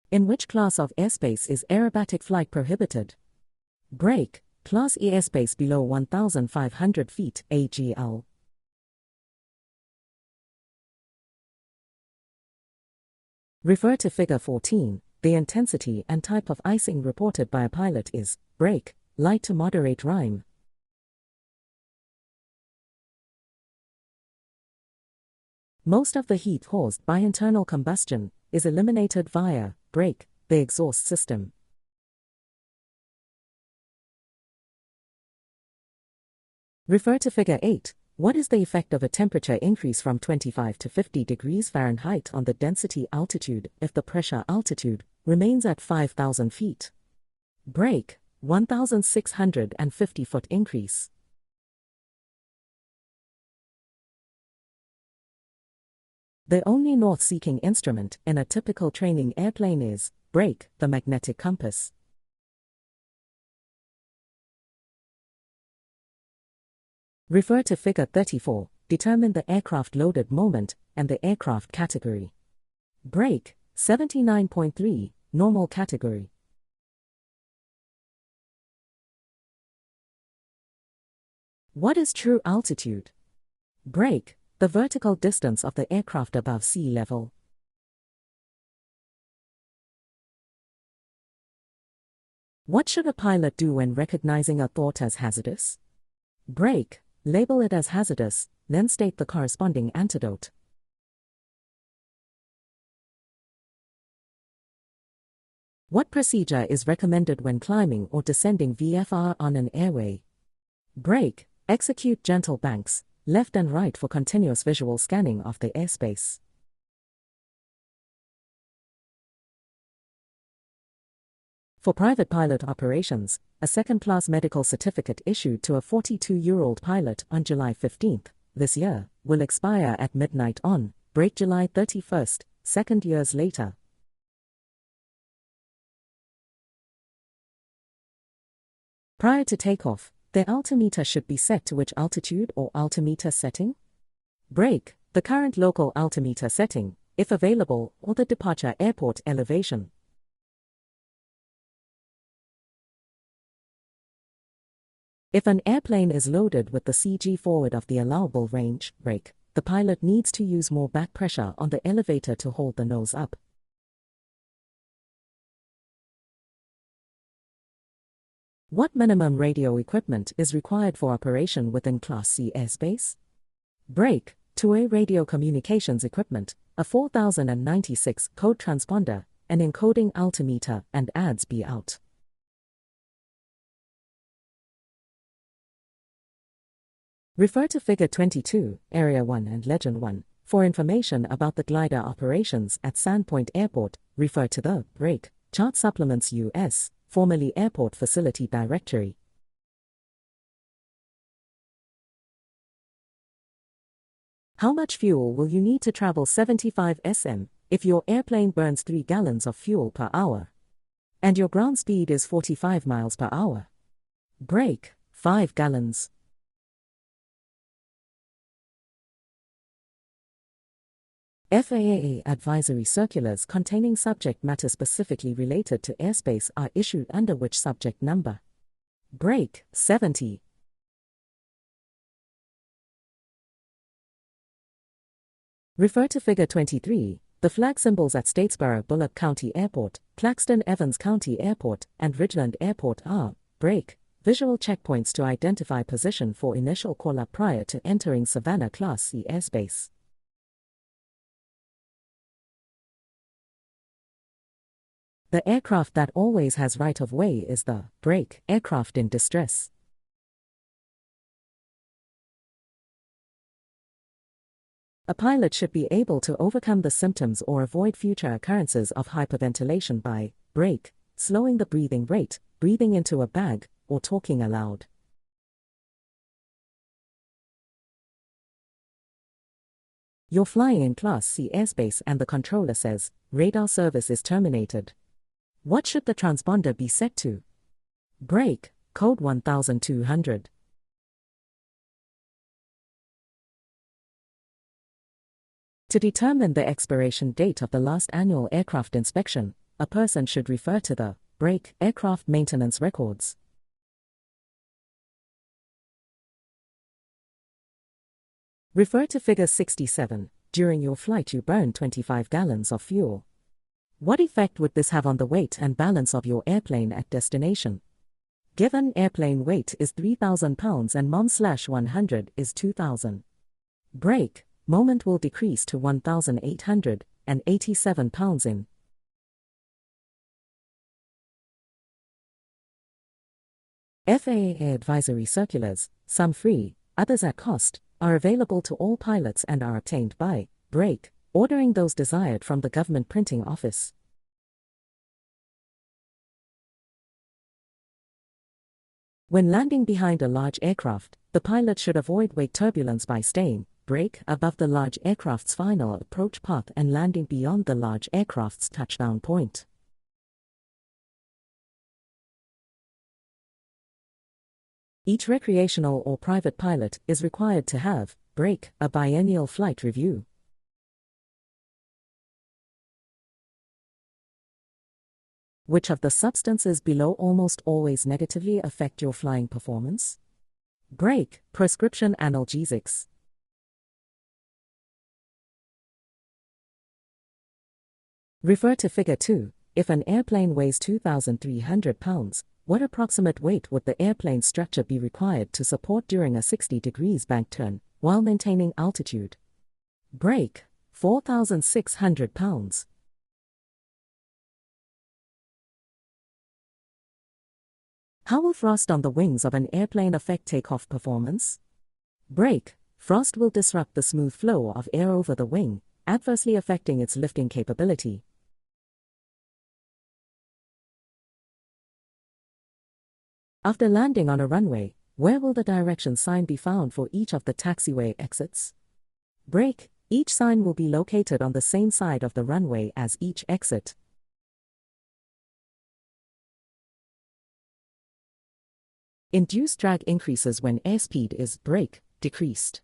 In which class of airspace is aerobatic flight prohibited? Brake, Class E airspace below 1,500 feet, AGL. Refer to Figure 14. The intensity and type of icing reported by a pilot is, brake, light to moderate rime. Most of the heat caused by internal combustion is eliminated via, brake, the exhaust system. Refer to Figure 8. What is the effect of a temperature increase from 25 to 50 degrees Fahrenheit on the density altitude if the pressure altitude remains at 5,000 feet? Brake, 1,650 foot increase. The only north-seeking instrument in a typical training airplane is, brake, the magnetic compass. Refer to Figure 34. Determine the aircraft loaded moment and the aircraft category. Brake, 79.3, normal category. What is true altitude? Brake, the vertical distance of the aircraft above sea level. What should a pilot do when recognizing a thought as hazardous? Brake, label it as hazardous, then state the corresponding antidote. What procedure is recommended when climbing or descending VFR on an airway? Brake, execute gentle banks, left and right for continuous visual scanning of the airspace. For private pilot operations, a second-class medical certificate issued to a 42-year-old pilot on July 15 this year will expire at midnight on, brake July 31, 2 years later. Prior to takeoff, the altimeter should be set to which altitude or altimeter setting? Brake, the current local altimeter setting, if available, or the departure airport elevation. If an airplane is loaded with the CG forward of the allowable range, brake, the pilot needs to use more back pressure on the elevator to hold the nose up. What minimum radio equipment is required for operation within Class C airspace? Brake, two-way radio communications equipment, a 4096 code transponder, an encoding altimeter, and ADS be out. Refer to Figure 22, Area 1 and Legend 1, for information about the glider operations at Sandpoint Airport. Refer to the Brake, Chart Supplements US, formerly Airport Facility Directory. How much fuel will you need to travel 75 sm if your airplane burns 3 gallons of fuel per hour? And your ground speed is 45 miles per hour? Brake, 5 gallons. FAA advisory circulars containing subject matter specifically related to airspace are issued under which subject number? Brake, 70. Refer to Figure 23. The flag symbols at Statesboro Bullock County Airport, Claxton Evans County Airport, and Ridgeland Airport are, brake, visual checkpoints to identify position for initial call-up prior to entering Savannah Class C airspace. The aircraft that always has right-of-way is the brake aircraft in distress. A pilot should be able to overcome the symptoms or avoid future occurrences of hyperventilation by brake, slowing the breathing rate, breathing into a bag, or talking aloud. You're flying in Class C airspace and the controller says, radar service is terminated. What should the transponder be set to? Brake, code 1200. To determine the expiration date of the last annual aircraft inspection, a person should refer to the brake aircraft maintenance records. Refer to Figure 67. During your flight you burn 25 gallons of fuel. What effect would this have on the weight and balance of your airplane at destination? Given airplane weight is 3,000 pounds and mom/100 is 2,000. Brake moment will decrease to 1,887 pounds in. FAA advisory circulars, some free, others at cost, are available to all pilots and are obtained by brake, ordering those desired from the government printing office. When landing behind a large aircraft, the pilot should avoid wake turbulence by staying brake above the large aircraft's final approach path and landing beyond the large aircraft's touchdown point. Each recreational or private pilot is required to have brake a biennial flight review. Which of the substances below almost always negatively affect your flying performance? Brake, prescription analgesics. Refer to Figure 2. If an airplane weighs 2,300 pounds, what approximate weight would the airplane structure be required to support during a 60 degrees bank turn, while maintaining altitude? Brake, 4,600 pounds. How will frost on the wings of an airplane affect takeoff performance? Brake, frost will disrupt the smooth flow of air over the wing, adversely affecting its lifting capability. After landing on a runway, where will the direction sign be found for each of the taxiway exits? Brake, each sign will be located on the same side of the runway as each exit. Induced drag increases when airspeed is brake decreased.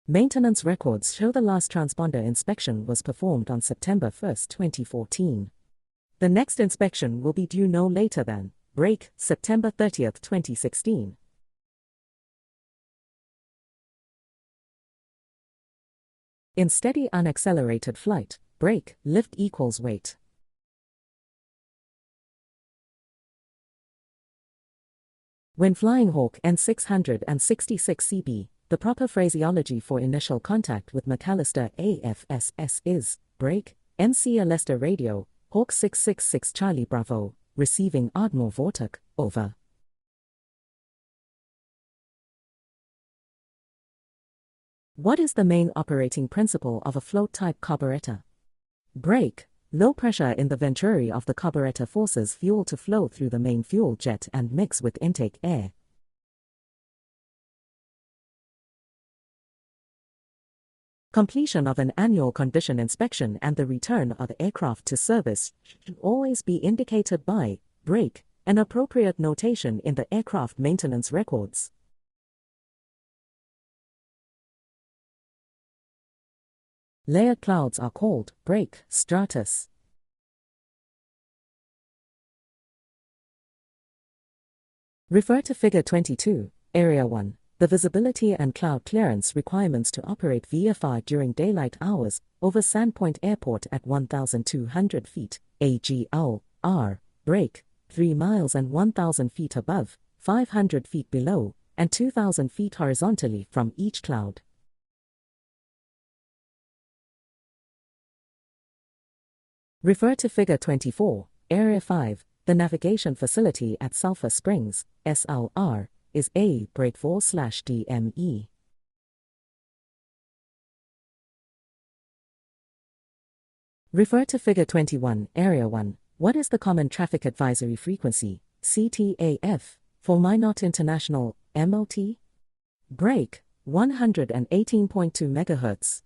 Maintenance records show the last transponder inspection was performed on September 1, 2014. The next inspection will be due no later than brake September 30, 2016. In steady unaccelerated flight, brake lift equals weight. When flying Hawk N666CB, the proper phraseology for initial contact with McAllister AFSS is brake, NC Leicester Radio, Hawk 666 Charlie Bravo, receiving Ardmore Vortuk, over. What is the main operating principle of a float-type carburetor? Brake, low pressure in the venturi of the carburetor forces fuel to flow through the main fuel jet and mix with intake air. Completion of an annual condition inspection and the return of the aircraft to service should always be indicated by brake, an appropriate notation in the aircraft maintenance records. Layered clouds are called brake stratus. Refer to Figure 22, Area 1. The visibility and cloud clearance requirements to operate VFR during daylight hours over Sandpoint Airport at 1,200 feet, AGL, break, 3 miles and 1,000 feet above, 500 feet below, and 2,000 feet horizontally from each cloud. Refer to Figure 24, Area 5. The navigation facility at Sulphur Springs, SLR, is A break 4/DME. Refer to Figure 21, Area 1. What is the Common Traffic Advisory Frequency, CTAF, for Minot International, MOT? Break, 118.2 MHz.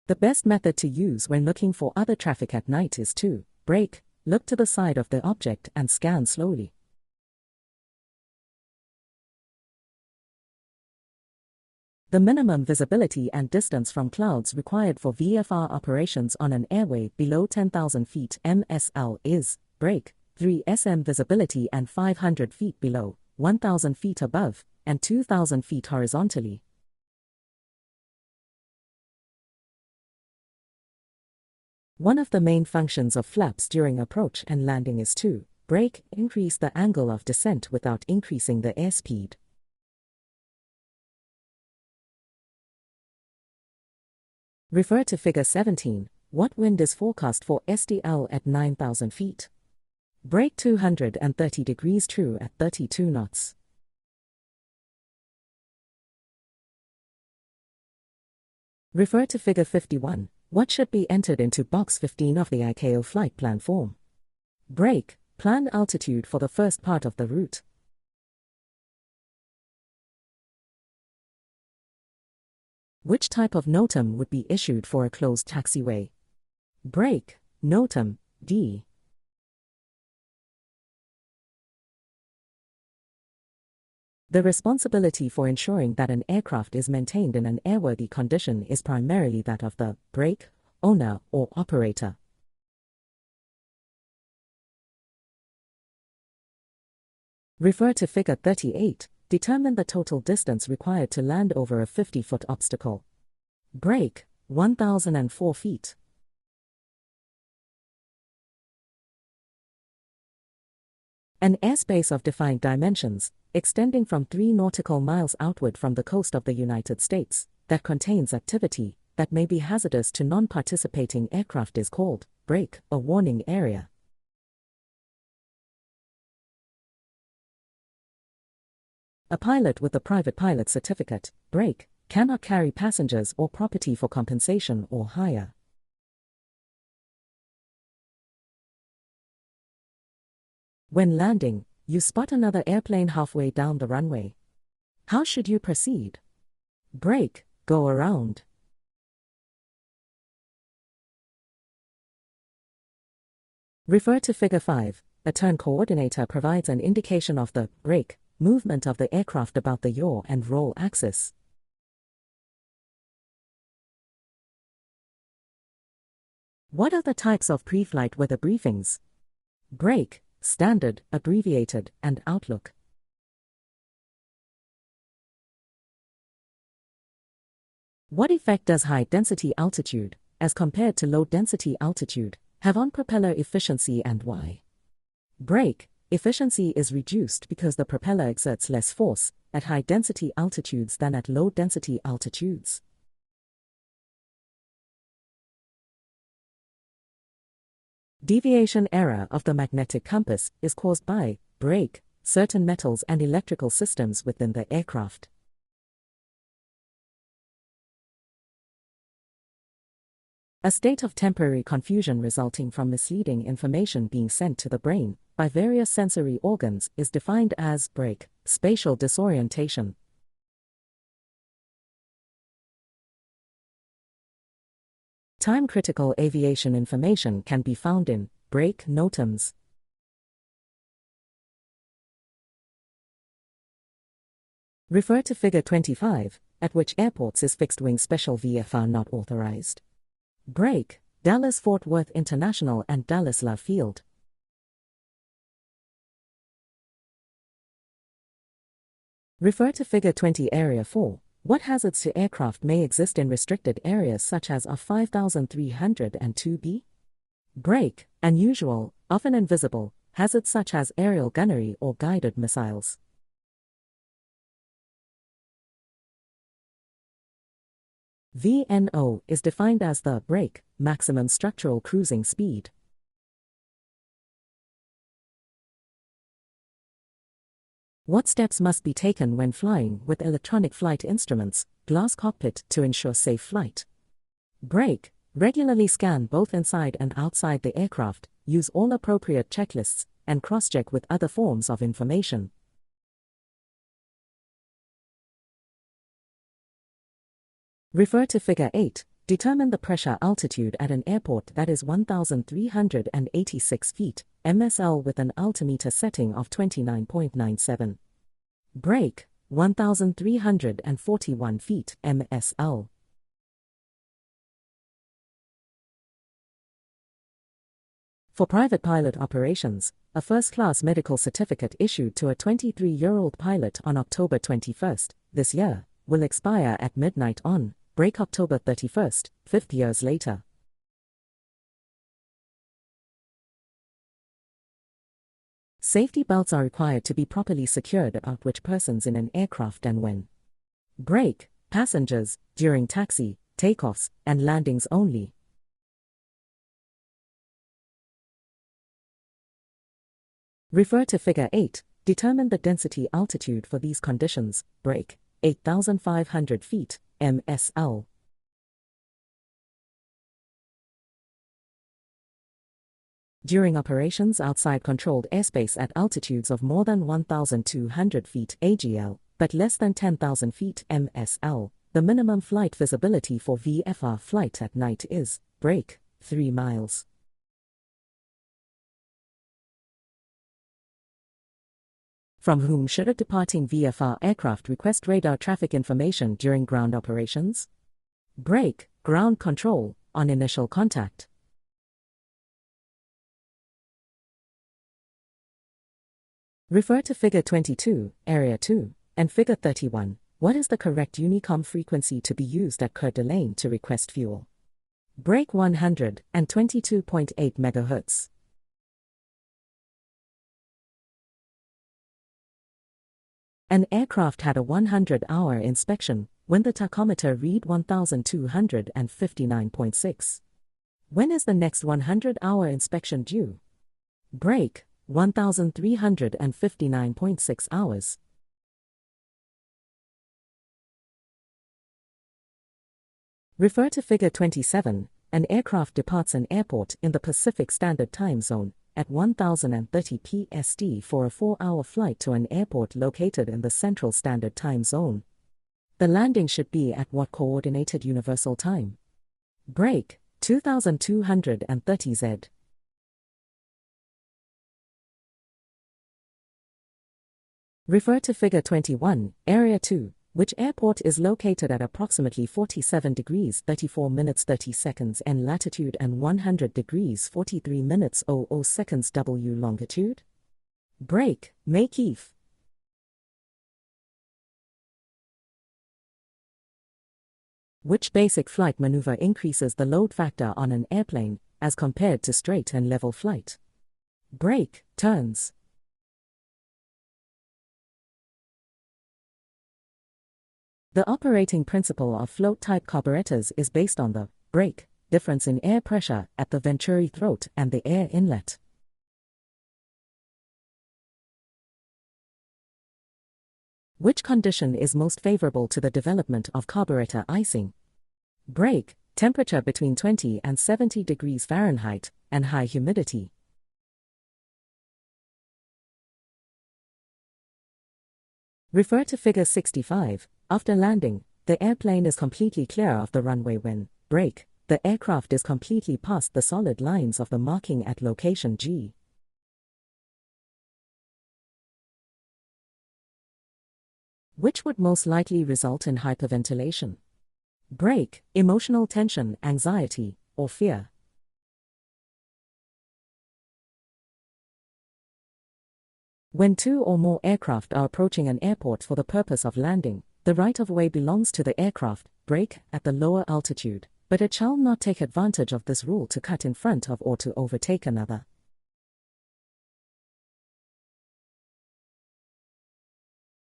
The best method to use when looking for other traffic at night is to break, look to the side of the object and scan slowly. The minimum visibility and distance from clouds required for VFR operations on an airway below 10,000 feet MSL is break, 3 sm visibility and 500 feet below, 1,000 feet above, and 2,000 feet horizontally. One of the main functions of flaps during approach and landing is to break, increase the angle of descent without increasing the airspeed. Refer to Figure 17. What wind is forecast for SDL at 9,000 feet? Break 230 degrees true at 32 knots. Refer to Figure 51. What should be entered into Box 15 of the ICAO flight plan form? Break, planned altitude for the first part of the route. Which type of NOTAM would be issued for a closed taxiway? Break, NOTAM, D. The responsibility for ensuring that an aircraft is maintained in an airworthy condition is primarily that of the brake owner or operator. Refer to Figure 38. Determine the total distance required to land over a 50-foot obstacle. Break, 1,004 feet. An airspace of defined dimensions, extending from 3 nautical miles outward from the coast of the United States, that contains activity that may be hazardous to non-participating aircraft is called break, a warning area. A pilot with a private pilot certificate, break, cannot carry passengers or property for compensation or hire. When landing, you spot another airplane halfway down the runway. How should you proceed? Break, go around. Refer to Figure 5. A turn coordinator provides an indication of the break movement of the aircraft about the yaw and roll axis. What are the types of pre-flight weather briefings? Break, standard, abbreviated, and outlook. What effect does high-density altitude, as compared to low-density altitude, have on propeller efficiency and why? Break, efficiency is reduced because the propeller exerts less force at high-density altitudes than at low-density altitudes. Deviation error of the magnetic compass is caused by break, certain metals and electrical systems within the aircraft. A state of temporary confusion resulting from misleading information being sent to the brain by various sensory organs is defined as break, spatial disorientation. Time-critical aviation information can be found in break NOTAMs. Refer to Figure 25, at which airports is fixed-wing special VFR not authorized. Break, Dallas-Fort Worth International and Dallas Love Field. Refer to Figure 20 Area 4. What hazards to aircraft may exist in restricted areas such as R5302B? Break, unusual, often invisible, hazards such as aerial gunnery or guided missiles. VNO is defined as the break, maximum structural cruising speed. What steps must be taken when flying with electronic flight instruments, glass cockpit to ensure safe flight? Break. Regularly scan both inside and outside the aircraft, use all appropriate checklists, and cross-check with other forms of information. Refer to Figure 8. Determine the pressure altitude at an airport that is 1,386 feet, MSL with an altimeter setting of 29.97. Break, 1,341 feet, MSL. For private pilot operations, a first-class medical certificate issued to a 23-year-old pilot on October 21st, this year, will expire at midnight on break October 31st, 5 years later. Safety belts are required to be properly secured about which persons in an aircraft and when. Break, passengers, during taxi, takeoffs, and landings only. Refer to Figure 8. Determine the density altitude for these conditions. Break, 8,500 feet, MSL. During operations outside controlled airspace at altitudes of more than 1,200 feet AGL, but less than 10,000 feet MSL, the minimum flight visibility for VFR flight at night is, break, 3 miles. From whom should a departing VFR aircraft request radar traffic information during ground operations? Break, ground control, on initial contact. Refer to Figure 22, Area 2, and Figure 31. What is the correct Unicom frequency to be used at Coeur d'Alene to request fuel? Break 122.8 MHz. An aircraft had a 100-hour inspection when the tachometer read 1,259.6. When is the next 100-hour inspection due? Break, 1,359.6 hours. Refer to Figure 27. An aircraft departs an airport in the Pacific Standard Time Zone at 1030 PST for a 4-hour flight to an airport located in the Central Standard Time Zone. The landing should be at what coordinated universal time? Break, 2230 Z. Refer to Figure 21, Area 2, which airport is located at approximately 47 degrees 34 minutes 30 seconds N latitude and 100 degrees 43 minutes 00 seconds W longitude? Break, Narakeet. Which basic flight maneuver increases the load factor on an airplane as compared to straight and level flight? Break, turns. The operating principle of float-type carburetors is based on the break difference in air pressure at the venturi throat and the air inlet. Which condition is most favorable to the development of carburetor icing? Break, temperature between 20 and 70 degrees Fahrenheit, and high humidity. Refer to Figure 65. After landing, the airplane is completely clear of the runway when, break, the aircraft is completely past the solid lines of the marking at location G. Which would most likely result in hyperventilation? Break, emotional tension, anxiety, or fear. When 2 or more aircraft are approaching an airport for the purpose of landing, The right-of-way belongs to the aircraft, brake, at the lower altitude, but it shall not take advantage of this rule to cut in front of or to overtake another.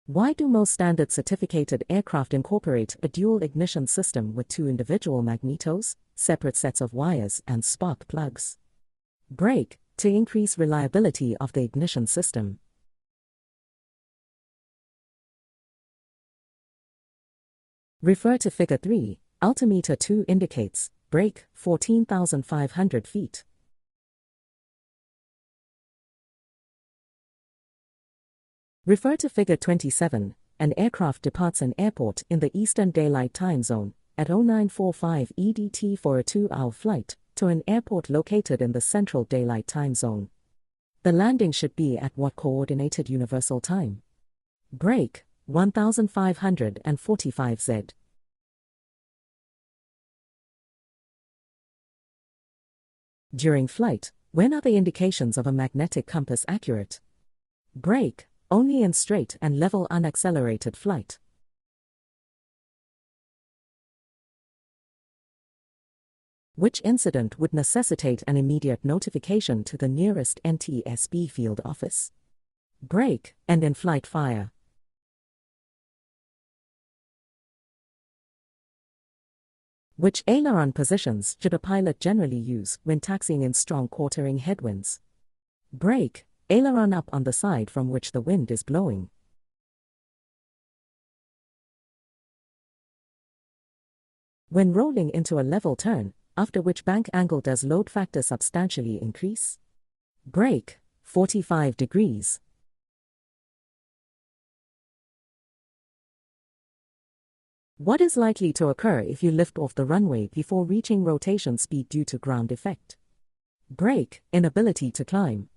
Why do most standard certificated aircraft incorporate a dual ignition system with 2 individual magnetos, separate sets of wires, and spark plugs? Brake, to increase reliability of the ignition system. Refer to Figure 3, altimeter 2 indicates, brake, 14,500 feet. Refer to Figure 27, an aircraft departs an airport in the Eastern Daylight Time Zone at 0945 EDT for a 2-hour flight to an airport located in the Central Daylight Time Zone. The landing should be at what coordinated universal time? Brake, 1545 Z. During flight, when are the indications of a magnetic compass accurate? Brake, only in straight and level unaccelerated flight. Which incident would necessitate an immediate notification to the nearest NTSB field office? Brake, and in-flight fire. Which aileron positions should a pilot generally use when taxiing in strong quartering headwinds? Brake, aileron up on the side from which the wind is blowing. When rolling into a level turn, after which bank angle does load factor substantially increase? Brake, 45 degrees. What is likely to occur if you lift off the runway before reaching rotation speed due to ground effect? Brake, inability to climb.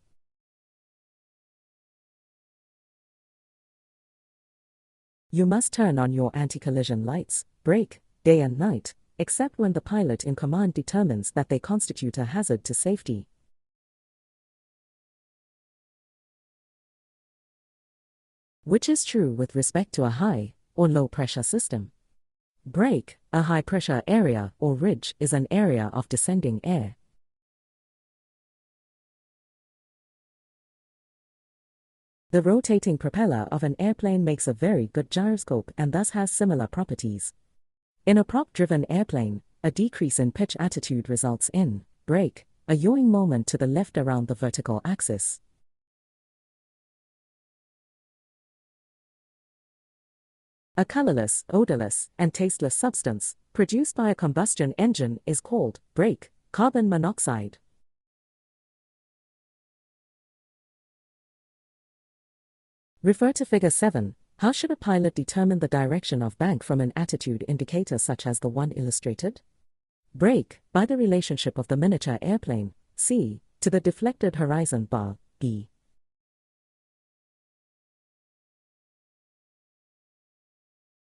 You must turn on your anti-collision lights, brake, day and night, except when the pilot in command determines that they constitute a hazard to safety. Which is true with respect to a high or low pressure system? Brake, a high pressure area or ridge is an area of descending air. The rotating propeller of an airplane makes a very good gyroscope and thus has similar properties. In a prop-driven airplane, a decrease in pitch attitude results in, brake, a yawing moment to the left around the vertical axis. A colorless, odorless, and tasteless substance, produced by a combustion engine is called, brake, carbon monoxide. Refer to Figure 7. How should a pilot determine the direction of bank from an attitude indicator such as the one illustrated? Brake, by the relationship of the miniature airplane, C, to the deflected horizon bar, B.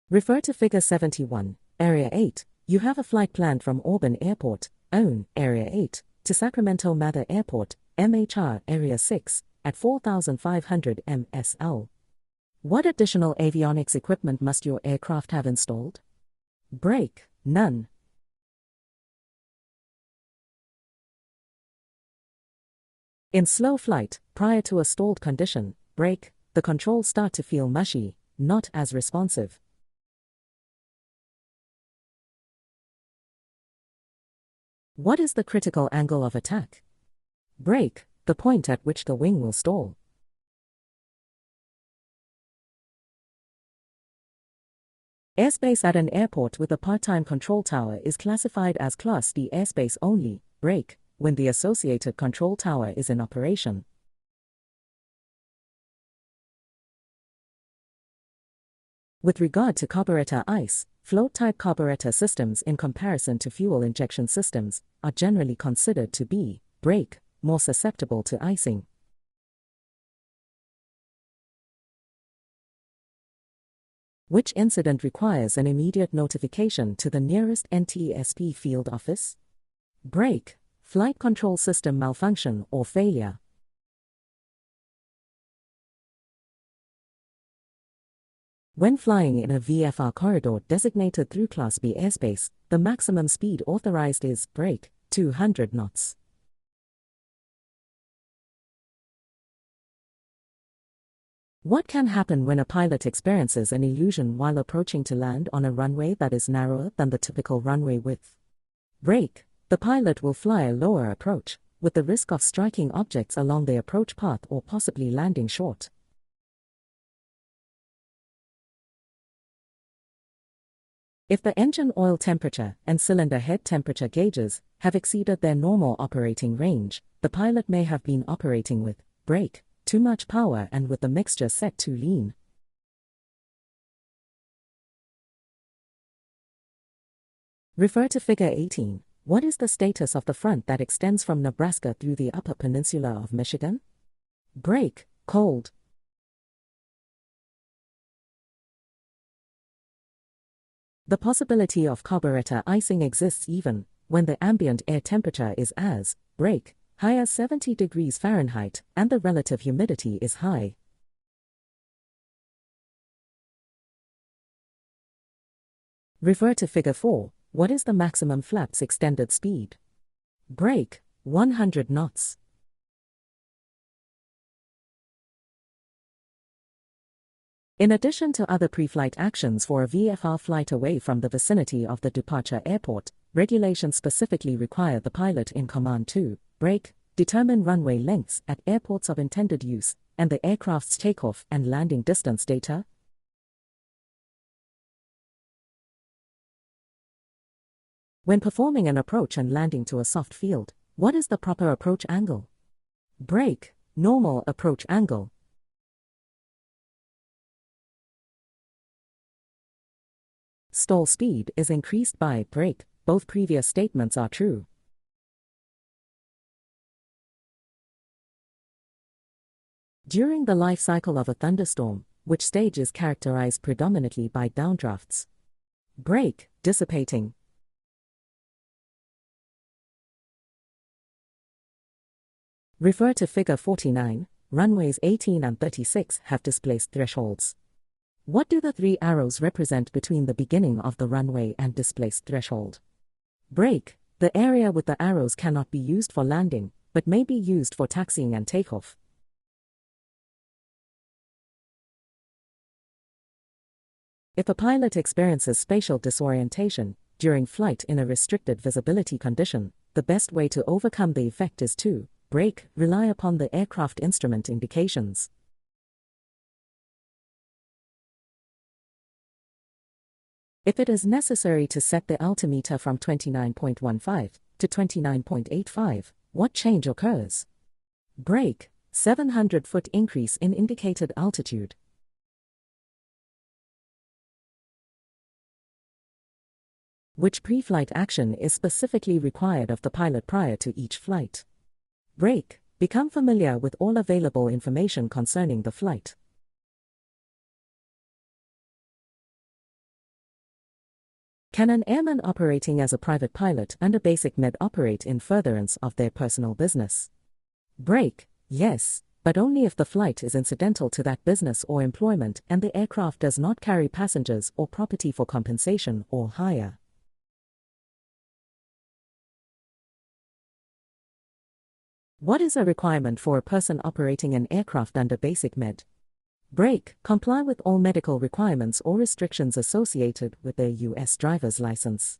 Refer to Figure 71, Area 8. You have a flight planned from Auburn Airport, OWN, Area 8, to Sacramento Mather Airport, MHR, Area 6, at 4,500 MSL. What additional avionics equipment must your aircraft have installed? Brake, none. In slow flight, prior to a stalled condition, brake, the controls start to feel mushy, not as responsive. What is the critical angle of attack? Brake, the point at which the wing will stall. Airspace at an airport with a part-time control tower is classified as Class D airspace only, brake, when the associated control tower is in operation. With regard to carburetor ice, float-type carburetor systems in comparison to fuel injection systems are generally considered to be, brake, more susceptible to icing. Which incident requires an immediate notification to the nearest NTSB field office? Brake, flight control system malfunction or failure. . When flying in a VFR corridor designated through Class B airspace, the maximum speed authorized is, brake, 200 knots. What can happen when a pilot experiences an illusion while approaching to land on a runway that is narrower than the typical runway width? Brake. The pilot will fly a lower approach, with the risk of striking objects along the approach path or possibly landing short. If the engine oil temperature and cylinder head temperature gauges have exceeded their normal operating range, the pilot may have been operating with, brake, too much power and with the mixture set too lean. Refer to Figure 18. What is the status of the front that extends from Nebraska through the Upper Peninsula of Michigan? Brake, cold. The possibility of carburetor icing exists even when the ambient air temperature is as, brake, high as 70 degrees Fahrenheit and the relative humidity is high. Refer to Figure 4. What is the maximum flaps extended speed? Brake, 100 knots. In addition to other pre-flight actions for a VFR flight away from the vicinity of the departure airport, regulations specifically require the pilot in command to, brake, determine runway lengths at airports of intended use, and the aircraft's takeoff and landing distance data. When performing an approach and landing to a soft field, what is the proper approach angle? Brake, normal approach angle. Stall speed is increased by brake. Both previous statements are true. During the life cycle of a thunderstorm, which stage is characterized predominantly by downdrafts? Brake, dissipating. Refer to Figure 49. Runways 18 and 36 have displaced thresholds. What do the three arrows represent between the beginning of the runway and displaced threshold? Brake. The area with the arrows cannot be used for landing, but may be used for taxiing and takeoff. If a pilot experiences spatial disorientation during flight in a restricted visibility condition, the best way to overcome the effect is to, brake, rely upon the aircraft instrument indications. If it is necessary to set the altimeter from 29.15 to 29.85, what change occurs? Brake, 700-foot increase in indicated altitude. Which pre-flight action is specifically required of the pilot prior to each flight? Brake, become familiar with all available information concerning the flight. Can an airman operating as a private pilot under basic med operate in furtherance of their personal business? Brake, yes, but only if the flight is incidental to that business or employment and the aircraft does not carry passengers or property for compensation or hire. What is a requirement for a person operating an aircraft under basic med? Brake, comply with all medical requirements or restrictions associated with their U.S. driver's license.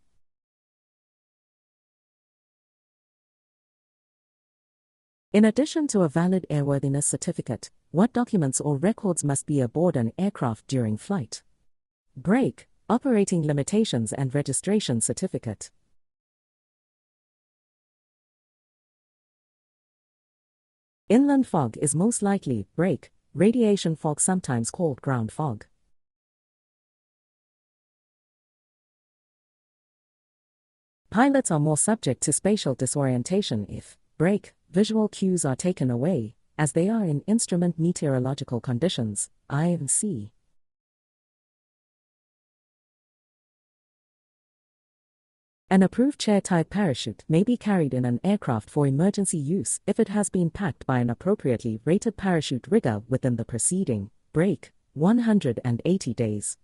In addition to a valid airworthiness certificate, what documents or records must be aboard an aircraft during flight? Brake, operating limitations and registration certificate. Inland fog is most likely, brake, radiation fog, sometimes called ground fog. Pilots are more subject to spatial disorientation if, brake, visual cues are taken away, as they are in instrument meteorological conditions, IMC. An approved chair-type parachute may be carried in an aircraft for emergency use if it has been packed by an appropriately rated parachute rigger within the preceding, brake, 180 days.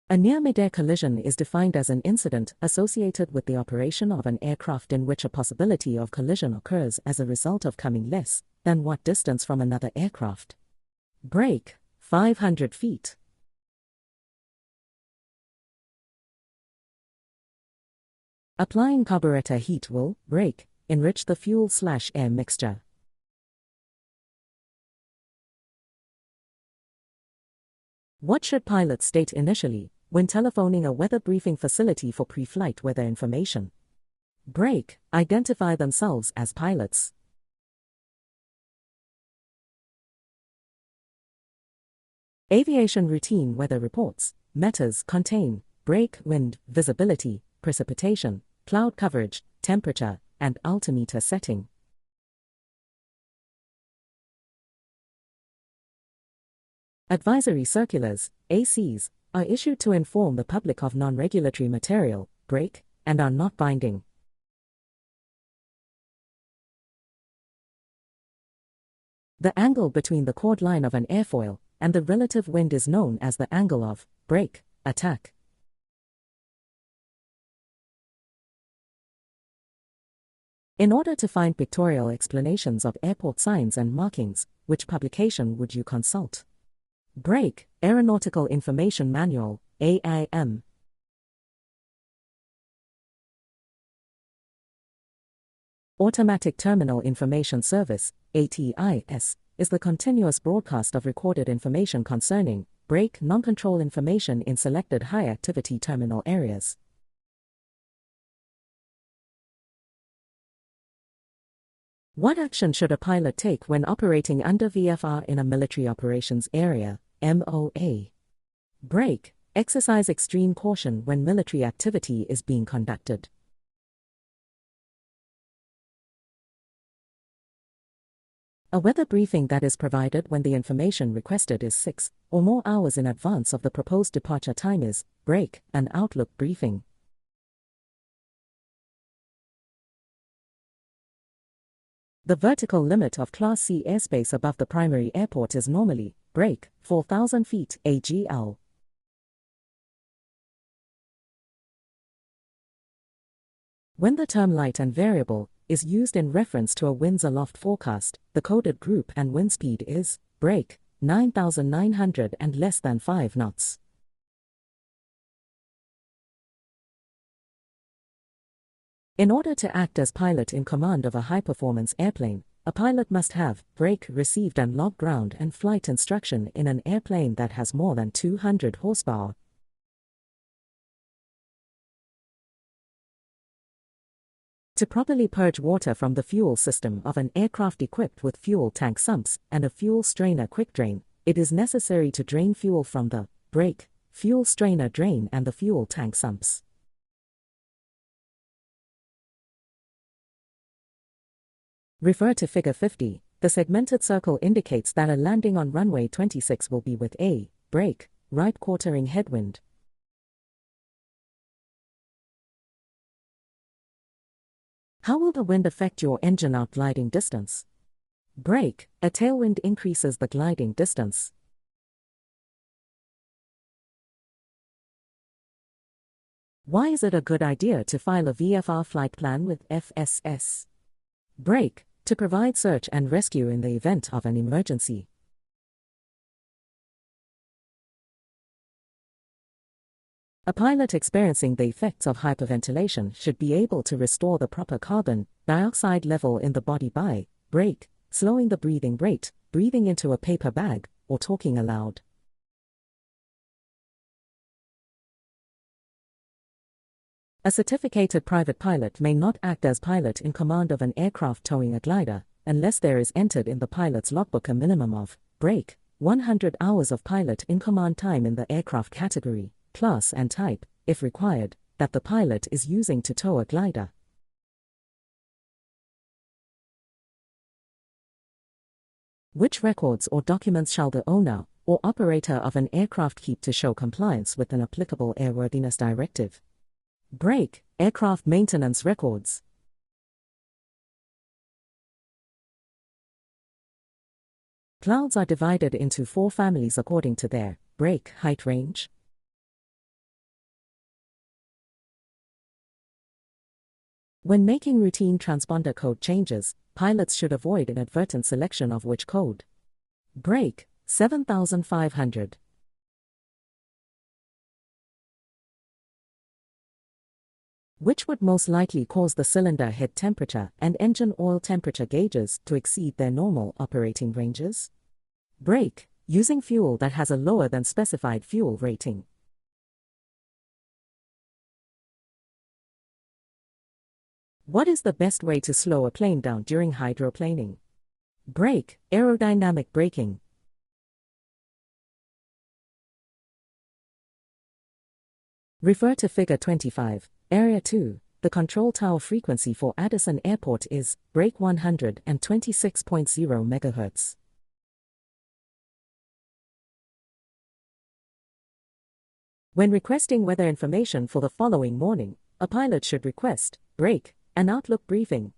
A near-midair collision is defined as an incident associated with the operation of an aircraft in which a possibility of collision occurs as a result of coming less than what distance from another aircraft. Break, 500 feet. Applying carburetor heat will, break, enrich the fuel/air mixture. What should pilots state initially when telephoning a weather briefing facility for pre-flight weather information? Break, identify themselves as pilots. Aviation routine weather reports, metas contain break, wind, visibility, precipitation, cloud coverage, temperature, and altimeter setting. Advisory circulars, ACs, are issued to inform the public of non-regulatory material, break, and are not binding. The angle between the chord line of an airfoil and the relative wind is known as the angle of break attack. In order to find pictorial explanations of airport signs and markings, which publication would you consult? Break, Aeronautical Information Manual, AIM. Automatic Terminal Information Service, ATIS, is the continuous broadcast of recorded information concerning break non-control information in selected high-activity terminal areas. What action should a pilot take when operating under VFR in a military operations area, MOA? Break, exercise extreme caution when military activity is being conducted. A weather briefing that is provided when the information requested is 6 or more hours in advance of the proposed departure time is break, an outlook briefing. The vertical limit of Class C airspace above the primary airport is normally break, 4,000 feet AGL. When the term light and variable is used in reference to a winds aloft forecast, the coded group and wind speed is break, 9,900 and less than 5 knots. In order to act as pilot in command of a high-performance airplane, a pilot must have break received and log ground and flight instruction in an airplane that has more than 200 horsepower. To properly purge water from the fuel system of an aircraft equipped with fuel tank sumps and a fuel strainer quick drain, it is necessary to drain fuel from the break, fuel strainer drain and the fuel tank sumps. Refer to Figure 50. The segmented circle indicates that a landing on runway 26 will be with a break, right quartering headwind. How will the wind affect your engine out gliding distance? Break, a tailwind increases the gliding distance. Why is it a good idea to file a VFR flight plan with FSS? Break, to provide search and rescue in the event of an emergency. A pilot experiencing the effects of hyperventilation should be able to restore the proper carbon dioxide level in the body by break, slowing the breathing rate, breathing into a paper bag, or talking aloud. A certificated private pilot may not act as pilot in command of an aircraft towing a glider, unless there is entered in the pilot's logbook a minimum of break, 100 hours of pilot in command time in the aircraft category, class and type, if required, that the pilot is using to tow a glider. Which records or documents shall the owner or operator of an aircraft keep to show compliance with an applicable airworthiness directive? Break, aircraft maintenance records. Clouds are divided into 4 families according to their break height range. When making routine transponder code changes, pilots should avoid inadvertent selection of which code. Break 7500. Which would most likely cause the cylinder head temperature and engine oil temperature gauges to exceed their normal operating ranges? Break, using fuel that has a lower than specified fuel rating. What is the best way to slow a plane down during hydroplaning? Break, aerodynamic braking. Refer to Figure 25. Area 2, the control tower frequency for Addison Airport is break 126.0 MHz. When requesting weather information for the following morning, a pilot should request break an outlook briefing.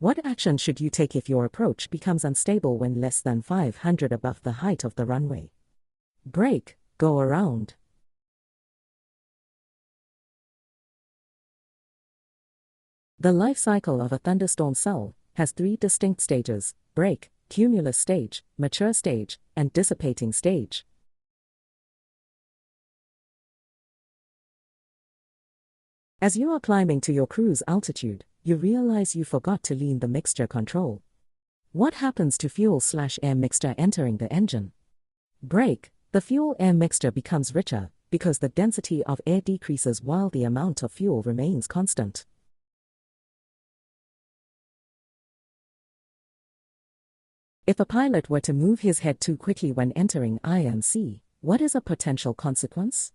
What action should you take if your approach becomes unstable when less than 500 above the height of the runway? Break, go around. The life cycle of a thunderstorm cell has 3 distinct stages: break, cumulus stage, mature stage, and dissipating stage. As you are climbing to your cruise altitude, you realize you forgot to lean the mixture control. What happens to fuel/air mixture entering the engine? Break, the fuel-air mixture becomes richer because the density of air decreases while the amount of fuel remains constant. If a pilot were to move his head too quickly when entering IMC, what is a potential consequence?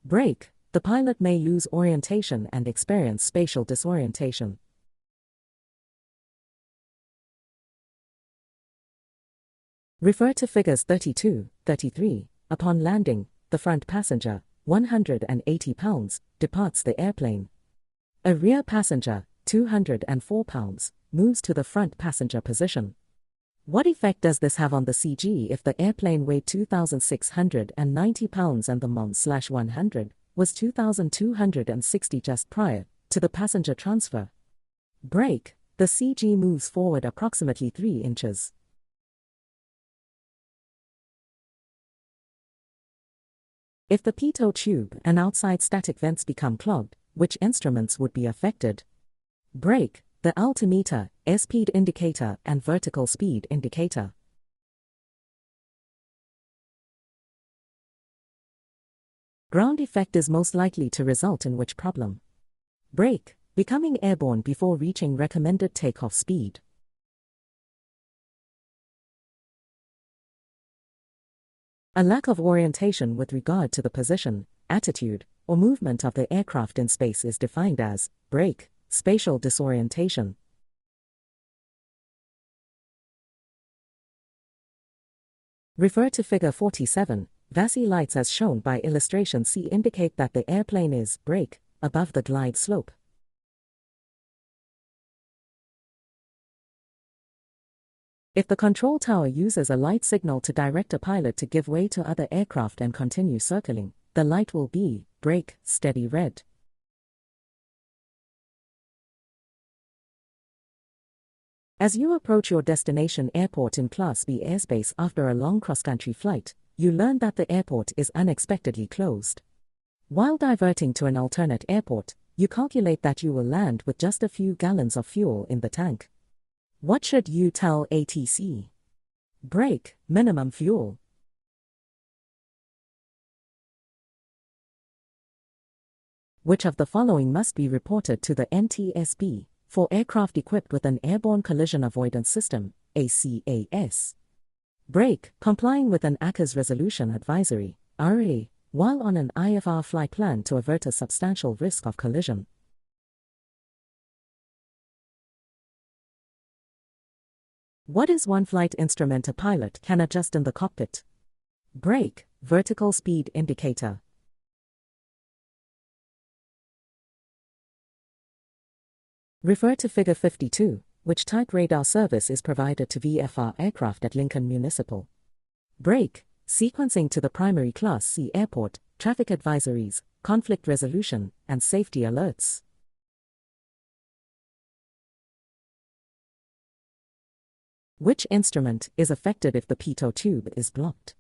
Break, the pilot may lose orientation and experience spatial disorientation. Refer to Figures 32, 33. Upon landing, the front passenger, 180 pounds, departs the airplane. A rear passenger, 204 pounds, moves to the front passenger position. What effect does this have on the CG if the airplane weighed 2,690 pounds and the Mont/100 was 2,260 just prior to the passenger transfer? Break, the CG moves forward approximately 3 inches. If the pitot tube and outside static vents become clogged, which instruments would be affected? Break, the altimeter, airspeed indicator, and vertical speed indicator. Ground effect is most likely to result in which problem? Break, becoming airborne before reaching recommended takeoff speed. A lack of orientation with regard to the position, attitude, or movement of the aircraft in space is defined as break, spatial disorientation. Refer to Figure 47. VASI lights as shown by illustration C indicate that the airplane is break above the glide slope. If the control tower uses a light signal to direct a pilot to give way to other aircraft and continue circling, the light will be break steady red. As you approach your destination airport in Class B airspace after a long cross-country flight, you learn that the airport is unexpectedly closed. While diverting to an alternate airport, you calculate that you will land with just a few gallons of fuel in the tank. What should you tell ATC? Break, minimum fuel. Which of the following must be reported to the NTSB for aircraft equipped with an Airborne Collision Avoidance System, ACAS? Break, complying with an ACAS Resolution Advisory, RA, while on an IFR flight plan to avert a substantial risk of collision. What is one flight instrument a pilot can adjust in the cockpit? Break, vertical speed indicator. Refer to Figure 52, which type radar service is provided to VFR aircraft at Lincoln Municipal. Break. Sequencing to the primary Class C airport, traffic advisories, conflict resolution, and safety alerts. Which instrument is affected if the pitot tube is blocked?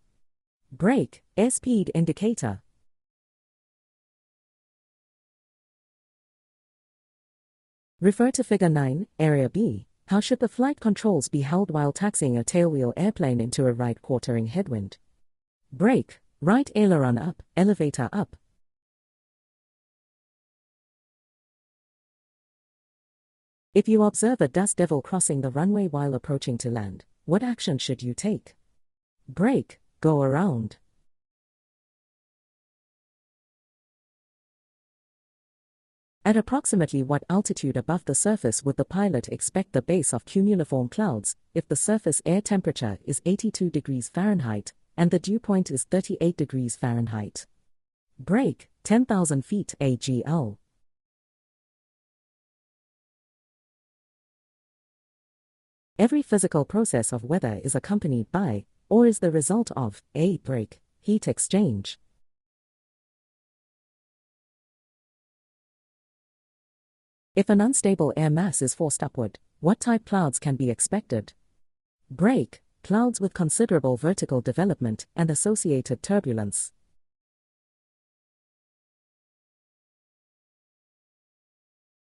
Break. Airspeed indicator. Refer to Figure 9, Area B. How should the flight controls be held while taxiing a tailwheel airplane into a right quartering headwind? Break. Right aileron up, elevator up. If you observe a dust devil crossing the runway while approaching to land, what action should you take? Break. Go around. At approximately what altitude above the surface would the pilot expect the base of cumuliform clouds if the surface air temperature is 82 degrees Fahrenheit and the dew point is 38 degrees Fahrenheit? Break. 10,000 feet AGL. Every physical process of weather is accompanied by, or is the result of, a break, heat exchange. If an unstable air mass is forced upward, what type clouds can be expected? Break. Clouds with considerable vertical development and associated turbulence.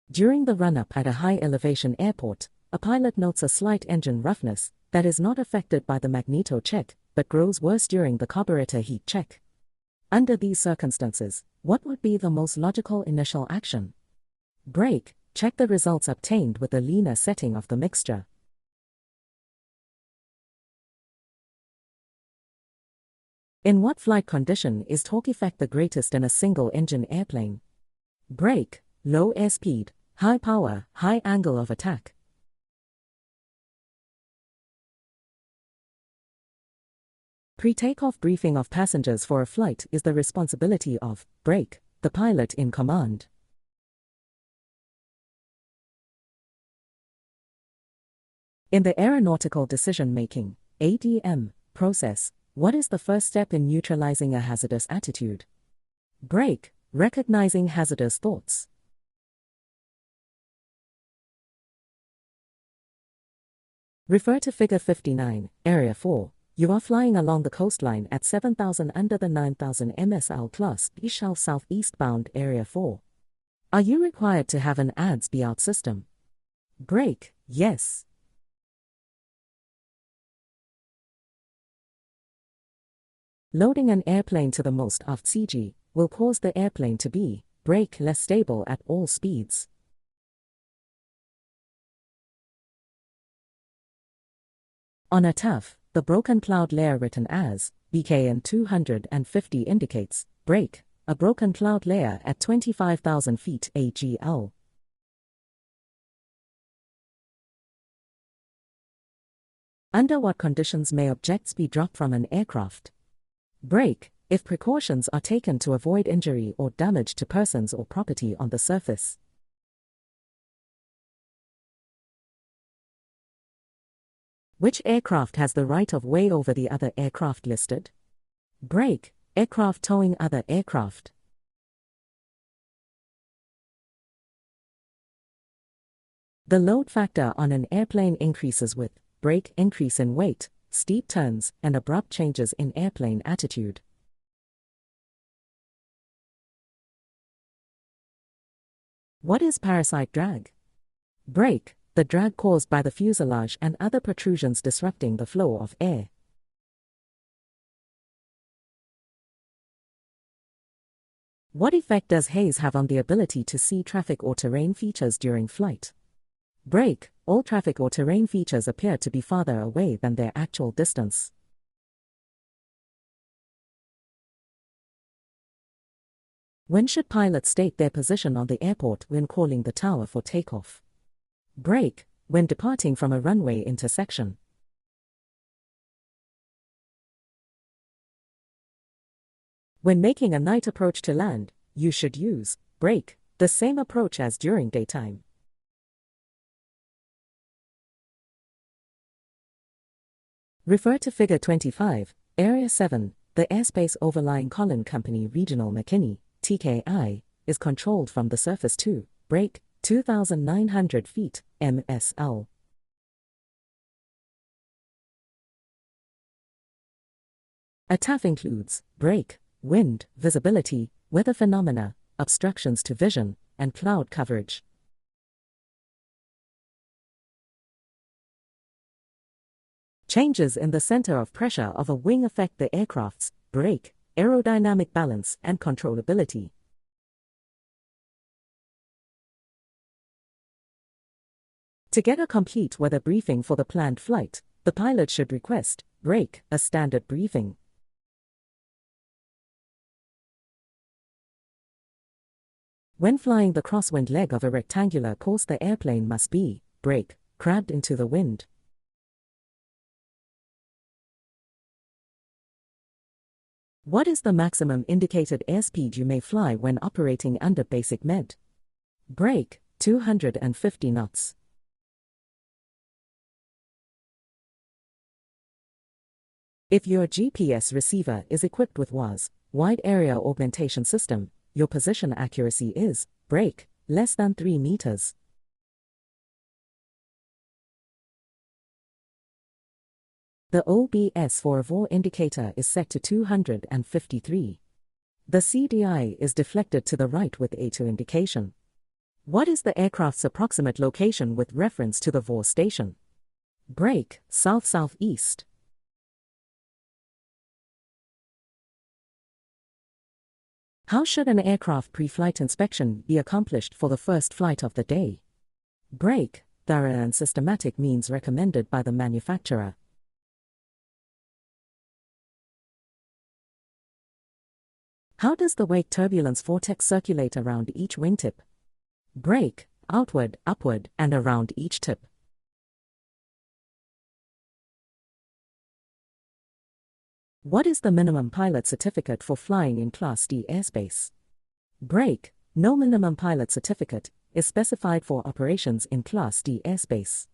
During the run-up at a high-elevation airport, a pilot notes a slight engine roughness that is not affected by the magneto check, but grows worse during the carburetor heat check. Under these circumstances, what would be the most logical initial action? Break. Check the results obtained with the leaner setting of the mixture. In what flight condition is torque effect the greatest in a single-engine airplane? Break. Low airspeed, high power, high angle of attack. Pre-takeoff briefing of passengers for a flight is the responsibility of, break, the pilot in command. In the aeronautical decision-making (ADM) process, what is the first step in neutralizing a hazardous attitude? Break. Recognizing hazardous thoughts. Refer to Figure 59, Area 4. You are flying along the coastline at 7,000 under the 9,000 MSL Class B shelf southeastbound Area 4. Are you required to have an ADS-B-out system? Break. Yes. Loading an airplane to the most aft CG will cause the airplane to be, break, less stable at all speeds. On a TAF, the broken cloud layer written as BKN 250 indicates, break, a broken cloud layer at 25,000 feet AGL. Under what conditions may objects be dropped from an aircraft? Break, if precautions are taken to avoid injury or damage to persons or property on the surface. Which aircraft has the right of way over the other aircraft listed? Break, aircraft towing other aircraft. The load factor on an airplane increases with, break, increase in weight, steep turns, and abrupt changes in airplane attitude. What is parasite drag? Break, the drag caused by the fuselage and other protrusions disrupting the flow of air. What effect does haze have on the ability to see traffic or terrain features during flight? Break, all traffic or terrain features appear to be farther away than their actual distance. When should pilots state their position on the airport when calling the tower for takeoff? Break, when departing from a runway intersection. When making a night approach to land, you should use, break, the same approach as during daytime. Refer to Figure 25, Area 7. The airspace overlying Collin Company Regional McKinney, TKI, is controlled from the surface to break 2,900 feet, MSL. A TAF includes break, wind, visibility, weather phenomena, obstructions to vision, and cloud coverage. Changes in the center of pressure of a wing affect the aircraft's brake, aerodynamic balance, and controllability. To get a complete weather briefing for the planned flight, the pilot should request brake, a standard briefing. When flying the crosswind leg of a rectangular course, the airplane must be brake, crabbed into the wind. What is the maximum indicated airspeed you may fly when operating under basic med? Brake, 250 knots. If your GPS receiver is equipped with WAS, Wide Area Augmentation System, your position accuracy is brake, less than 3 meters. The OBS for a VOR indicator is set to 253. The CDI is deflected to the right with A2 indication. What is the aircraft's approximate location with reference to the VOR station? Brake, south-southeast. How should an aircraft pre-flight inspection be accomplished for the first flight of the day? Brake, thorough and systematic means recommended by the manufacturer. How does the wake turbulence vortex circulate around each wingtip? Brake, outward, upward, and around each tip. What is the minimum pilot certificate for flying in Class D airspace? Brake, no minimum pilot certificate is specified for operations in Class D airspace.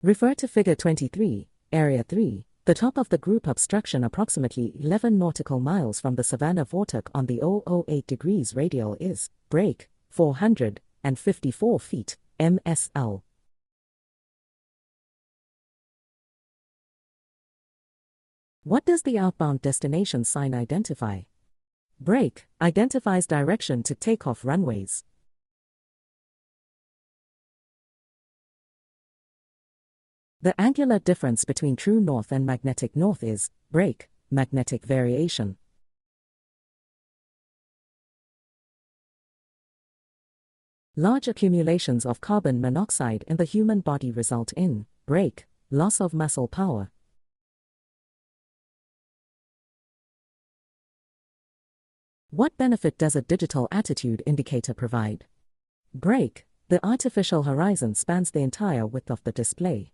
Refer to Figure 23, Area 3. The top of the group obstruction approximately 11 nautical miles from the Savannah vortex on the 008 degrees radial is brake, 454 feet, MSL. What does the outbound destination sign identify? Brake, identifies direction to takeoff runways. The angular difference between true north and magnetic north is brake, magnetic variation. Large accumulations of carbon monoxide in the human body result in brake, loss of muscle power. What benefit does a digital attitude indicator provide? Brake, the artificial horizon spans the entire width of the display.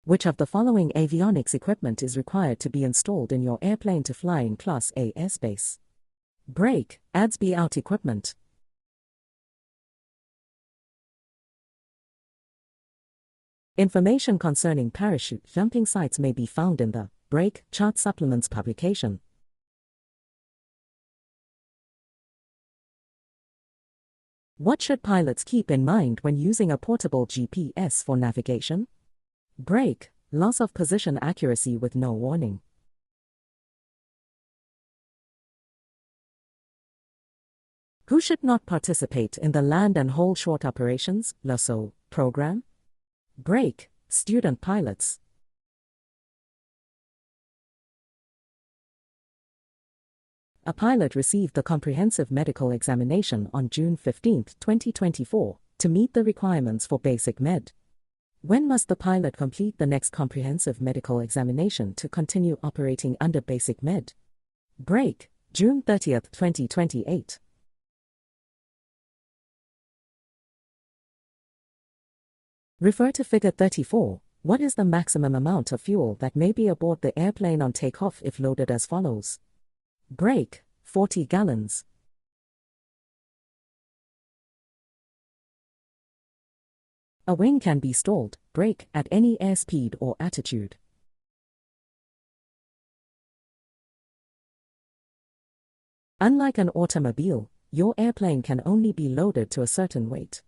Which of the following avionics equipment is required to be installed in your airplane to fly in Class A airspace? Brake, ADS-B out equipment. Information concerning parachute jumping sites may be found in the Brake Chart Supplements publication. What should pilots keep in mind when using a portable GPS for navigation? Brake, loss of position accuracy with no warning. Who should not participate in the Land and Hold Short Operations (LASSO) program? Brake, student pilots. A pilot received the comprehensive medical examination on June 15, 2024, to meet the requirements for basic med. When must the pilot complete the next comprehensive medical examination to continue operating under basic med? Brake, June 30, 2028. Refer to Figure 34. What is the maximum amount of fuel that may be aboard the airplane on takeoff if loaded as follows? Brake, 40 gallons. A wing can be stalled, brake, at any airspeed or attitude. Unlike an automobile, your airplane can only be loaded to a certain weight.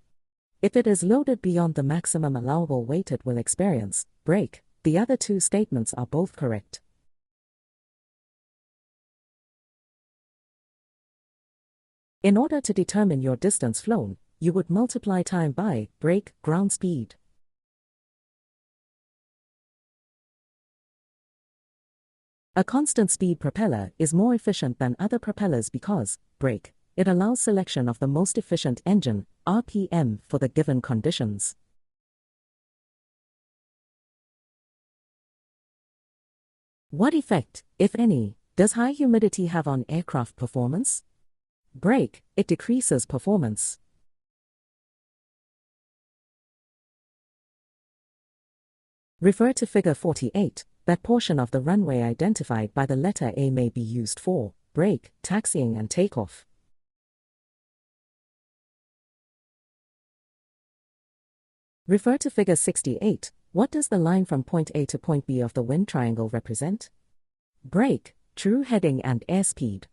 If it is loaded beyond the maximum allowable weight, it will experience brake. The other two statements are both correct. In order to determine your distance flown, you would multiply time by brake ground speed. A constant speed propeller is more efficient than other propellers because brake. It allows selection of the most efficient engine, RPM, for the given conditions. What effect, if any, does high humidity have on aircraft performance? Brake, it decreases performance. Refer to Figure 48. That portion of the runway identified by the letter A may be used for brake, taxiing and takeoff. Refer to Figure 68. What does the line from point A to point B of the wind triangle represent? Brake, true heading and airspeed.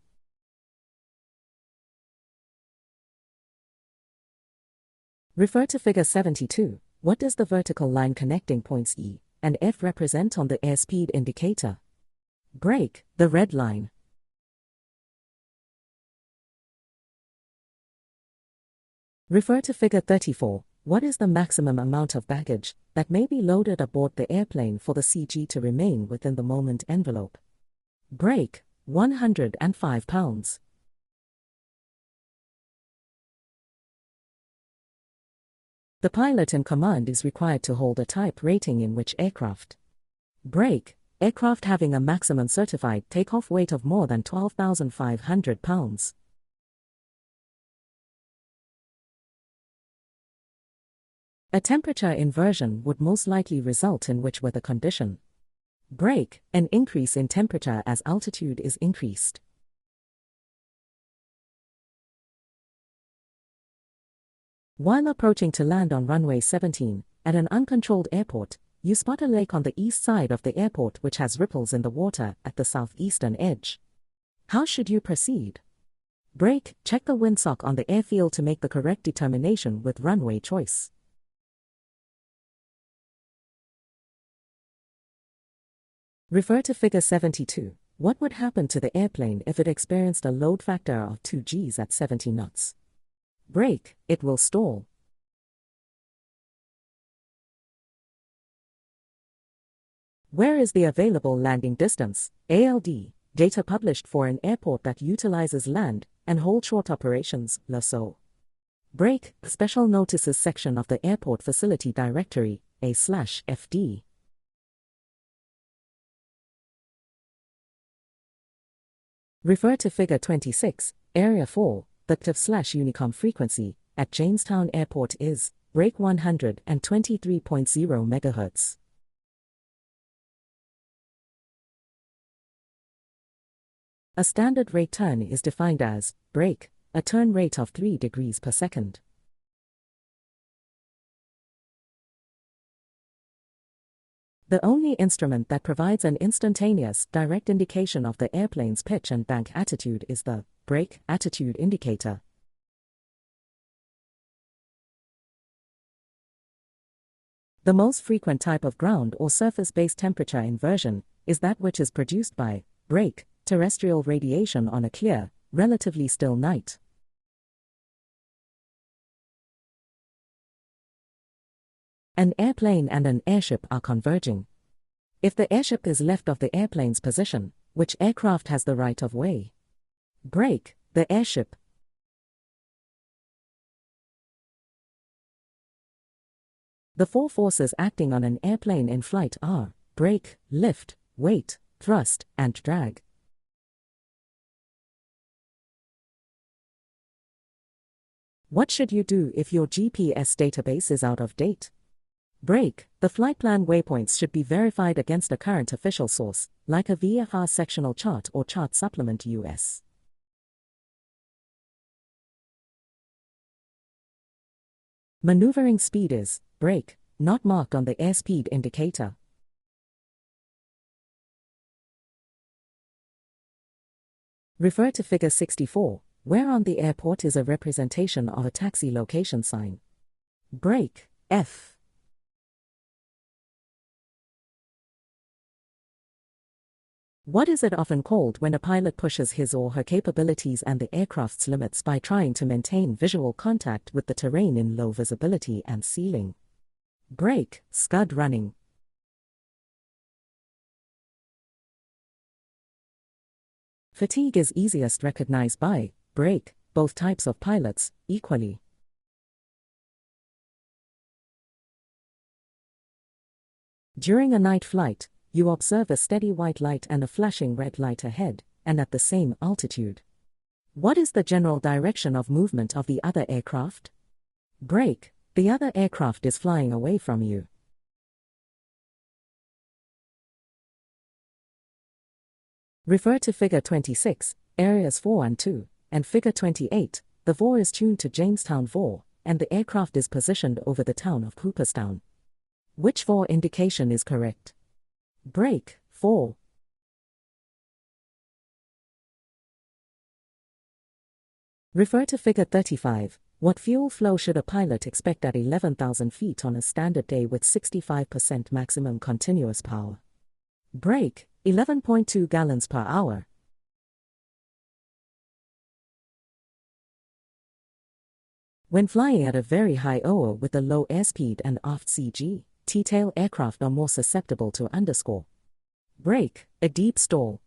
Refer to Figure 72. What does the vertical line connecting points E and F represent on the airspeed indicator? Brake, the red line. Refer to Figure 34. What is the maximum amount of baggage that may be loaded aboard the airplane for the CG to remain within the moment envelope? Brake, 105 pounds. The pilot in command is required to hold a type rating in which aircraft? Brake, aircraft having a maximum certified takeoff weight of more than 12,500 pounds. A temperature inversion would most likely result in which weather condition? Brake, an increase in temperature as altitude is increased. While approaching to land on runway 17, at an uncontrolled airport, you spot a lake on the east side of the airport which has ripples in the water at the southeastern edge. How should you proceed? Brake, check the windsock on the airfield to make the correct determination with runway choice. Refer to Figure 72. What would happen to the airplane if it experienced a load factor of 2 Gs at 70 knots? Brake, it will stall. Where is the available landing distance, ALD, data published for an airport that utilizes land and hold short operations, LSO? Brake, Special Notices section of the Airport Facility Directory, A/FD. Refer to Figure 26, Area 4. The TIF/Unicom frequency at Jamestown Airport is brake 123.0 MHz. A standard rate turn is defined as brake, a turn rate of 3 degrees per second. The only instrument that provides an instantaneous, direct indication of the airplane's pitch and bank attitude is the brake attitude indicator. The most frequent type of ground or surface-based temperature inversion is that which is produced by brake terrestrial radiation on a clear, relatively still night. An airplane and an airship are converging. If the airship is left of the airplane's position, which aircraft has the right of way? Brake, the airship. The 4 forces acting on an airplane in flight are brake, lift, weight, thrust, and drag. What should you do if your GPS database is out of date? Brake, the flight plan waypoints should be verified against a current official source, like a VFR sectional chart or chart supplement US. Maneuvering speed is brake, not marked on the airspeed indicator. Refer to Figure 64, where on the airport is a representation of a taxi location sign. Brake, F. What is it often called when a pilot pushes his or her capabilities and the aircraft's limits by trying to maintain visual contact with the terrain in low visibility and ceiling? Brake, scud running. Fatigue is easiest recognized by brake, both types of pilots, equally. During a night flight, you observe a steady white light and a flashing red light ahead, and at the same altitude. What is the general direction of movement of the other aircraft? Brake, the other aircraft is flying away from you. Refer to Figure 26, Areas 4 and 2, and Figure 28, the VOR is tuned to Jamestown VOR, and the aircraft is positioned over the town of Cooperstown. Which VOR indication is correct? Brake, 4. Refer to Figure 35. What fuel flow should a pilot expect at 11,000 feet on a standard day with 65% maximum continuous power? Brake, 11.2 gallons per hour. When flying at a very high OR with a low airspeed and aft CG, T-tail aircraft are more susceptible to underscore. Brake, a deep stall.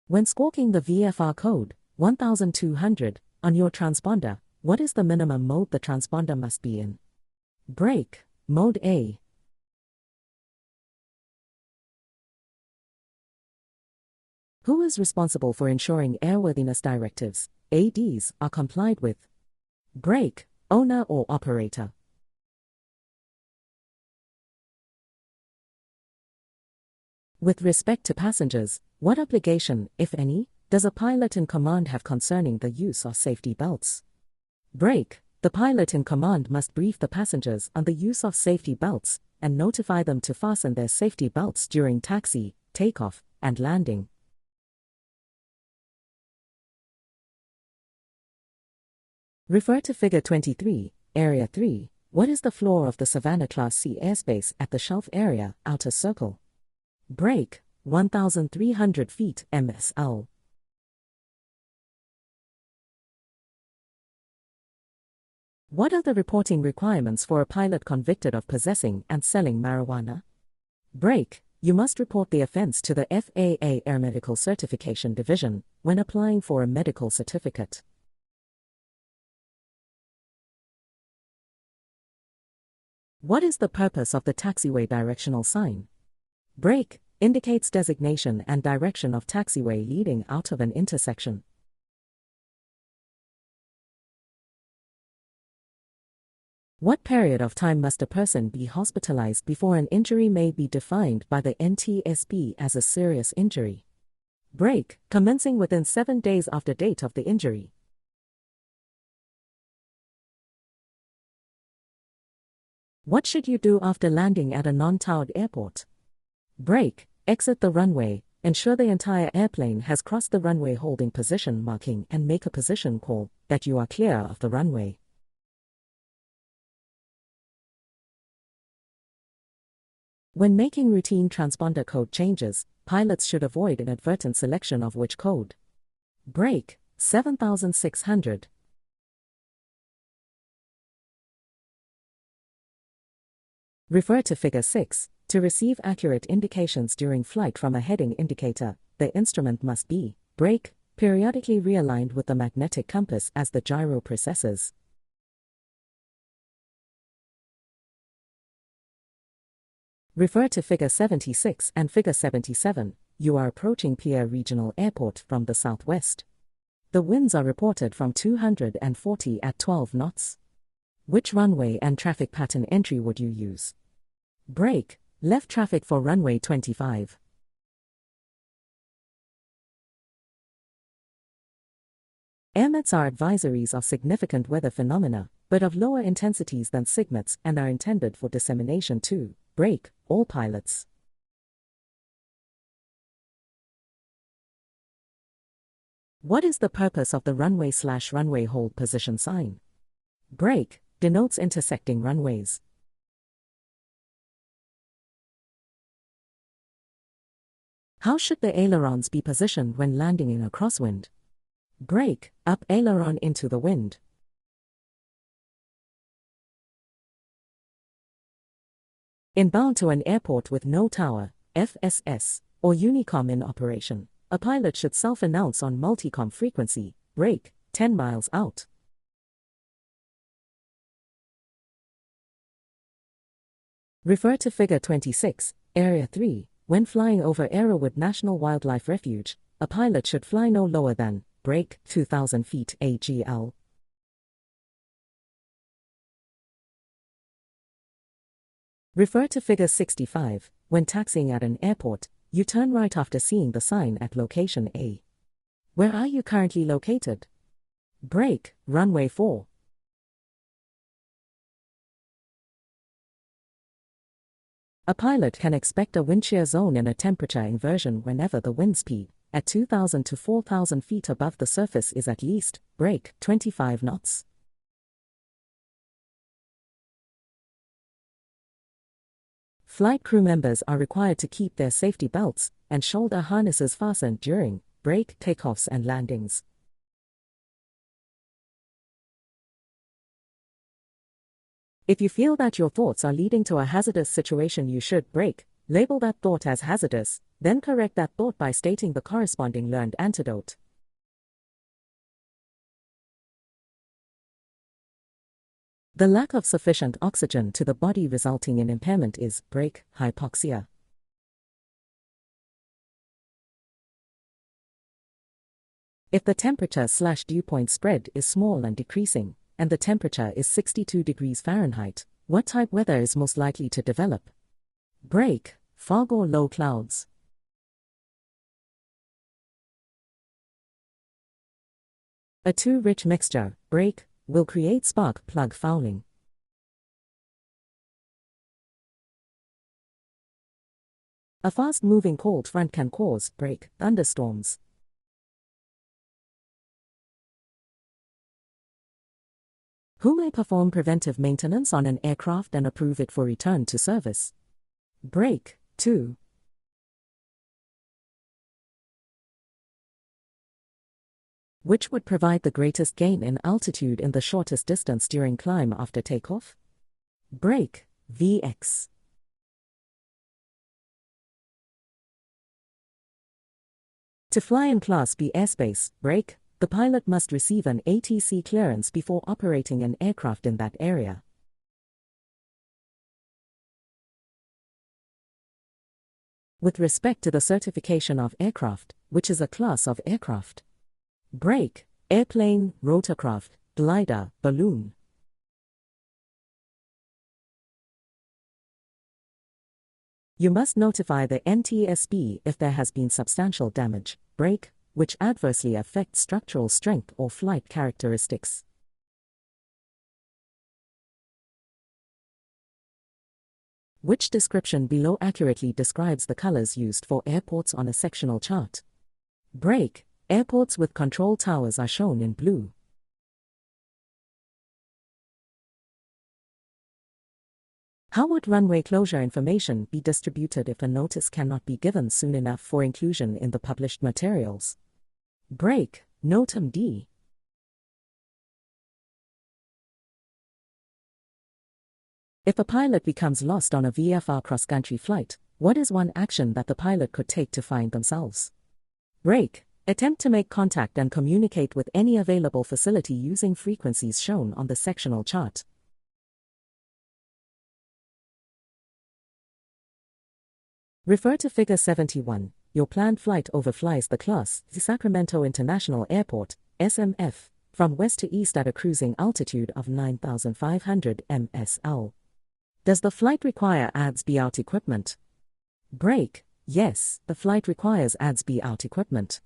When squawking the VFR code 1200 on your transponder, what is the minimum mode the transponder must be in? Brake, Mode A. Who is responsible for ensuring airworthiness directives, ADs, are complied with? Brake, owner or operator. With respect to passengers, what obligation, if any, does a pilot in command have concerning the use of safety belts? Brake, the pilot in command must brief the passengers on the use of safety belts and notify them to fasten their safety belts during taxi, takeoff, and landing. Refer to Figure 23, Area 3. What is the floor of the Savannah Class C airspace at the shelf area, outer circle? Brake, 1,300 feet MSL. What are the reporting requirements for a pilot convicted of possessing and selling marijuana? Brake, you must report the offense to the FAA Air Medical Certification Division when applying for a medical certificate. What is the purpose of the taxiway directional sign? Brake, indicates designation and direction of taxiway leading out of an intersection. What period of time must a person be hospitalized before an injury may be defined by the NTSB as a serious injury? Brake, commencing within 7 days after date of the injury. What should you do after landing at a non-towered airport? Brake, exit the runway, ensure the entire airplane has crossed the runway holding position marking and make a position call that you are clear of the runway. When making routine transponder code changes, pilots should avoid inadvertent selection of which code. Brake, 7600. Refer to Figure 6. To receive accurate indications during flight from a heading indicator, the instrument must be brake, periodically realigned with the magnetic compass as the gyro processes. Refer to Figure 76 and Figure 77. You are approaching Pierre Regional Airport from the southwest. The winds are reported from 240 at 12 knots. Which runway and traffic pattern entry would you use? Brake, left traffic for runway 25. Airmets are advisories of significant weather phenomena, but of lower intensities than SIGMETs and are intended for dissemination to all pilots. What is the purpose of the runway/runway hold position sign? Denotes intersecting runways. How should the ailerons be positioned when landing in a crosswind? Up aileron into the wind. Inbound to an airport with no tower, FSS, or Unicom in operation, a pilot should self-announce on multicom frequency, 10 miles out. Refer to Figure 26, Area 3. When flying over Arrowwood National Wildlife Refuge, a pilot should fly no lower than 2,000 feet AGL. Refer to Figure 65. When taxiing at an airport, you turn right after seeing the sign at location A. Where are you currently located? Runway 4. A pilot can expect a wind shear zone in a temperature inversion whenever the wind speed, at 2,000 to 4,000 feet above the surface, is at least 25 knots. Flight crew members are required to keep their safety belts and shoulder harnesses fastened during takeoffs and landings. If you feel that your thoughts are leading to a hazardous situation, you should label that thought as hazardous, then correct that thought by stating the corresponding learned antidote. The lack of sufficient oxygen to the body resulting in impairment is hypoxia. If the temperature/dew point spread is small and decreasing, and the temperature is 62 degrees Fahrenheit, what type weather is most likely to develop? Fog or low clouds. A too rich mixture, will create spark plug fouling. A fast-moving cold front can cause thunderstorms. Who may perform preventive maintenance on an aircraft and approve it for return to service? 2. Which would provide the greatest gain in altitude in the shortest distance during climb after takeoff? VX. To fly in Class B airspace, the pilot must receive an ATC clearance before operating an aircraft in that area. With respect to the certification of aircraft, which is a class of aircraft? Airplane, rotorcraft, glider, balloon. You must notify the NTSB if there has been substantial damage, which adversely affects structural strength or flight characteristics. Which description below accurately describes the colors used for airports on a sectional chart? Airports with control towers are shown in blue. How would runway closure information be distributed if a notice cannot be given soon enough for inclusion in the published materials? Notem D. If a pilot becomes lost on a VFR cross-country flight, what is one action that the pilot could take to find themselves? Attempt to make contact and communicate with any available facility using frequencies shown on the sectional chart. Refer to Figure 71. Your planned flight overflies the Class C Sacramento International Airport, SMF, from west to east at a cruising altitude of 9,500 MSL. Does the flight require ADS-B out equipment? Yes, the flight requires ADS-B out equipment.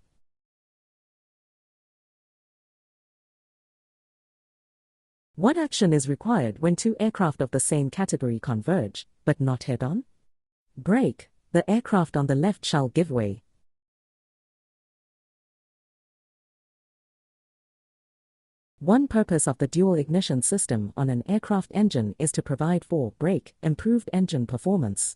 What action is required when two aircraft of the same category converge, but not head-on? Brake. The aircraft on the left shall give way. One purpose of the dual ignition system on an aircraft engine is to provide for brake, improved engine performance.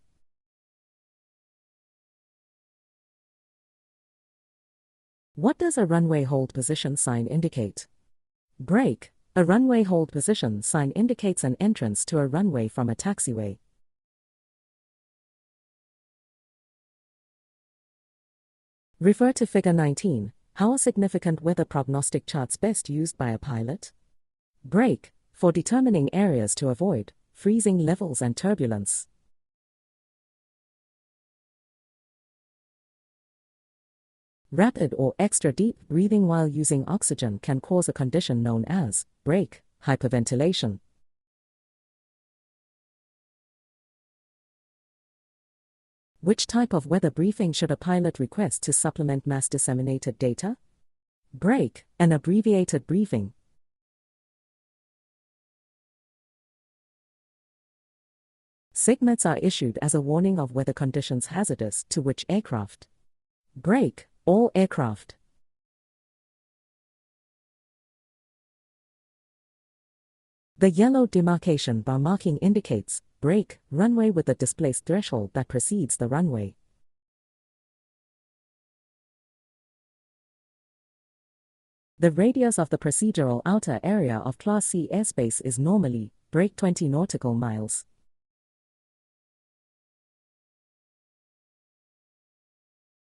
What does a runway hold position sign indicate? Brake. A runway hold position sign indicates an entrance to a runway from a taxiway. Refer to Figure 19. How are significant weather prognostic charts best used by a pilot? Brake. For determining areas to avoid, freezing levels and turbulence. Rapid or extra deep breathing while using oxygen can cause a condition known as brake hyperventilation. Which type of weather briefing should a pilot request to supplement mass disseminated data? Brake, an abbreviated briefing. SIGMETs are issued as a warning of weather conditions hazardous to which aircraft? Brake, all aircraft. The yellow demarcation bar marking indicates brake runway with the displaced threshold that precedes the runway. The radius of the procedural outer area of Class C airspace is normally brake 20 nautical miles.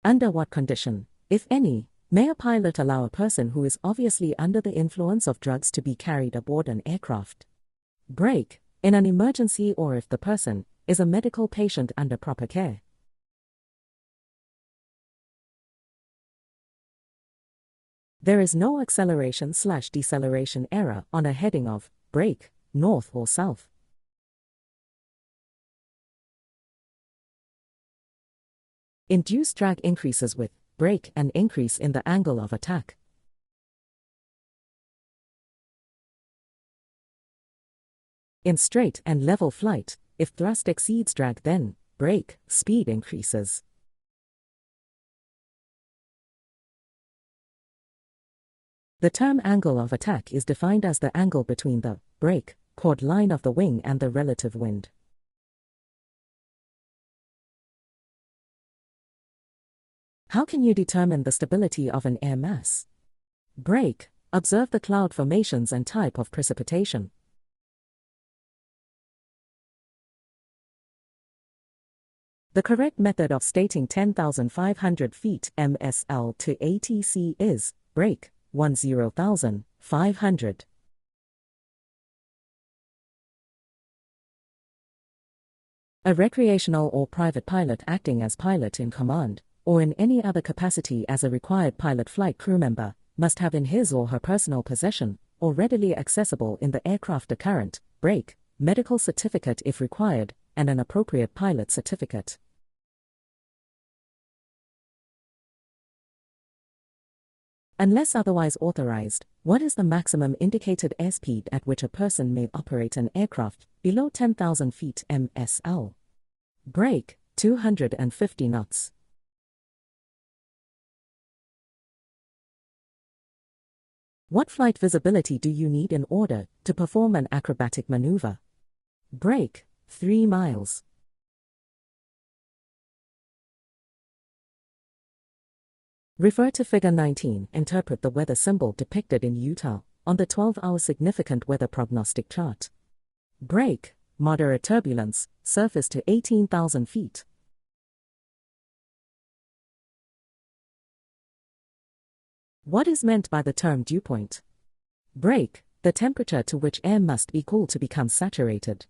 Under what condition, if any, may a pilot allow a person who is obviously under the influence of drugs to be carried aboard an aircraft? Brake, in an emergency or if the person is a medical patient under proper care. There is no acceleration/deceleration error on a heading of brake, north or south. Induced drag increases with brake and increase in the angle of attack. In straight and level flight, if thrust exceeds drag, then brake speed increases. The term angle of attack is defined as the angle between the brake chord line of the wing and the relative wind. How can you determine the stability of an air mass? Brake. Observe the cloud formations and type of precipitation. The correct method of stating 10,500 feet MSL to ATC is brake 10,500. A recreational or private pilot acting as pilot in command, or in any other capacity as a required pilot flight crew member, must have in his or her personal possession, or readily accessible in the aircraft a current, brake, medical certificate if required, and an appropriate pilot certificate. Unless otherwise authorized, what is the maximum indicated airspeed at which a person may operate an aircraft below 10,000 feet MSL? Brake, 250 knots. What flight visibility do you need in order to perform an acrobatic maneuver? Brake, 3 miles. Refer to Figure 19. Interpret the weather symbol depicted in Utah on the 12-hour significant weather prognostic chart. Brake, moderate turbulence, surface to 18,000 feet. What is meant by the term dew point? Brake, the temperature to which air must be cooled to become saturated.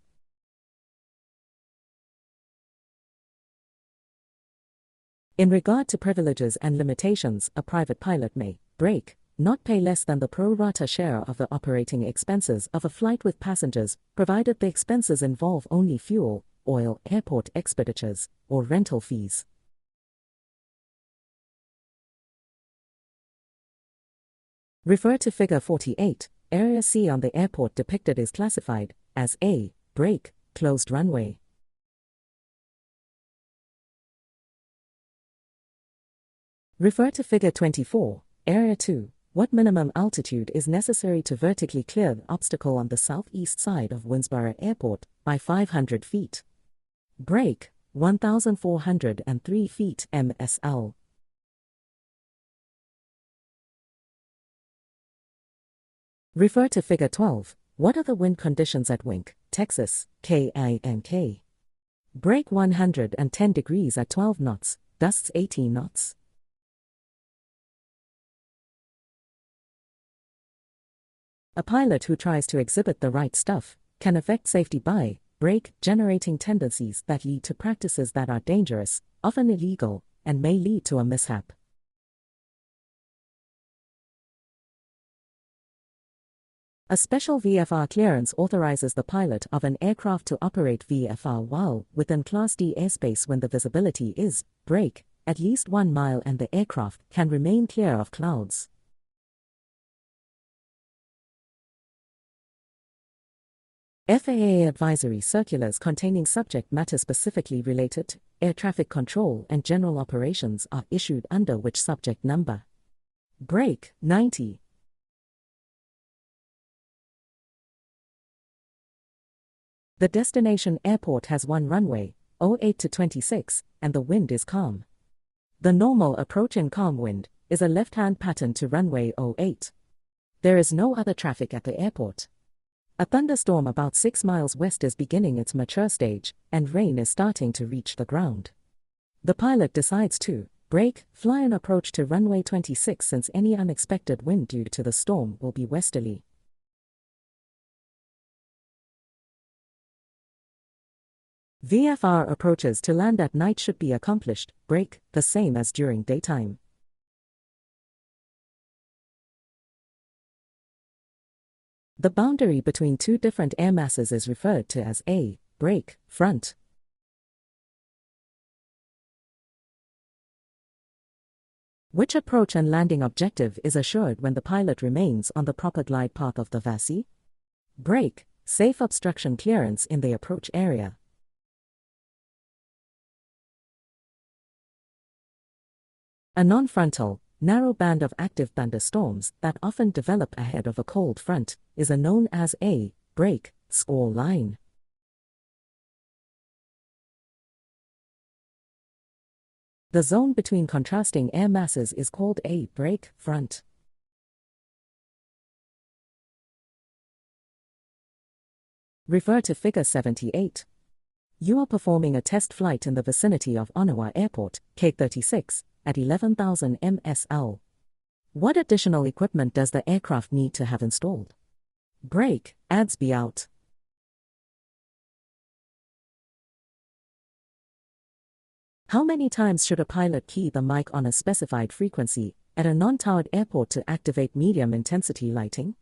In regard to privileges and limitations, a private pilot may brake, not pay less than the pro rata share of the operating expenses of a flight with passengers, provided the expenses involve only fuel, oil, airport expenditures, or rental fees. Refer to Figure 48. Area C on the airport depicted is classified as A, break, closed runway. Refer to Figure 24, Area 2. What minimum altitude is necessary to vertically clear the obstacle on the southeast side of Winnsboro Airport by 500 feet? Break, 1,403 feet MSL. Refer to Figure 12. What are the wind conditions at Wink, Texas, KINK? Break 110 degrees at 12 knots, gusts 18 knots. A pilot who tries to exhibit the right stuff can affect safety by break generating tendencies that lead to practices that are dangerous, often illegal, and may lead to a mishap. A special VFR clearance authorizes the pilot of an aircraft to operate VFR while within Class D airspace when the visibility is break at least 1 mile and the aircraft can remain clear of clouds. FAA advisory circulars containing subject matter specifically related to air traffic control and general operations are issued under which subject number? Break 90. The destination airport has one runway, 08 to 26, and the wind is calm. The normal approach in calm wind is a left-hand pattern to runway 08. There is no other traffic at the airport. A thunderstorm about 6 miles west is beginning its mature stage, and rain is starting to reach the ground. The pilot decides to break, fly an approach to runway 26 since any unexpected wind due to the storm will be westerly. VFR approaches to land at night should be accomplished, break, the same as during daytime. The boundary between two different air masses is referred to as A, break, front. Which approach and landing objective is assured when the pilot remains on the proper glide path of the VASI? Break, safe obstruction clearance in the approach area. A non-frontal, narrow band of active thunderstorms that often develop ahead of a cold front is known as a break score line. The zone between contrasting air masses is called a break front. Refer to Figure 78. You are performing a test flight in the vicinity of Onawa Airport, K36, at 11,000 MSL. What additional equipment does the aircraft need to have installed? Break, adds be out. How many times should a pilot key the mic on a specified frequency at a non-towered airport to activate medium intensity lighting?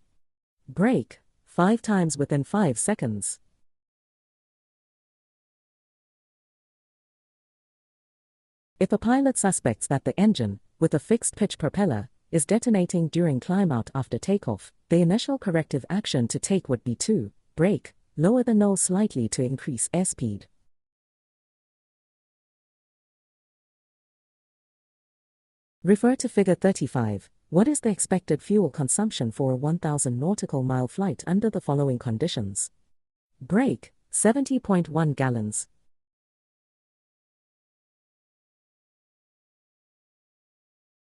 Break, 5 times within 5 seconds. If a pilot suspects that the engine, with a fixed-pitch propeller, is detonating during climb-out after takeoff, the initial corrective action to take would be to brake, lower the nose slightly to increase airspeed. Refer to Figure 35. What is the expected fuel consumption for a 1,000 nautical mile flight under the following conditions? Brake, 70.1 gallons.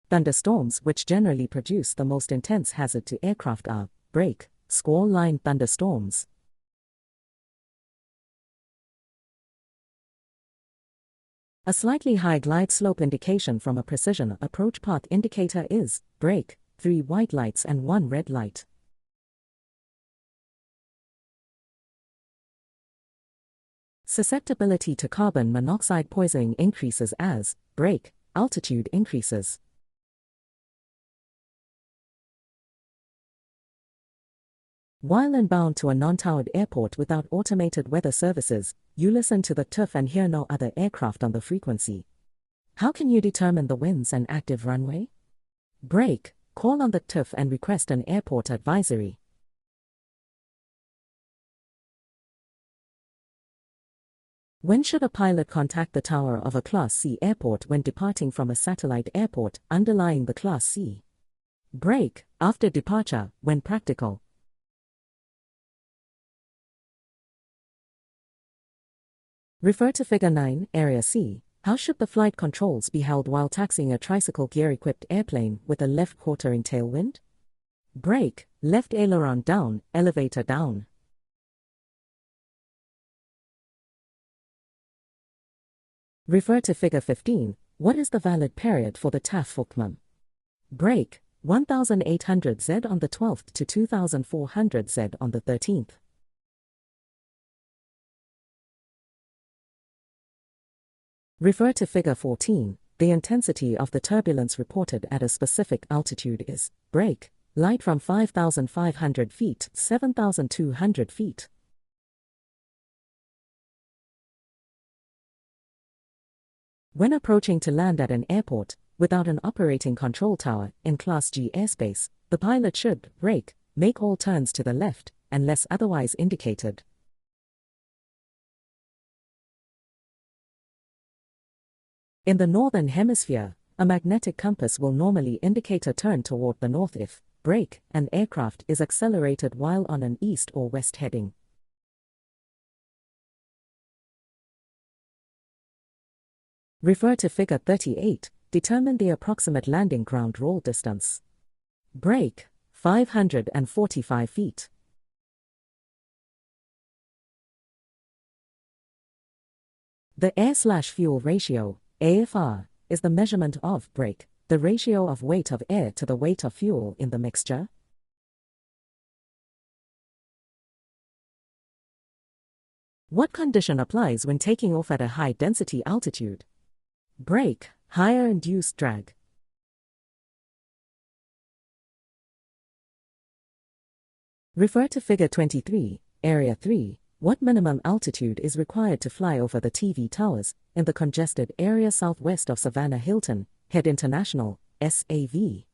Thunderstorms which generally produce the most intense hazard to aircraft are brake, squall-line thunderstorms. A slightly high glide slope indication from a precision approach path indicator is brake, 3 white lights and 1 red light. Susceptibility to carbon monoxide poisoning increases as brake altitude increases. While inbound to a non-towered airport without automated weather services, you listen to the TUF and hear no other aircraft on the frequency. How can you determine the winds and active runway? Brake, call on the TUF and request an airport advisory. When should a pilot contact the tower of a Class C airport when departing from a satellite airport underlying the Class C? Break, after departure, when practical. Refer to Figure 9, Area C. How should the flight controls be held while taxiing a tricycle gear-equipped airplane with a left quartering tailwind? Break, left aileron down, elevator down. Refer to Figure 15. What is the valid period for the TAF-FUKMAM? Break, 1800 Z on the 12th to 2400 Z on the 13th. Refer to Figure 14. The intensity of the turbulence reported at a specific altitude is break, light from 5,500 feet, 7,200 feet. When approaching to land at an airport, without an operating control tower, in Class G airspace, the pilot should brake, make all turns to the left, unless otherwise indicated. In the Northern Hemisphere, a magnetic compass will normally indicate a turn toward the north if, brake, an aircraft is accelerated while on an east or west heading. Refer to Figure 38. Determine the approximate landing ground roll distance. Brake, 545 feet. The air/fuel ratio, AFR, is the measurement of brake, the ratio of weight of air to the weight of fuel in the mixture. What condition applies when taking off at a high density altitude? Brake, higher induced drag. Refer to Figure 23, Area 3. What minimum altitude is required to fly over the TV towers in the congested area southwest of Savannah Hilton, Head International, SAV?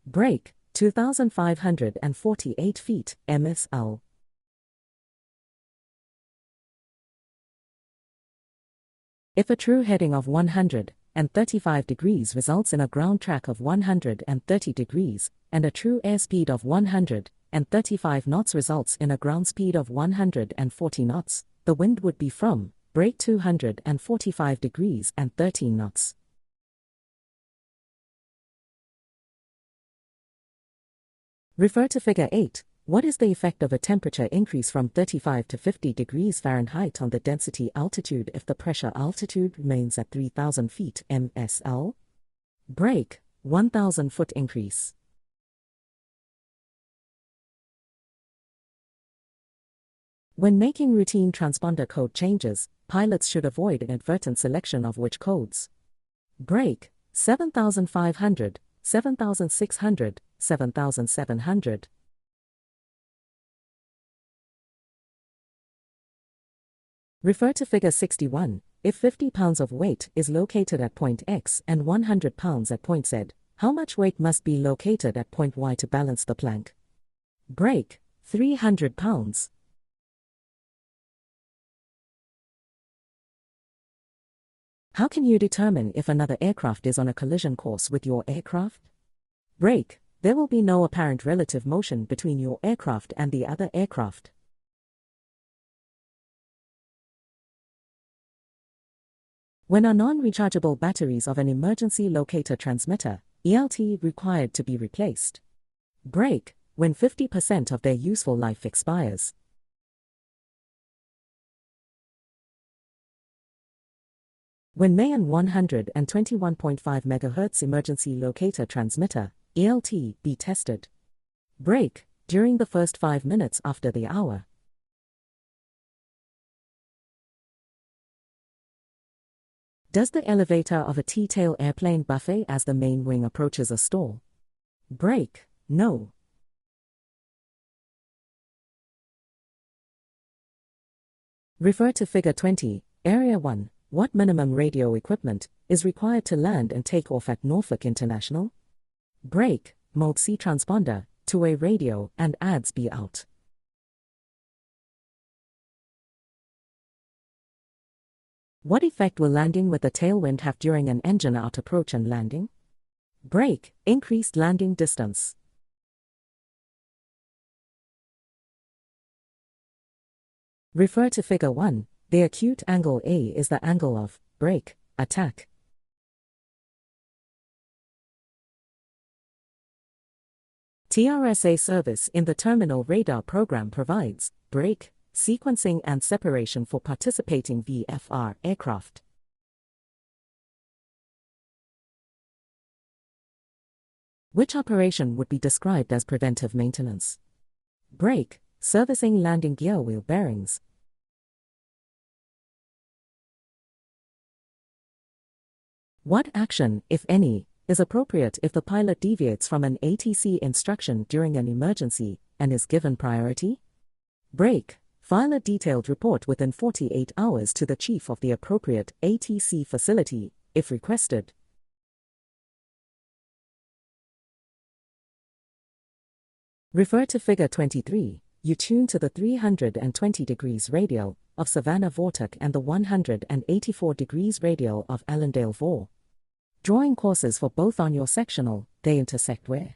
Brake, 2,548 feet, MSL. If a true heading of 135 degrees results in a ground track of 130 degrees, and a true airspeed of 135 knots results in a ground speed of 140 knots, the wind would be from brake 245 degrees and 13 knots. Refer to Figure 8. What is the effect of a temperature increase from 35 to 50 degrees Fahrenheit on the density altitude if the pressure altitude remains at 3,000 feet MSL? Brake, 1,000 foot increase. When making routine transponder code changes, pilots should avoid inadvertent selection of which codes. Brake, 7,500, 7,600, 7,700. Refer to Figure 61. If 50 pounds of weight is located at point X and 100 pounds at point Z, how much weight must be located at point Y to balance the plank? Brake, 300 pounds. How can you determine if another aircraft is on a collision course with your aircraft? Brake, there will be no apparent relative motion between your aircraft and the other aircraft. When are non-rechargeable batteries of an emergency locator transmitter, ELT, required to be replaced? Brake, when 50% of their useful life expires. When may an 121.5 MHz emergency locator transmitter, ELT, be tested? Brake, during the first 5 minutes after the hour. Does the elevator of a T-tail airplane buffet as the main wing approaches a stall? Brake, no. Refer to Figure 20, Area 1. What minimum radio equipment is required to land and take off at Norfolk International? Brake, Mode C transponder, two-way radio, and ADS be out. What effect will landing with a tailwind have during an engine out approach and landing? Brake, increased landing distance. Refer to Figure 1. The acute angle A is the angle of brake attack. TRSA service in the terminal radar program provides brake, sequencing and separation for participating VFR aircraft. Which operation would be described as preventive maintenance? Brake, servicing landing gear wheel bearings. What action, if any, is appropriate if the pilot deviates from an ATC instruction during an emergency and is given priority? Brake, file a detailed report within 48 hours to the chief of the appropriate ATC facility, if requested. Refer to Figure 23. You tune to the 320 degrees radial of Savannah Vortic and the 184 degrees radial of Allendale Vor. Drawing courses for both on your sectional, they intersect where?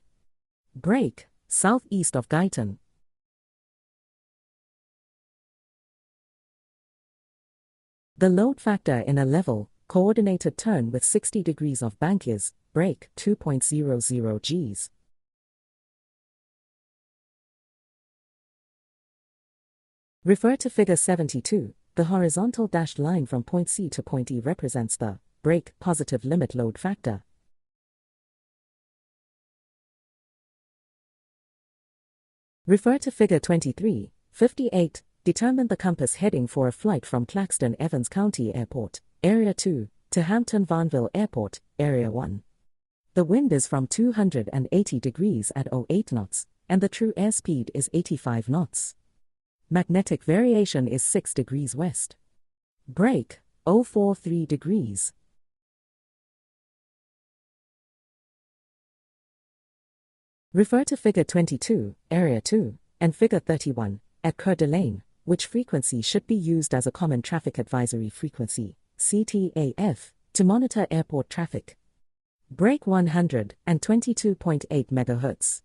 Brake, southeast of Guyton. The load factor in a level, coordinated turn with 60 degrees of bank is, brake, 2.00 Gs. Refer to Figure 72. The horizontal dashed line from point C to point E represents the brake positive limit load factor. Refer to Figure 23. 58. Determine the compass heading for a flight from Claxton Evans County Airport, Area 2, to Hampton Vanville Airport, Area 1. The wind is from 280 degrees at 08 knots, and the true airspeed is 85 knots. Magnetic variation is 6 degrees west. Brake, 043 degrees. Refer to Figure 22, Area 2, and Figure 31, at Coeur d'Alene, which frequency should be used as a common traffic advisory frequency, CTAF, to monitor airport traffic. Brake 122.8 MHz.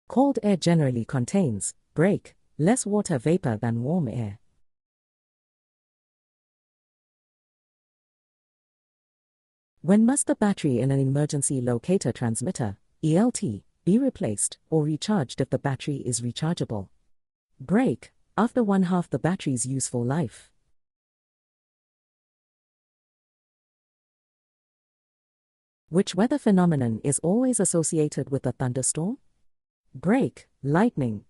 Cold air generally contains, brake, less water vapor than warm air. When must the battery in an emergency locator transmitter, ELT, be replaced or recharged if the battery is rechargeable? Brake, after 1/2 the battery's useful life. Which weather phenomenon is always associated with a thunderstorm? Brake, lightning.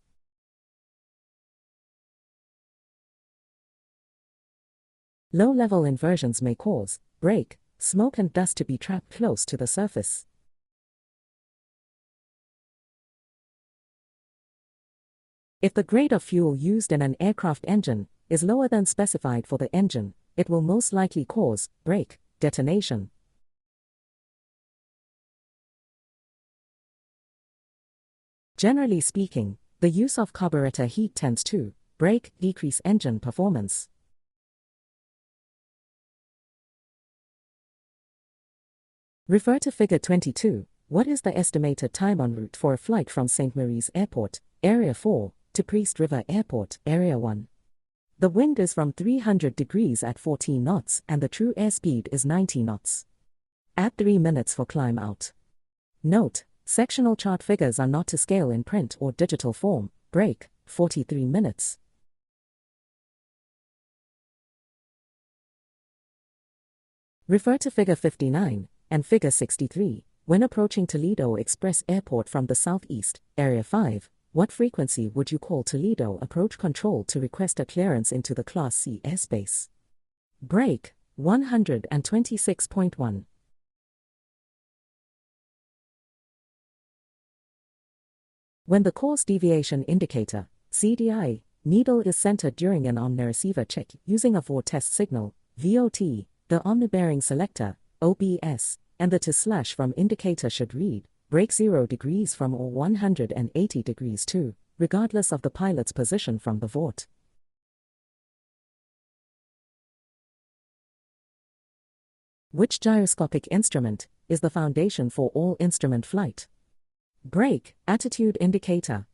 Low-level inversions may cause brake, smoke and dust to be trapped close to the surface. If the grade of fuel used in an aircraft engine is lower than specified for the engine, it will most likely cause brake detonation. Generally speaking, the use of carburetor heat tends to brake decrease engine performance. Refer to Figure 22. What is the estimated time en route for a flight from St. Mary's Airport, Area 4, to Priest River Airport, Area 1? The wind is from 300 degrees at 14 knots and the true airspeed is 90 knots. Add 3 minutes for climb out. Note, sectional chart figures are not to scale in print or digital form. Brake, 43 minutes. Refer to Figure 59 and Figure 63. When approaching Toledo Express Airport from the southeast, Area 5, what frequency would you call Toledo Approach Control to request a clearance into the Class C airspace? Brake, 126.1. When the course deviation indicator, CDI, needle is centered during an omni-receiver check using a VOR test signal, VOT, the omni-bearing selector, OBS, and the to/from indicator should read, brake 0 degrees from or 180 degrees to regardless of the pilot's position from the VORT. Which gyroscopic instrument is the foundation for all instrument flight? Brake, attitude indicator.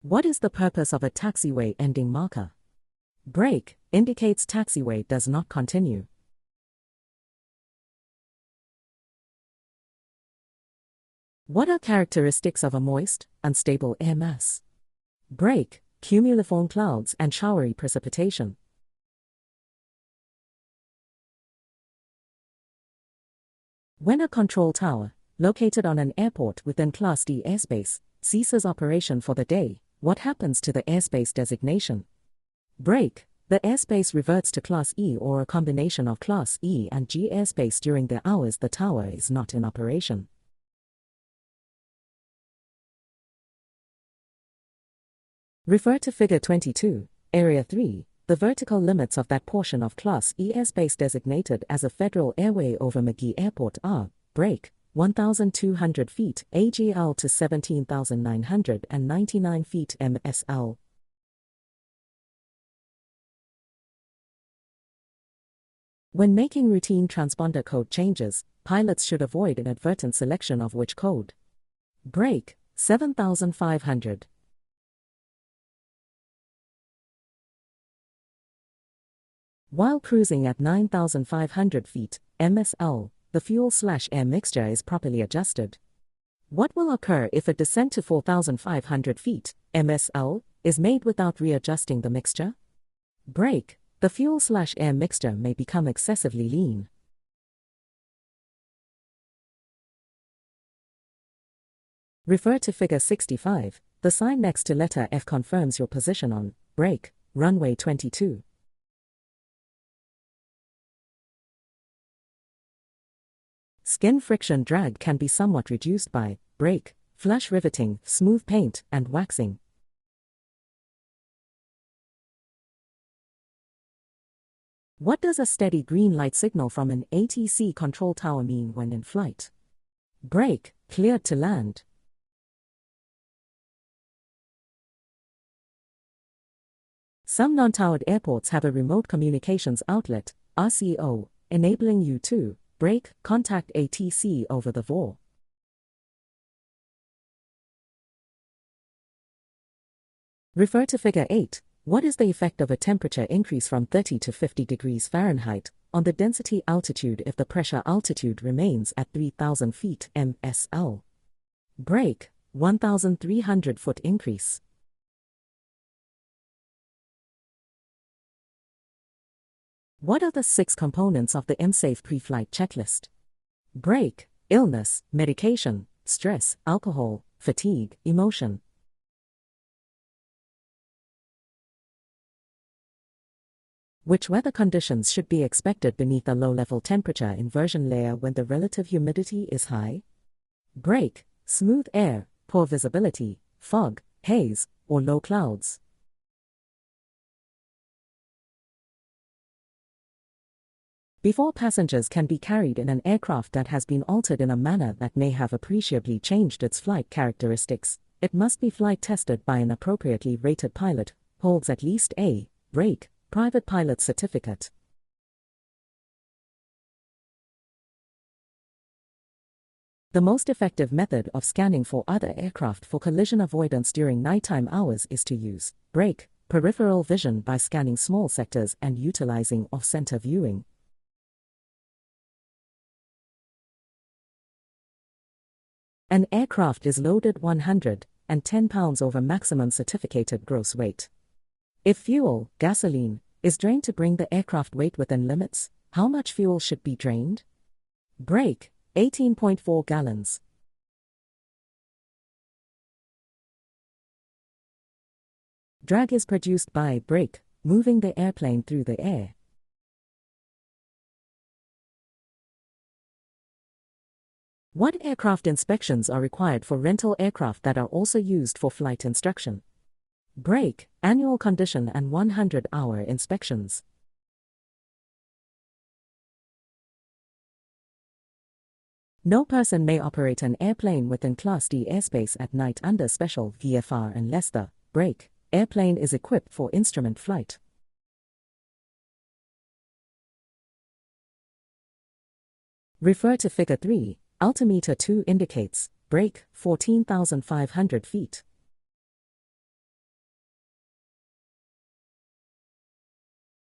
What is the purpose of a taxiway ending marker? Brake, indicates taxiway does not continue. What are characteristics of a moist, unstable air mass? Brake, cumuliform clouds and showery precipitation. When a control tower, located on an airport within Class D airspace, ceases operation for the day, what happens to the airspace designation? Brake, the airspace reverts to Class E or a combination of Class E and G airspace during the hours the tower is not in operation. Refer to Figure 22, Area 3, the vertical limits of that portion of Class E airspace designated as a federal airway over McGee Airport are, brake, 1,200 feet AGL to 17,999 feet MSL. When making routine transponder code changes, pilots should avoid inadvertent selection of which code. Brake, 7,500. While cruising at 9,500 feet, MSL, the fuel/air mixture is properly adjusted. What will occur if a descent to 4,500 feet, MSL, is made without readjusting the mixture? Brake, the fuel/air mixture may become excessively lean. Refer to Figure 65, the sign next to letter F confirms your position on brake, runway 22. Skin friction drag can be somewhat reduced by brake, flush riveting, smooth paint, and waxing. What does a steady green light signal from an ATC control tower mean when in flight? Brake, cleared to land. Some non-towered airports have a remote communications outlet, RCO, enabling you to brake, contact ATC over the VOR. Refer to Figure 8. What is the effect of a temperature increase from 30 to 50 degrees Fahrenheit on the density altitude if the pressure altitude remains at 3,000 feet MSL? Brake, 1,300 foot increase. What are the 6 components of the MSAFE pre-flight checklist? Brake, illness, medication, stress, alcohol, fatigue, emotion. Which weather conditions should be expected beneath a low-level temperature inversion layer when the relative humidity is high? Brake, smooth air, poor visibility, fog, haze, or low clouds. Before passengers can be carried in an aircraft that has been altered in a manner that may have appreciably changed its flight characteristics, it must be flight tested by an appropriately rated pilot, holds at least a brake, private pilot certificate. The most effective method of scanning for other aircraft for collision avoidance during nighttime hours is to use brake, peripheral vision by scanning small sectors and utilizing off-center viewing. An aircraft is loaded 110 pounds over maximum certificated gross weight. If fuel, gasoline, is drained to bring the aircraft weight within limits, how much fuel should be drained? Brake, 18.4 gallons. Drag is produced by brake, moving the airplane through the air. What aircraft inspections are required for rental aircraft that are also used for flight instruction? Brake, annual condition and 100-hour inspections. No person may operate an airplane within Class D airspace at night under special VFR unless the brake airplane is equipped for instrument flight. Refer to Figure 3. Altimeter 2 indicates brake 14,500 feet.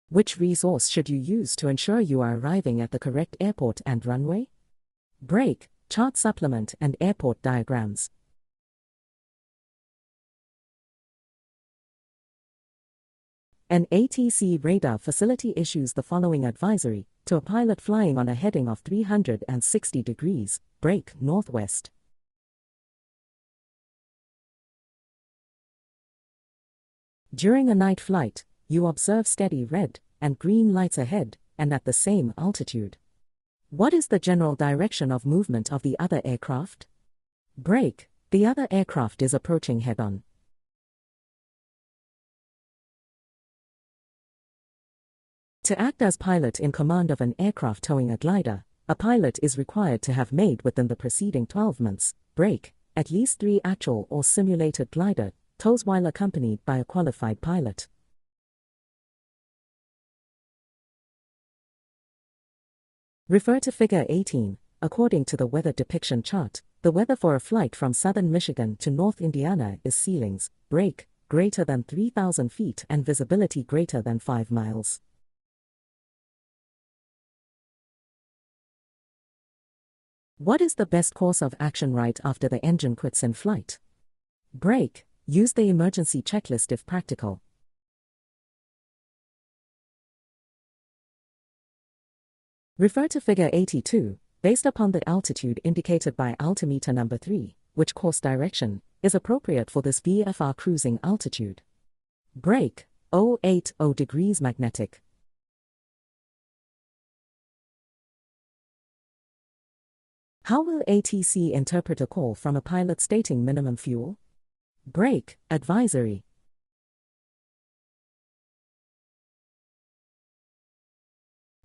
Which resource should you use to ensure you are arriving at the correct airport and runway? Brake, chart supplement and airport diagrams. An ATC radar facility issues the following advisory to a pilot flying on a heading of 360 degrees, brake northwest. During a night flight, you observe steady red and green lights ahead and at the same altitude. What is the general direction of movement of the other aircraft? Brake, the other aircraft is approaching head-on. To act as pilot in command of an aircraft towing a glider, a pilot is required to have made within the preceding 12 months, brake, at least 3 actual or simulated glider tows while accompanied by a qualified pilot. Refer to Figure 18. According to the weather depiction chart, the weather for a flight from southern Michigan to North Indiana is ceilings, brake, greater than 3,000 feet and visibility greater than 5 miles. What is the best course of action right after the engine quits in flight? Brake, use the emergency checklist if practical. Refer to Figure 82, based upon the altitude indicated by altimeter number 3, which course direction is appropriate for this VFR cruising altitude. Brake, 080 degrees magnetic. How will ATC interpret a call from a pilot stating minimum fuel? Brake, advisory.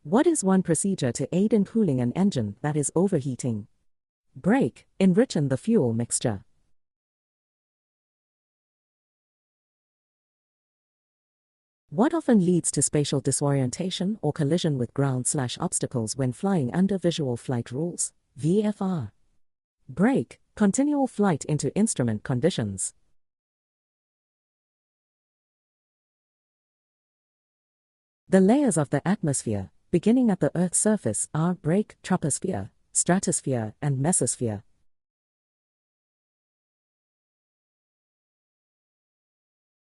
What is one procedure to aid in cooling an engine that is overheating? Brake, enrichen the fuel mixture. What often leads to spatial disorientation or collision with ground/obstacles when flying under visual flight rules? VFR. Brake, continual flight into instrument conditions. The layers of the atmosphere, beginning at the Earth's surface, are brake, troposphere, stratosphere, and mesosphere.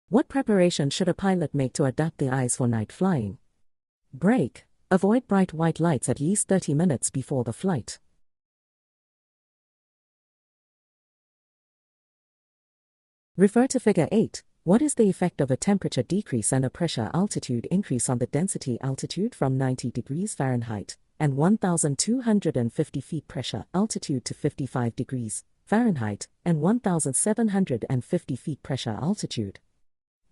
What preparation should a pilot make to adapt the eyes for night flying? Brake, avoid bright white lights at least 30 minutes before the flight. Refer to Figure 8. What is the effect of a temperature decrease and a pressure altitude increase on the density altitude from 90 degrees Fahrenheit and 1,250 feet pressure altitude to 55 degrees Fahrenheit and 1,750 feet pressure altitude?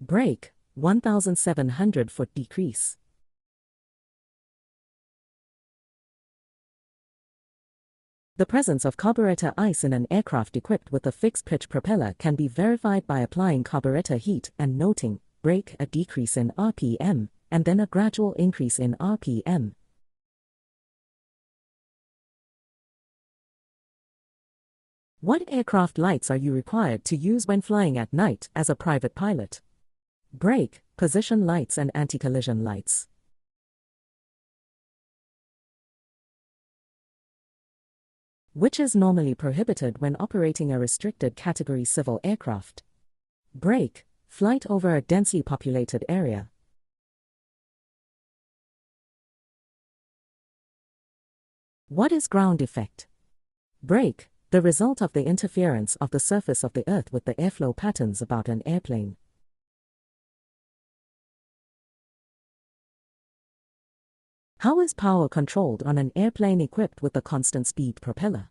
Brake, 1,700 foot decrease. The presence of carburetor ice in an aircraft equipped with a fixed-pitch propeller can be verified by applying carburetor heat and noting, brake, a decrease in RPM, and then a gradual increase in RPM. What aircraft lights are you required to use when flying at night as a private pilot? Brake, position lights and anti-collision lights. Which is normally prohibited when operating a restricted category civil aircraft? Brake, flight over a densely populated area. What is ground effect? Brake, the result of the interference of the surface of the Earth with the airflow patterns about an airplane. How is power controlled on an airplane equipped with a constant speed propeller?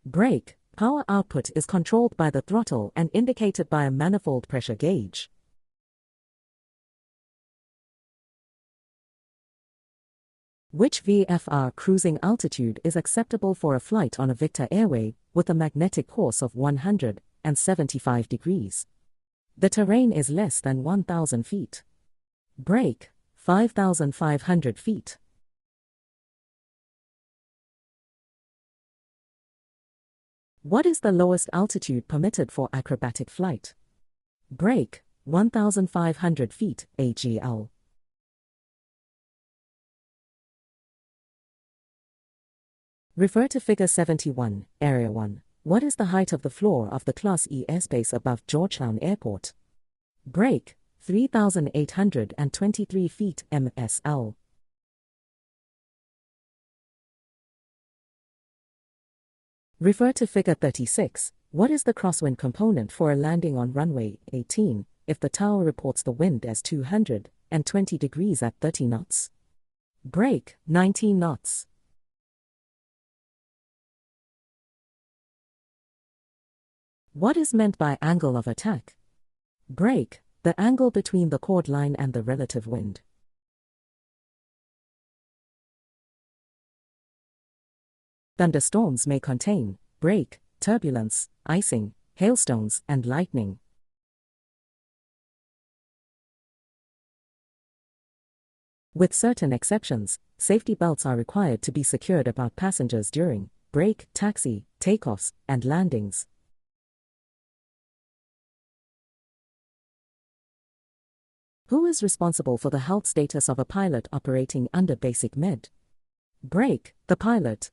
Brake, power output is controlled by the throttle and indicated by a manifold pressure gauge. Which VFR cruising altitude is acceptable for a flight on a Victor airway with a magnetic course of 175 degrees? The terrain is less than 1,000 feet. Break, 5,500 feet. What is the lowest altitude permitted for acrobatic flight? Break, 1,500 feet, AGL. Refer to Figure 71, Area 1. What is the height of the floor of the Class E airspace above Georgetown Airport? Break, 3,823 feet MSL. Refer to Figure 36. What is the crosswind component for a landing on runway 18 if the tower reports the wind as 220 degrees at 30 knots? Break, 19 knots. What is meant by angle of attack? Break, the angle between the chord line and the relative wind. Thunderstorms may contain break, turbulence, icing, hailstones, and lightning. With certain exceptions, safety belts are required to be secured about passengers during break, taxi, takeoffs, and landings. Who is responsible for the health status of a pilot operating under basic med? Break, the pilot.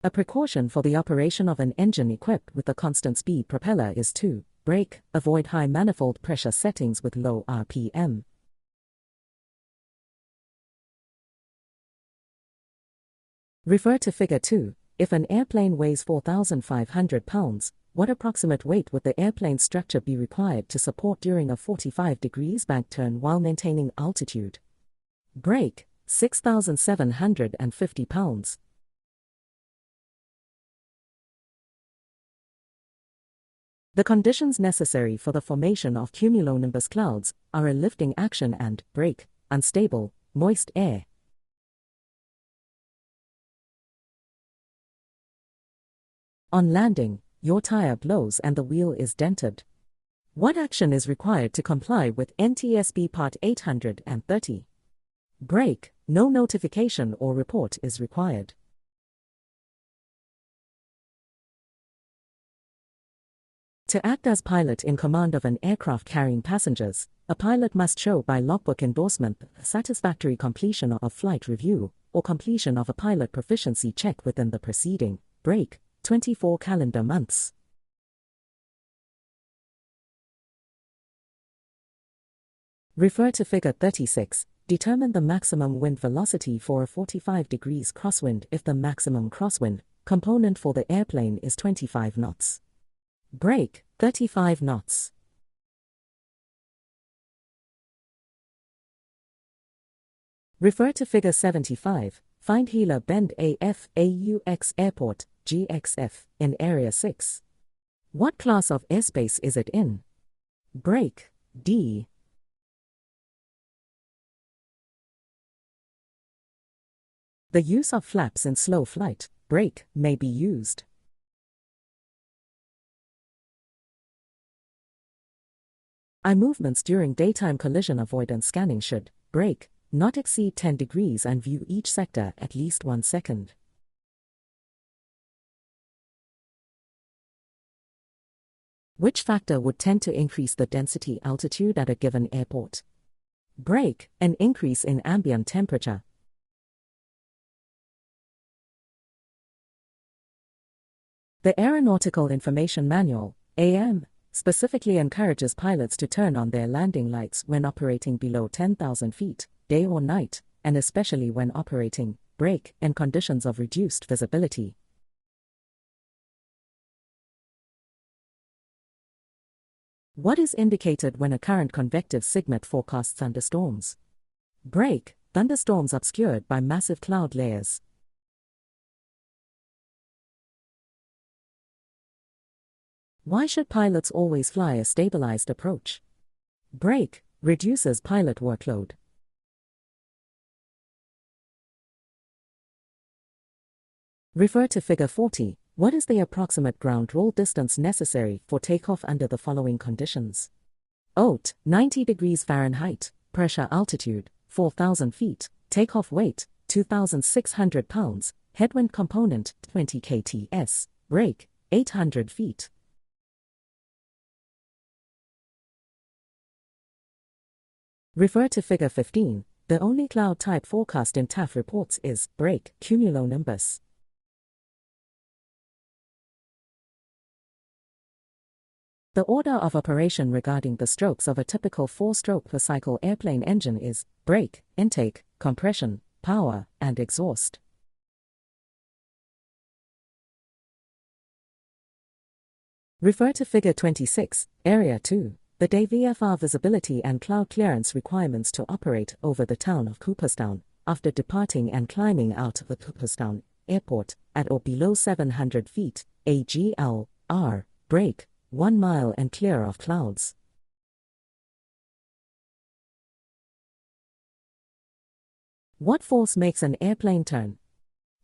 A precaution for the operation of an engine equipped with a constant speed propeller is to break, avoid high manifold pressure settings with low RPM. Refer to Figure 2. If an airplane weighs 4,500 pounds, what approximate weight would the airplane structure be required to support during a 45 degrees bank turn while maintaining altitude? Break, 6,750 pounds. The conditions necessary for the formation of cumulonimbus clouds are a lifting action and break, unstable, moist air. On landing, your tire blows and the wheel is dented. What action is required to comply with NTSB Part 830? Break, no notification or report is required. To act as pilot in command of an aircraft carrying passengers, a pilot must show by logbook endorsement satisfactory completion of flight review or completion of a pilot proficiency check within the preceding break 24 calendar months. Refer to Figure 36. Determine the maximum wind velocity for a 45 degrees crosswind if the maximum crosswind component for the airplane is 25 knots. Break, 35 knots. Refer to Figure 75. Find Healer Bend AF AUX Airport, GXF, in Area 6. What class of airspace is it in? Break, D. The use of flaps in slow flight, break, may be used. Eye movements during daytime collision avoidance scanning should break, not exceed 10 degrees and view each sector at least 1 second. Which factor would tend to increase the density altitude at a given airport? Break, an increase in ambient temperature. The Aeronautical Information Manual, AM, specifically encourages pilots to turn on their landing lights when operating below 10,000 feet, day or night, and especially when operating break in conditions of reduced visibility. What is indicated when a current convective sigmet forecasts thunderstorms? Break, thunderstorms obscured by massive cloud layers. Why should pilots always fly a stabilized approach? Break, reduces pilot workload. Refer to Figure 40. What is the approximate ground roll distance necessary for takeoff under the following conditions? ROTE, 90 degrees Fahrenheit, pressure altitude, 4,000 feet, takeoff weight, 2,600 pounds, headwind component, 20 kts, brake, 800 feet. Refer to Figure 15. The only cloud type forecast in TAF reports is brake, cumulonimbus. The order of operation regarding the strokes of a typical 4-stroke per cycle airplane engine is brake, intake, compression, power, and exhaust. Refer to Figure 26, Area 2. The day VFR visibility and cloud clearance requirements to operate over the town of Cooperstown, after departing and climbing out of the Cooperstown Airport, at or below 700 feet, AGL, R, brake, 1 mile and clear of clouds. What force makes an airplane turn?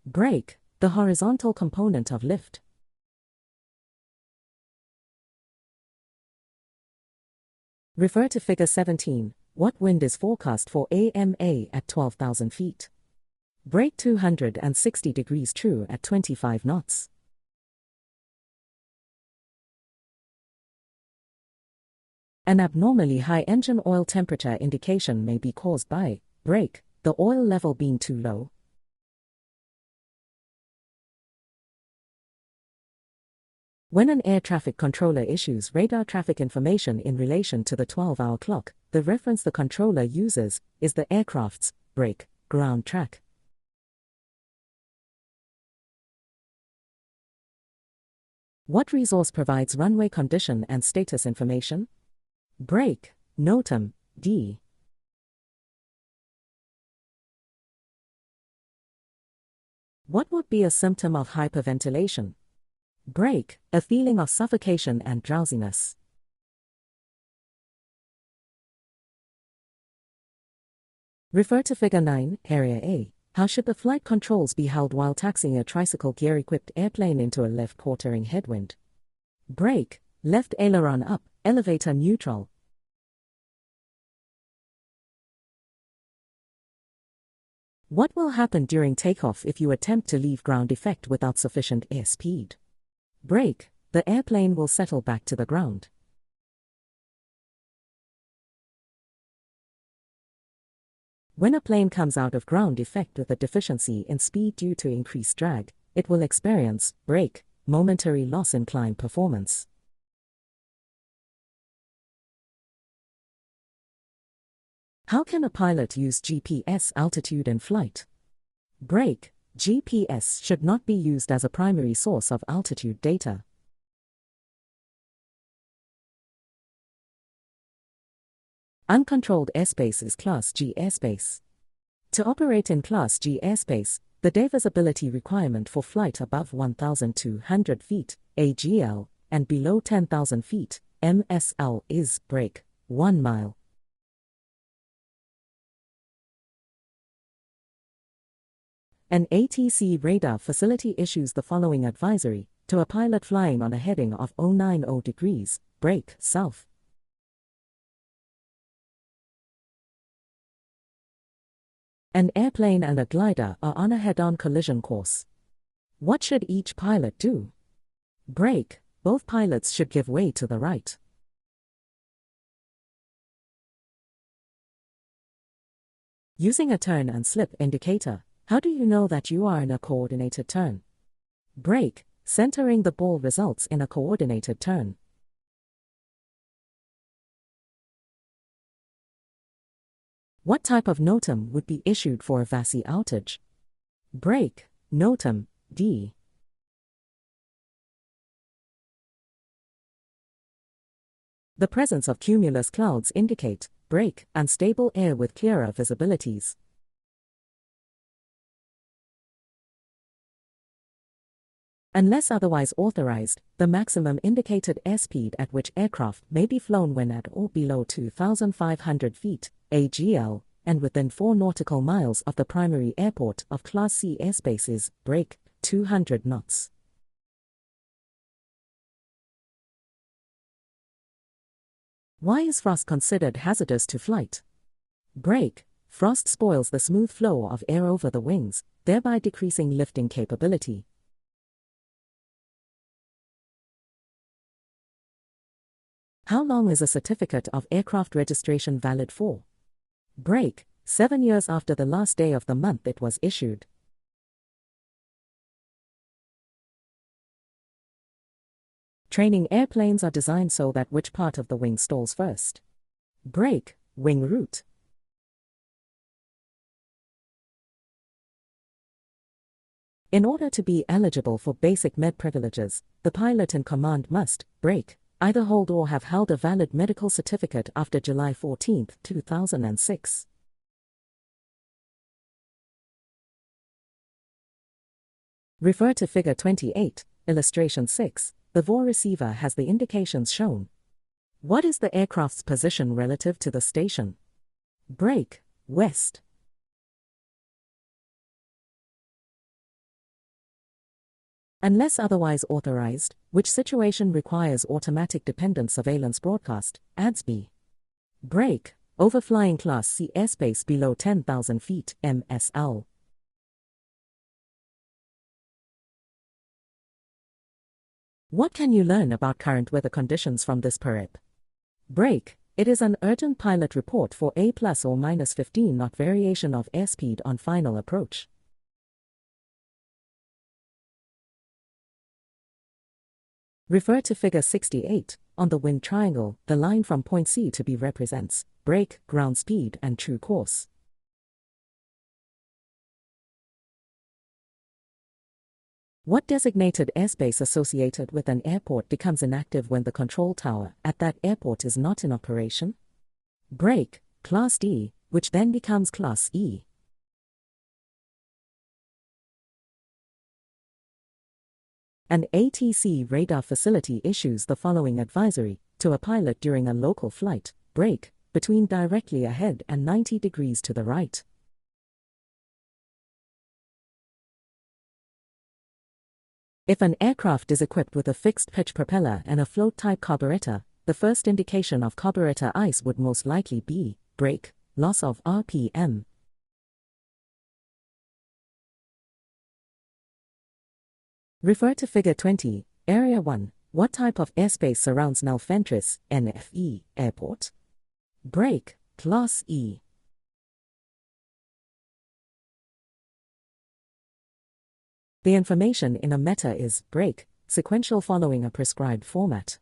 Brake, the horizontal component of lift. Refer to Figure 17. What wind is forecast for AMA at 12,000 feet? Brake 260 degrees true at 25 knots. An abnormally high engine oil temperature indication may be caused by brake, the oil level being too low. When an air traffic controller issues radar traffic information in relation to the 12-hour clock, the reference the controller uses is the aircraft's brake ground track. What resource provides runway condition and status information? Brake, NOTAM, D. What would be a symptom of hyperventilation? Brake, a feeling of suffocation and drowsiness. Refer to Figure 9, Area A. How should the flight controls be held while taxiing a tricycle gear-equipped airplane into a left quartering headwind? Brake, left aileron up, elevator neutral. What will happen during takeoff if you attempt to leave ground effect without sufficient airspeed? Brake, the airplane will settle back to the ground. When a plane comes out of ground effect with a deficiency in speed due to increased drag, it will experience brake, momentary loss in climb performance. How can a pilot use GPS altitude in flight? Brake, GPS should not be used as a primary source of altitude data. Uncontrolled airspace is Class G airspace. To operate in Class G airspace, the day visibility requirement for flight above 1,200 feet, AGL, and below 10,000 feet, MSL, is brake, 1 mile. An ATC radar facility issues the following advisory to a pilot flying on a heading of 090 degrees, brake south. An airplane and a glider are on a head-on collision course. What should each pilot do? Brake, both pilots should give way to the right. Using a turn and slip indicator, how do you know that you are in a coordinated turn? Brake, centering the ball results in a coordinated turn. What type of NOTAM would be issued for a VASI outage? Brake, NOTAM, D. The presence of cumulus clouds indicate brake, unstable air with clearer visibilities. Unless otherwise authorized, the maximum indicated airspeed at which aircraft may be flown when at or below 2,500 feet, AGL, and within 4 nautical miles of the primary airport of Class C airspace is, break, 200 knots. Why is frost considered hazardous to flight? Break. Frost spoils the smooth flow of air over the wings, thereby decreasing lifting capability. How long is a certificate of aircraft registration valid for? Break. 7 years after the last day of the month it was issued. Training airplanes are designed so that which part of the wing stalls first? Break. Wing root. In order to be eligible for basic med privileges, the pilot in command must, break, either hold or have held a valid medical certificate after July 14, 2006. Refer to Figure 28, Illustration 6. The VOR receiver has the indications shown. What is the aircraft's position relative to the station? Break, west. Unless otherwise authorized, which situation requires automatic dependent surveillance broadcast, ADS-B? Break, overflying Class C airspace below 10,000 feet, MSL. What can you learn about current weather conditions from this perip? Break, it is an urgent pilot report for a plus or minus 15 knot variation of airspeed on final approach. Refer to Figure 68. On the wind triangle, the line from point C to B represents break, ground speed, and true course. What designated airspace associated with an airport becomes inactive when the control tower at that airport is not in operation? Break, Class D, which then becomes Class E. An ATC radar facility issues the following advisory to a pilot during a local flight: break, between directly ahead and 90 degrees to the right. If an aircraft is equipped with a fixed-pitch propeller and a float-type carburetor, the first indication of carburetor ice would most likely be break, loss of RPM. Refer to Figure 20, Area 1. What type of airspace surrounds Nalfentris, NFE, Airport? Break, Class E. The information in a meta is break, sequential following a prescribed format.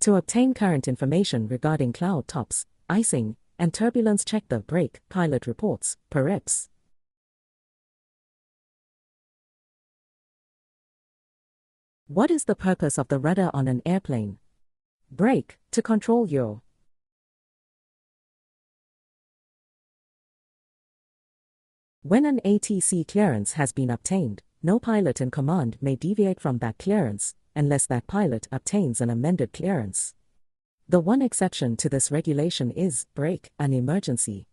To obtain current information regarding cloud tops, icing, and turbulence, check the break pilot reports, perips. What is the purpose of the rudder on an airplane? Break, to control yaw. When an ATC clearance has been obtained, no pilot in command may deviate from that clearance, unless that pilot obtains an amended clearance. The one exception to this regulation is break, an emergency.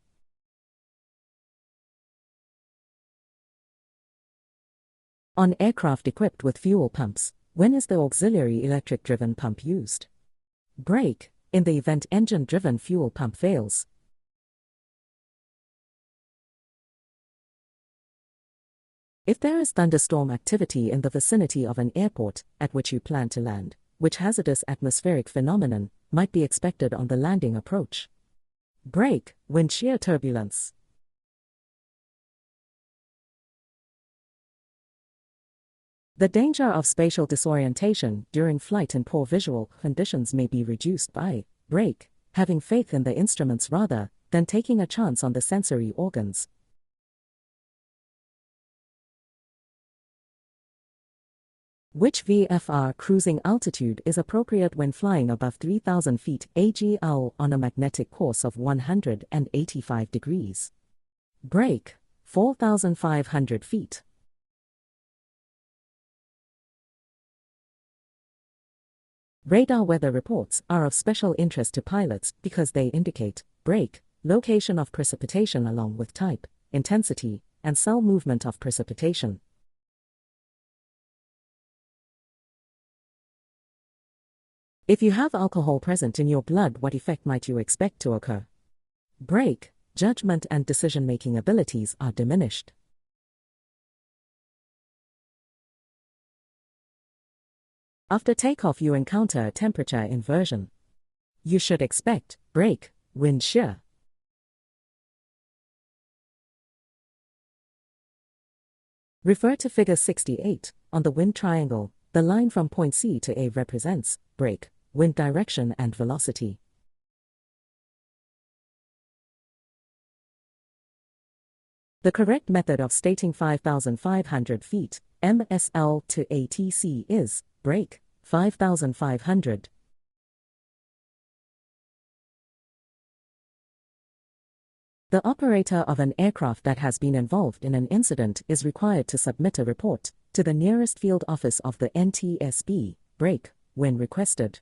On aircraft equipped with fuel pumps, when is the auxiliary electric-driven pump used? Break, in the event engine-driven fuel pump fails. If there is thunderstorm activity in the vicinity of an airport at which you plan to land, which hazardous atmospheric phenomenon might be expected on the landing approach? Break, wind shear turbulence. The danger of spatial disorientation during flight in poor visual conditions may be reduced by break, having faith in the instruments rather than taking a chance on the sensory organs. Which VFR cruising altitude is appropriate when flying above 3,000 feet AGL on a magnetic course of 185 degrees? Break, 4,500 feet. Radar weather reports are of special interest to pilots because they indicate break, location of precipitation along with type, intensity, and cell movement of precipitation. If you have alcohol present in your blood, what effect might you expect to occur? Break, judgment and decision-making abilities are diminished. After takeoff, you encounter a temperature inversion. You should expect break, wind shear. Refer to Figure 68. On the wind triangle, the line from point C to A represents break, wind direction and velocity. The correct method of stating 5,500 feet, MSL to ATC is break, 5,500. The operator of an aircraft that has been involved in an incident is required to submit a report to the nearest field office of the NTSB, break, when requested.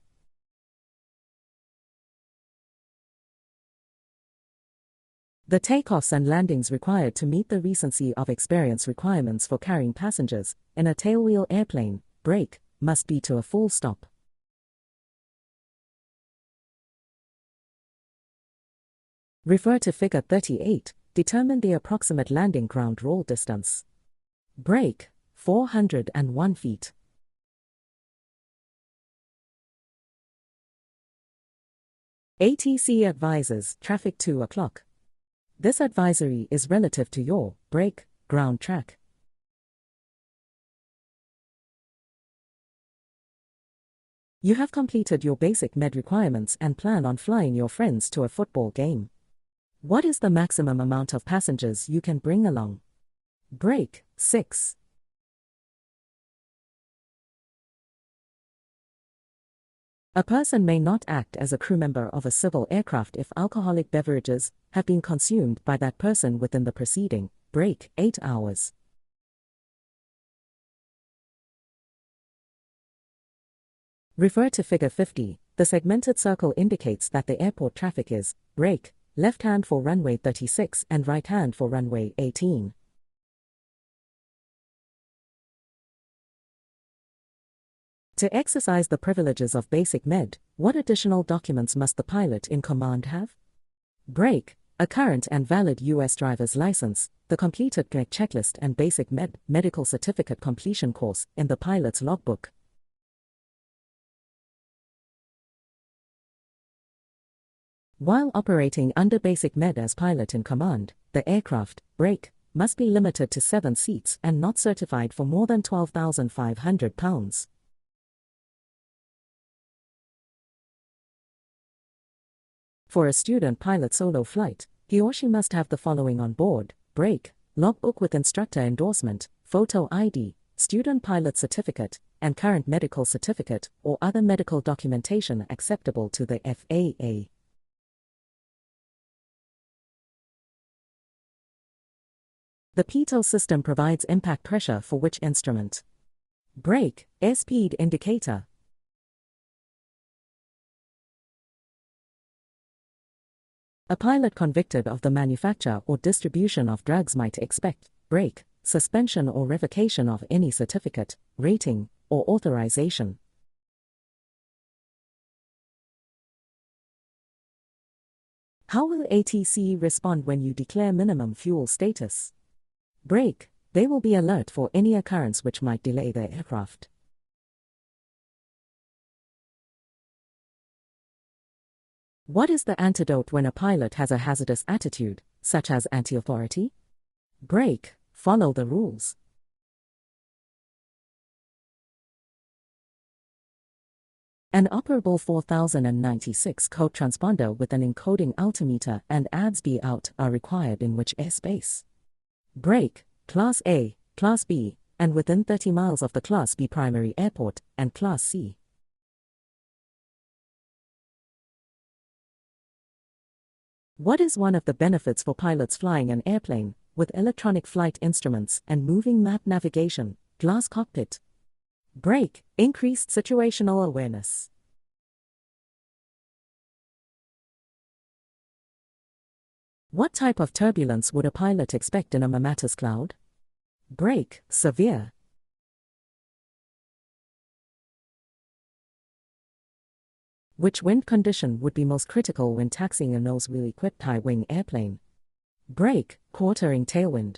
The takeoffs and landings required to meet the recency of experience requirements for carrying passengers in a tailwheel airplane, break, must be to a full stop. Refer to Figure 38. Determine the approximate landing ground roll distance. Break, 401 feet. ATC advises traffic 2 o'clock. This advisory is relative to your break, ground track. You have completed your basic med requirements and plan on flying your friends to a football game. What is the maximum amount of passengers you can bring along? Break, 6. A person may not act as a crew member of a civil aircraft if alcoholic beverages have been consumed by that person within the preceding break, 8 hours. Refer to Figure 50. The segmented circle indicates that the airport traffic is break, left hand for runway 36 and right hand for runway 18. To exercise the privileges of basic med, what additional documents must the pilot in command have? Break, a current and valid U.S. driver's license, the completed GNEC checklist and basic med medical certificate completion course in the pilot's logbook. While operating under basic med as pilot in command, the aircraft, break, must be limited to 7 seats and not certified for more than 12,500 pounds. For a student pilot solo flight, he or she must have the following on board: break, logbook with instructor endorsement, photo ID, student pilot certificate, and current medical certificate or other medical documentation acceptable to the FAA. The PPL system provides impact pressure for which instrument? Brake, airspeed indicator. A pilot convicted of the manufacture or distribution of drugs might expect brake, suspension or revocation of any certificate, rating, or authorization. How will ATC respond when you declare minimum fuel status? Brake, they will be alert for any occurrence which might delay their aircraft. What is the antidote when a pilot has a hazardous attitude, such as anti-authority? Brake, follow the rules. An operable 4096 code transponder with an encoding altimeter and ADS-B out are required in which airspace? Brake, Class A, Class B, and within 30 miles of the Class B primary airport, and Class C. What is one of the benefits for pilots flying an airplane with electronic flight instruments and moving map navigation, glass cockpit. Brake, increased situational awareness. What type of turbulence would a pilot expect in a mammatus cloud? Brake, severe. Which wind condition would be most critical when taxiing a nose-wheel-equipped high-wing airplane? Brake, quartering tailwind.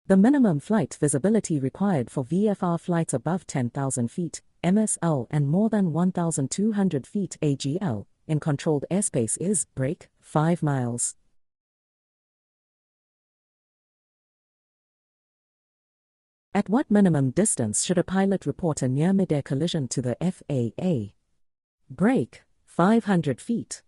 The minimum flight visibility required for VFR flights above 10,000 feet, MSL, and more than 1,200 feet AGL, in controlled airspace is, brake, 5 miles. At what minimum distance should a pilot report a near mid-air collision to the FAA? Brake, 500 feet.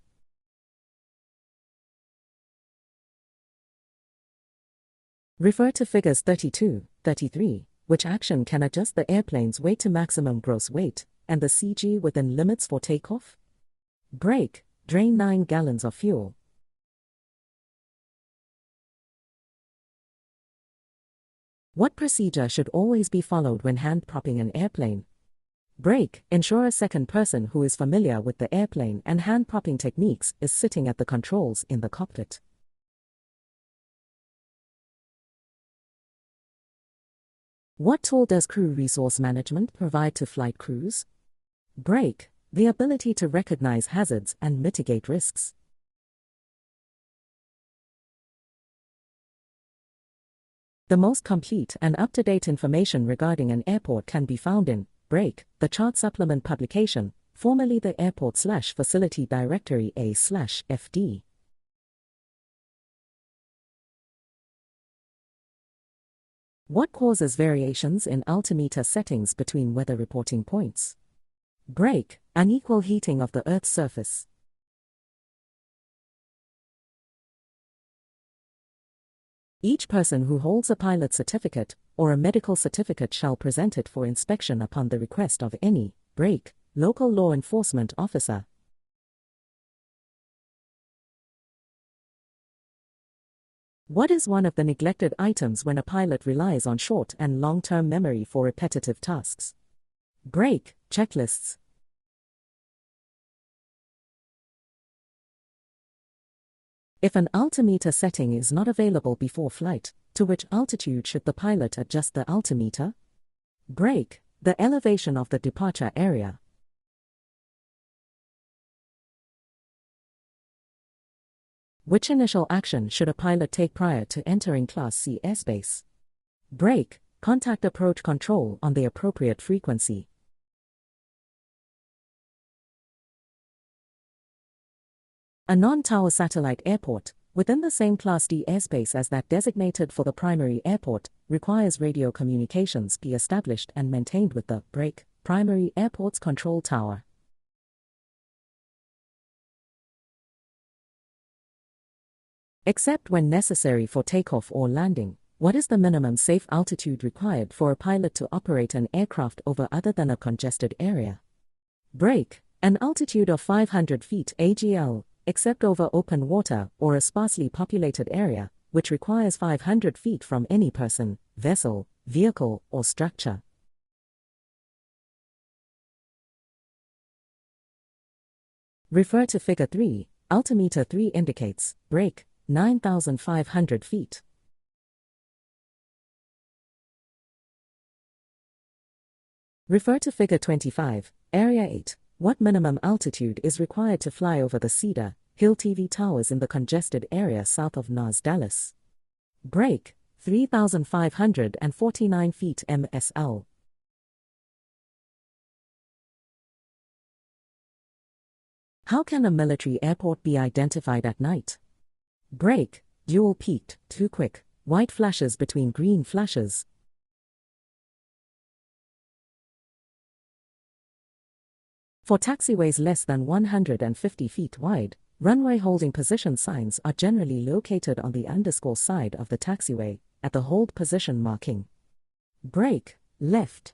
Refer to figures 32, 33, which action can adjust the airplane's weight to maximum gross weight, and the CG within limits for takeoff? Brake, drain 9 gallons of fuel. What procedure should always be followed when hand-propping an airplane? Brake, ensure a second person who is familiar with the airplane and hand-propping techniques is sitting at the controls in the cockpit. What tool does crew resource management provide to flight crews? Brake, the ability to recognize hazards and mitigate risks. The most complete and up-to-date information regarding an airport can be found in Brake, the chart supplement publication, formerly the Airport/Facility Directory A/FD. What causes variations in altimeter settings between weather reporting points? Brake, unequal heating of the Earth's surface. Each person who holds a pilot certificate or a medical certificate shall present it for inspection upon the request of any Brake local law enforcement officer. What is one of the neglected items when a pilot relies on short and long-term memory for repetitive tasks? Brake, checklists. If an altimeter setting is not available before flight, to which altitude should the pilot adjust the altimeter? Brake, the elevation of the departure area. Which initial action should a pilot take prior to entering Class C airspace? Brake, contact approach control on the appropriate frequency. A non-tower satellite airport, within the same Class D airspace as that designated for the primary airport, requires radio communications be established and maintained with the Brake, primary airport's control tower. Except when necessary for takeoff or landing, what is the minimum safe altitude required for a pilot to operate an aircraft over other than a congested area? Brake, an altitude of 500 feet AGL, except over open water or a sparsely populated area, which requires 500 feet from any person, vessel, vehicle, or structure. Refer to Figure 3, altimeter 3 indicates, Brake, 9,500 feet. Refer to Figure 25, Area 8. What minimum altitude is required to fly over the Cedar Hill TV towers in the congested area south of NAS Dallas? Brake, 3,549 feet MSL. How can a military airport be identified at night? Brake, dual-peaked, too quick, white flashes between green flashes. For taxiways less than 150 feet wide, runway holding position signs are generally located on the underscore side of the taxiway, at the hold position marking. Brake, left.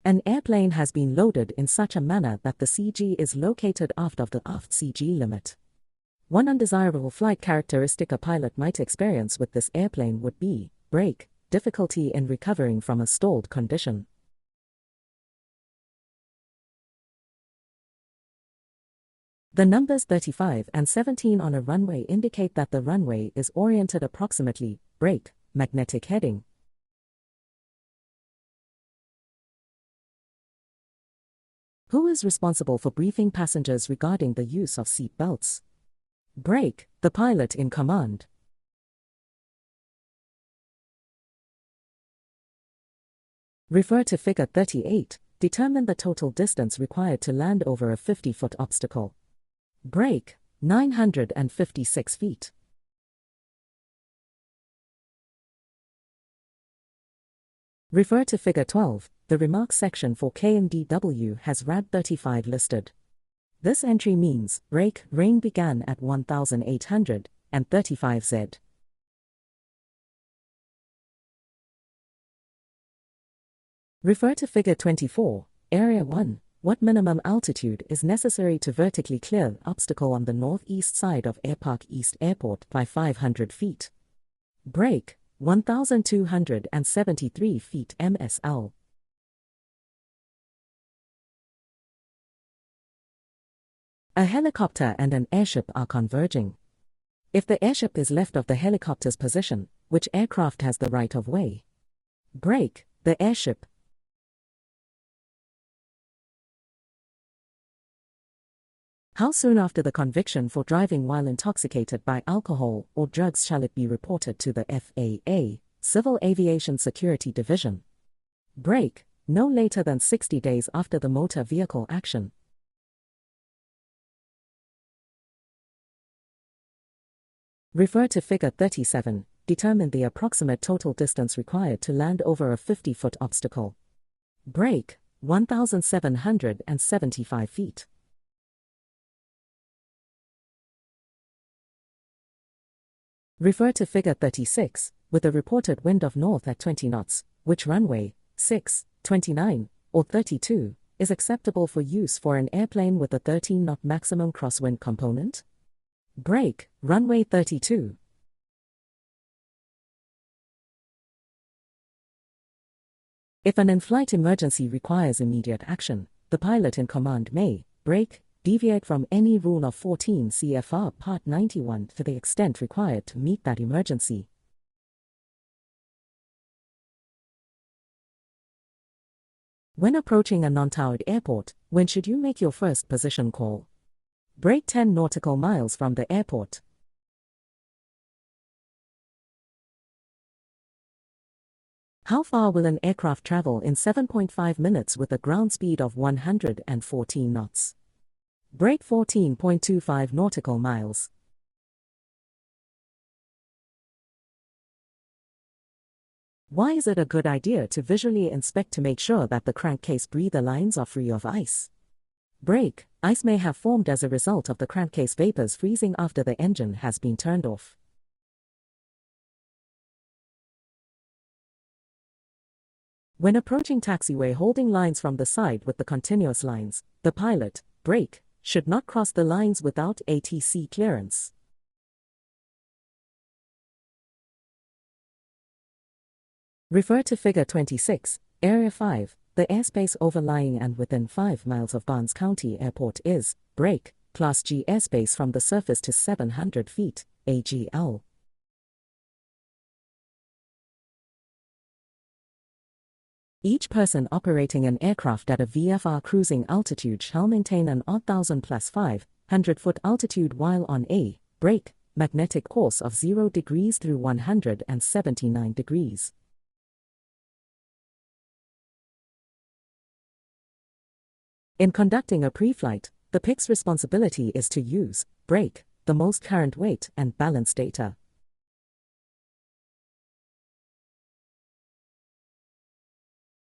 An airplane has been loaded in such a manner that the CG is located aft of the aft CG limit. One undesirable flight characteristic a pilot might experience with this airplane would be brake difficulty in recovering from a stalled condition. The numbers 35 and 17 on a runway indicate that the runway is oriented approximately brake magnetic heading. Who is responsible for briefing passengers regarding the use of seat belts? Brake, the pilot in command. Refer to Figure 38. Determine the total distance required to land over a 50-foot obstacle. Brake, 956 feet. Refer to Figure 12. The remarks section for KMDW has RAD 35 listed. This entry means brake rain began at 1835 Z. Refer to Figure 24, Area 1. What minimum altitude is necessary to vertically clear the obstacle on the northeast side of Airpark East Airport by 500 feet? Brake, 1,273 feet MSL. A helicopter and an airship are converging. If the airship is left of the helicopter's position, which aircraft has the right of way? Brake, the airship. How soon after the conviction for driving while intoxicated by alcohol or drugs shall it be reported to the FAA, Civil Aviation Security Division? Brake, no later than 60 days after the motor vehicle action. Refer to Figure 37. Determine the approximate total distance required to land over a 50-foot obstacle. Brake, 1,775 feet. Refer to Figure 36, with a reported wind of north at 20 knots, which runway 6, 29, or 32 is acceptable for use for an airplane with a 13-knot maximum crosswind component? Brake, runway 32. If an in-flight emergency requires immediate action, the pilot in command may brake, deviate from any rule of 14 CFR Part 91 to the extent required to meet that emergency. When approaching a non-towered airport, when should you make your first position call? Brake 10 nautical miles from the airport. How far will an aircraft travel in 7.5 minutes with a ground speed of 114 knots? Brake 14.25 nautical miles. Why is it a good idea to visually inspect to make sure that the crankcase breather lines are free of ice? Brake, ice may have formed as a result of the crankcase vapors freezing after the engine has been turned off. When approaching taxiway holding lines from the side with the continuous lines, the pilot, brake, should not cross the lines without ATC clearance. Refer to Figure 26, Area 5. The airspace overlying and within 5 miles of Barnes County Airport is brake, Class G airspace from the surface to 700 feet, AGL. Each person operating an aircraft at a VFR cruising altitude shall maintain an odd 1,000 plus 500-foot altitude while on a brake magnetic course of 0 degrees through 179 degrees. In conducting a pre-flight, the PIC's responsibility is to use brake, the most current weight and balance data.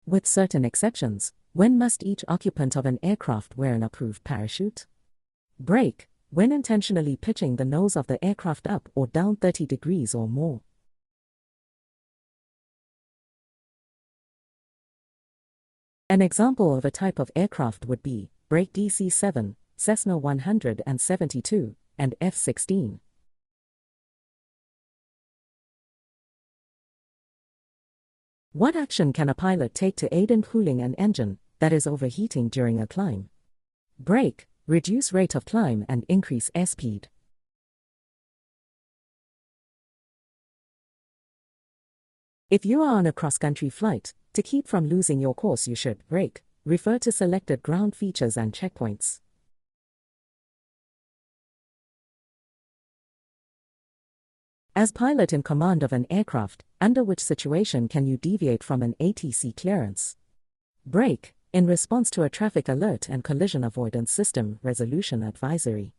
With certain exceptions, when must each occupant of an aircraft wear an approved parachute? Brake, when intentionally pitching the nose of the aircraft up or down 30 degrees or more. An example of a type of aircraft would be Brake DC-7, Cessna 172, and F-16. What action can a pilot take to aid in cooling an engine that is overheating during a climb? Brake, reduce rate of climb and increase airspeed. If you are on a cross-country flight, to keep from losing your course you should brake, refer to selected ground features and checkpoints. As pilot in command of an aircraft, under which situation can you deviate from an ATC clearance? Brake, in response to a traffic alert and collision avoidance system resolution advisory.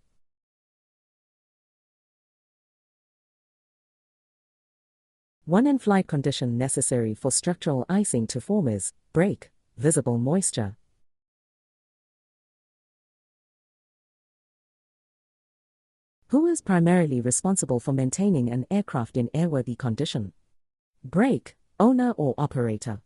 One in-flight condition necessary for structural icing to form is brake, visible moisture. Who is primarily responsible for maintaining an aircraft in airworthy condition? Brake, owner or operator.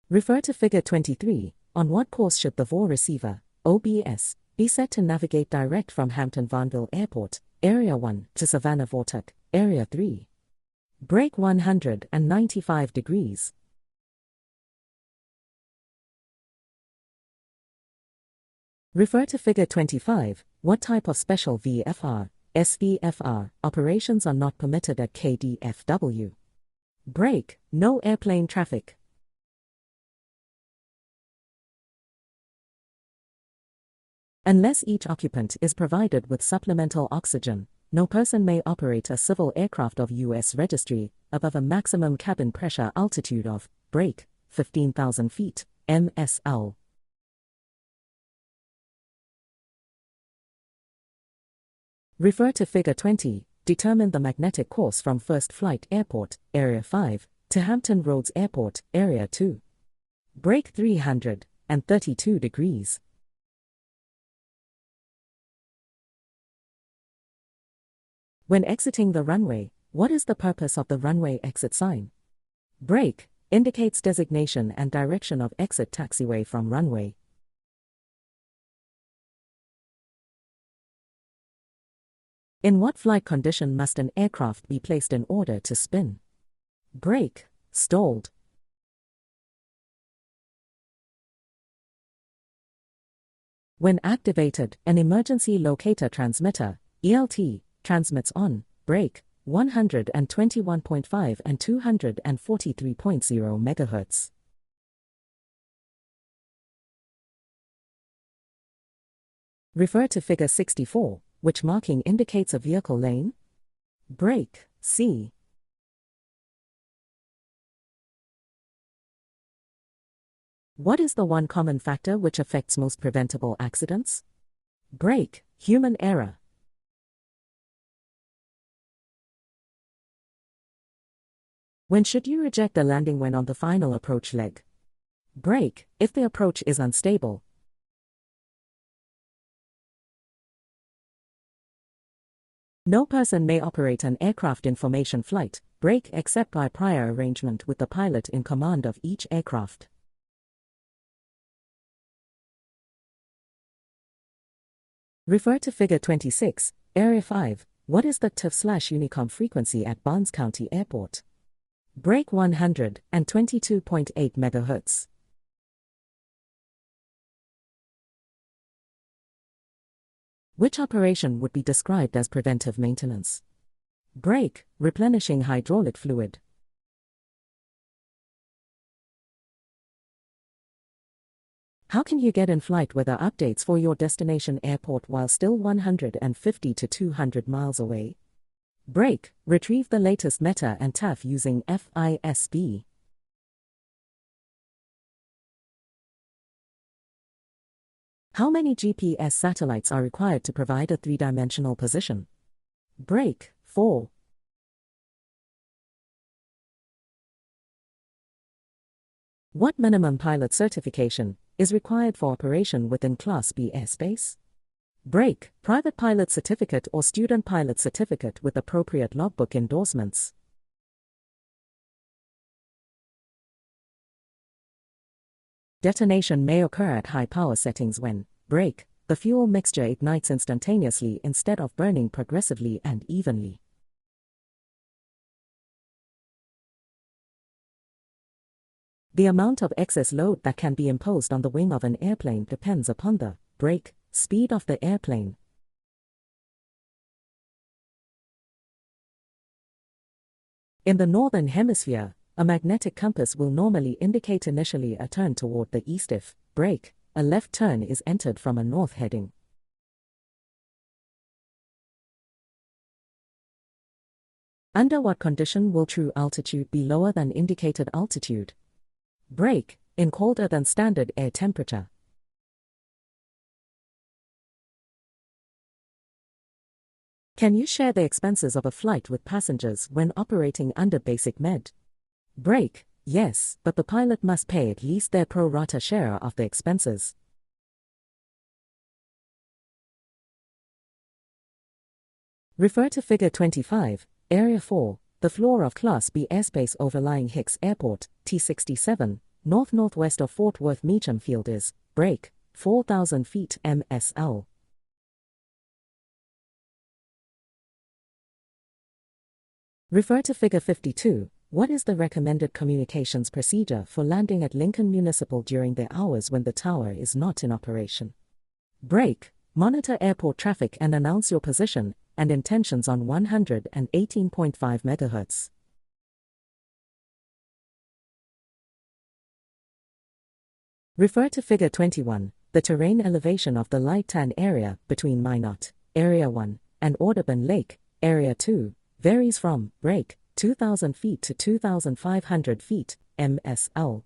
Refer to Figure 23. On what course should the VOR receiver, OBS, be set to navigate direct from Hampton-Vanville Airport, Area 1, to Savannah-Vortuk, Area 3? Brake 195 degrees. Refer to Figure 25. What type of special VFR, SVFR, operations are not permitted at KDFW? Brake, no airplane traffic. Unless each occupant is provided with supplemental oxygen, no person may operate a civil aircraft of U.S. registry above a maximum cabin pressure altitude of, brake, 15,000 feet, MSL. Refer to Figure 20. Determine the magnetic course from First Flight Airport, Area 5, to Hampton Roads Airport, Area 2. Brake 332 degrees. When exiting the runway, what is the purpose of the runway exit sign? Brake, indicates designation and direction of exit taxiway from runway. In what flight condition must an aircraft be placed in order to spin? Brake, stalled. When activated, an emergency locator transmitter, ELT, transmits on, brake, 121.5 and 243.0 MHz. Refer to Figure 64, which marking indicates a vehicle lane? Brake, C. What is the one common factor which affects most preventable accidents? Brake, human error. When should you reject a landing when on the final approach leg? Brake, if the approach is unstable. No person may operate an aircraft in formation flight, brake except by prior arrangement with the pilot in command of each aircraft. Refer to Figure 26, Area 5. What is the TIF/Unicom frequency at Barnes County Airport? Brake 122.8 MHz. Which operation would be described as preventive maintenance? Brake, replenishing hydraulic fluid. How can you get in-flight weather updates for your destination airport while still 150 to 200 miles away? Brake, retrieve the latest META and TAF using FISB. How many GPS satellites are required to provide a three-dimensional position? Brake, 4. What minimum pilot certification is required for operation within Class B airspace? Brake, private pilot certificate or student pilot certificate with appropriate logbook endorsements. Detonation may occur at high power settings when, break, the fuel mixture ignites instantaneously instead of burning progressively and evenly. The amount of excess load that can be imposed on the wing of an airplane depends upon the break speed of the airplane. In the northern hemisphere, a magnetic compass will normally indicate initially a turn toward the east if, break, a left turn is entered from a north heading. Under what condition will true altitude be lower than indicated altitude? Break, in colder than standard air temperature. Can you share the expenses of a flight with passengers when operating under basic med? Break, yes, but the pilot must pay at least their pro rata share of the expenses. Refer to Figure 25, Area 4, the floor of Class B airspace overlying Hicks Airport, T67, north-northwest of Fort Worth Meacham Field is, break, 4,000 feet MSL. Refer to Figure 52. What is the recommended communications procedure for landing at Lincoln Municipal during the hours when the tower is not in operation? Break, monitor airport traffic and announce your position and intentions on 118.5 MHz. Refer to Figure 21, the terrain elevation of the light tan area between Minot, Area 1, and Audubon Lake, Area 2, varies from, break, 2,000 feet to 2,500 feet, MSL.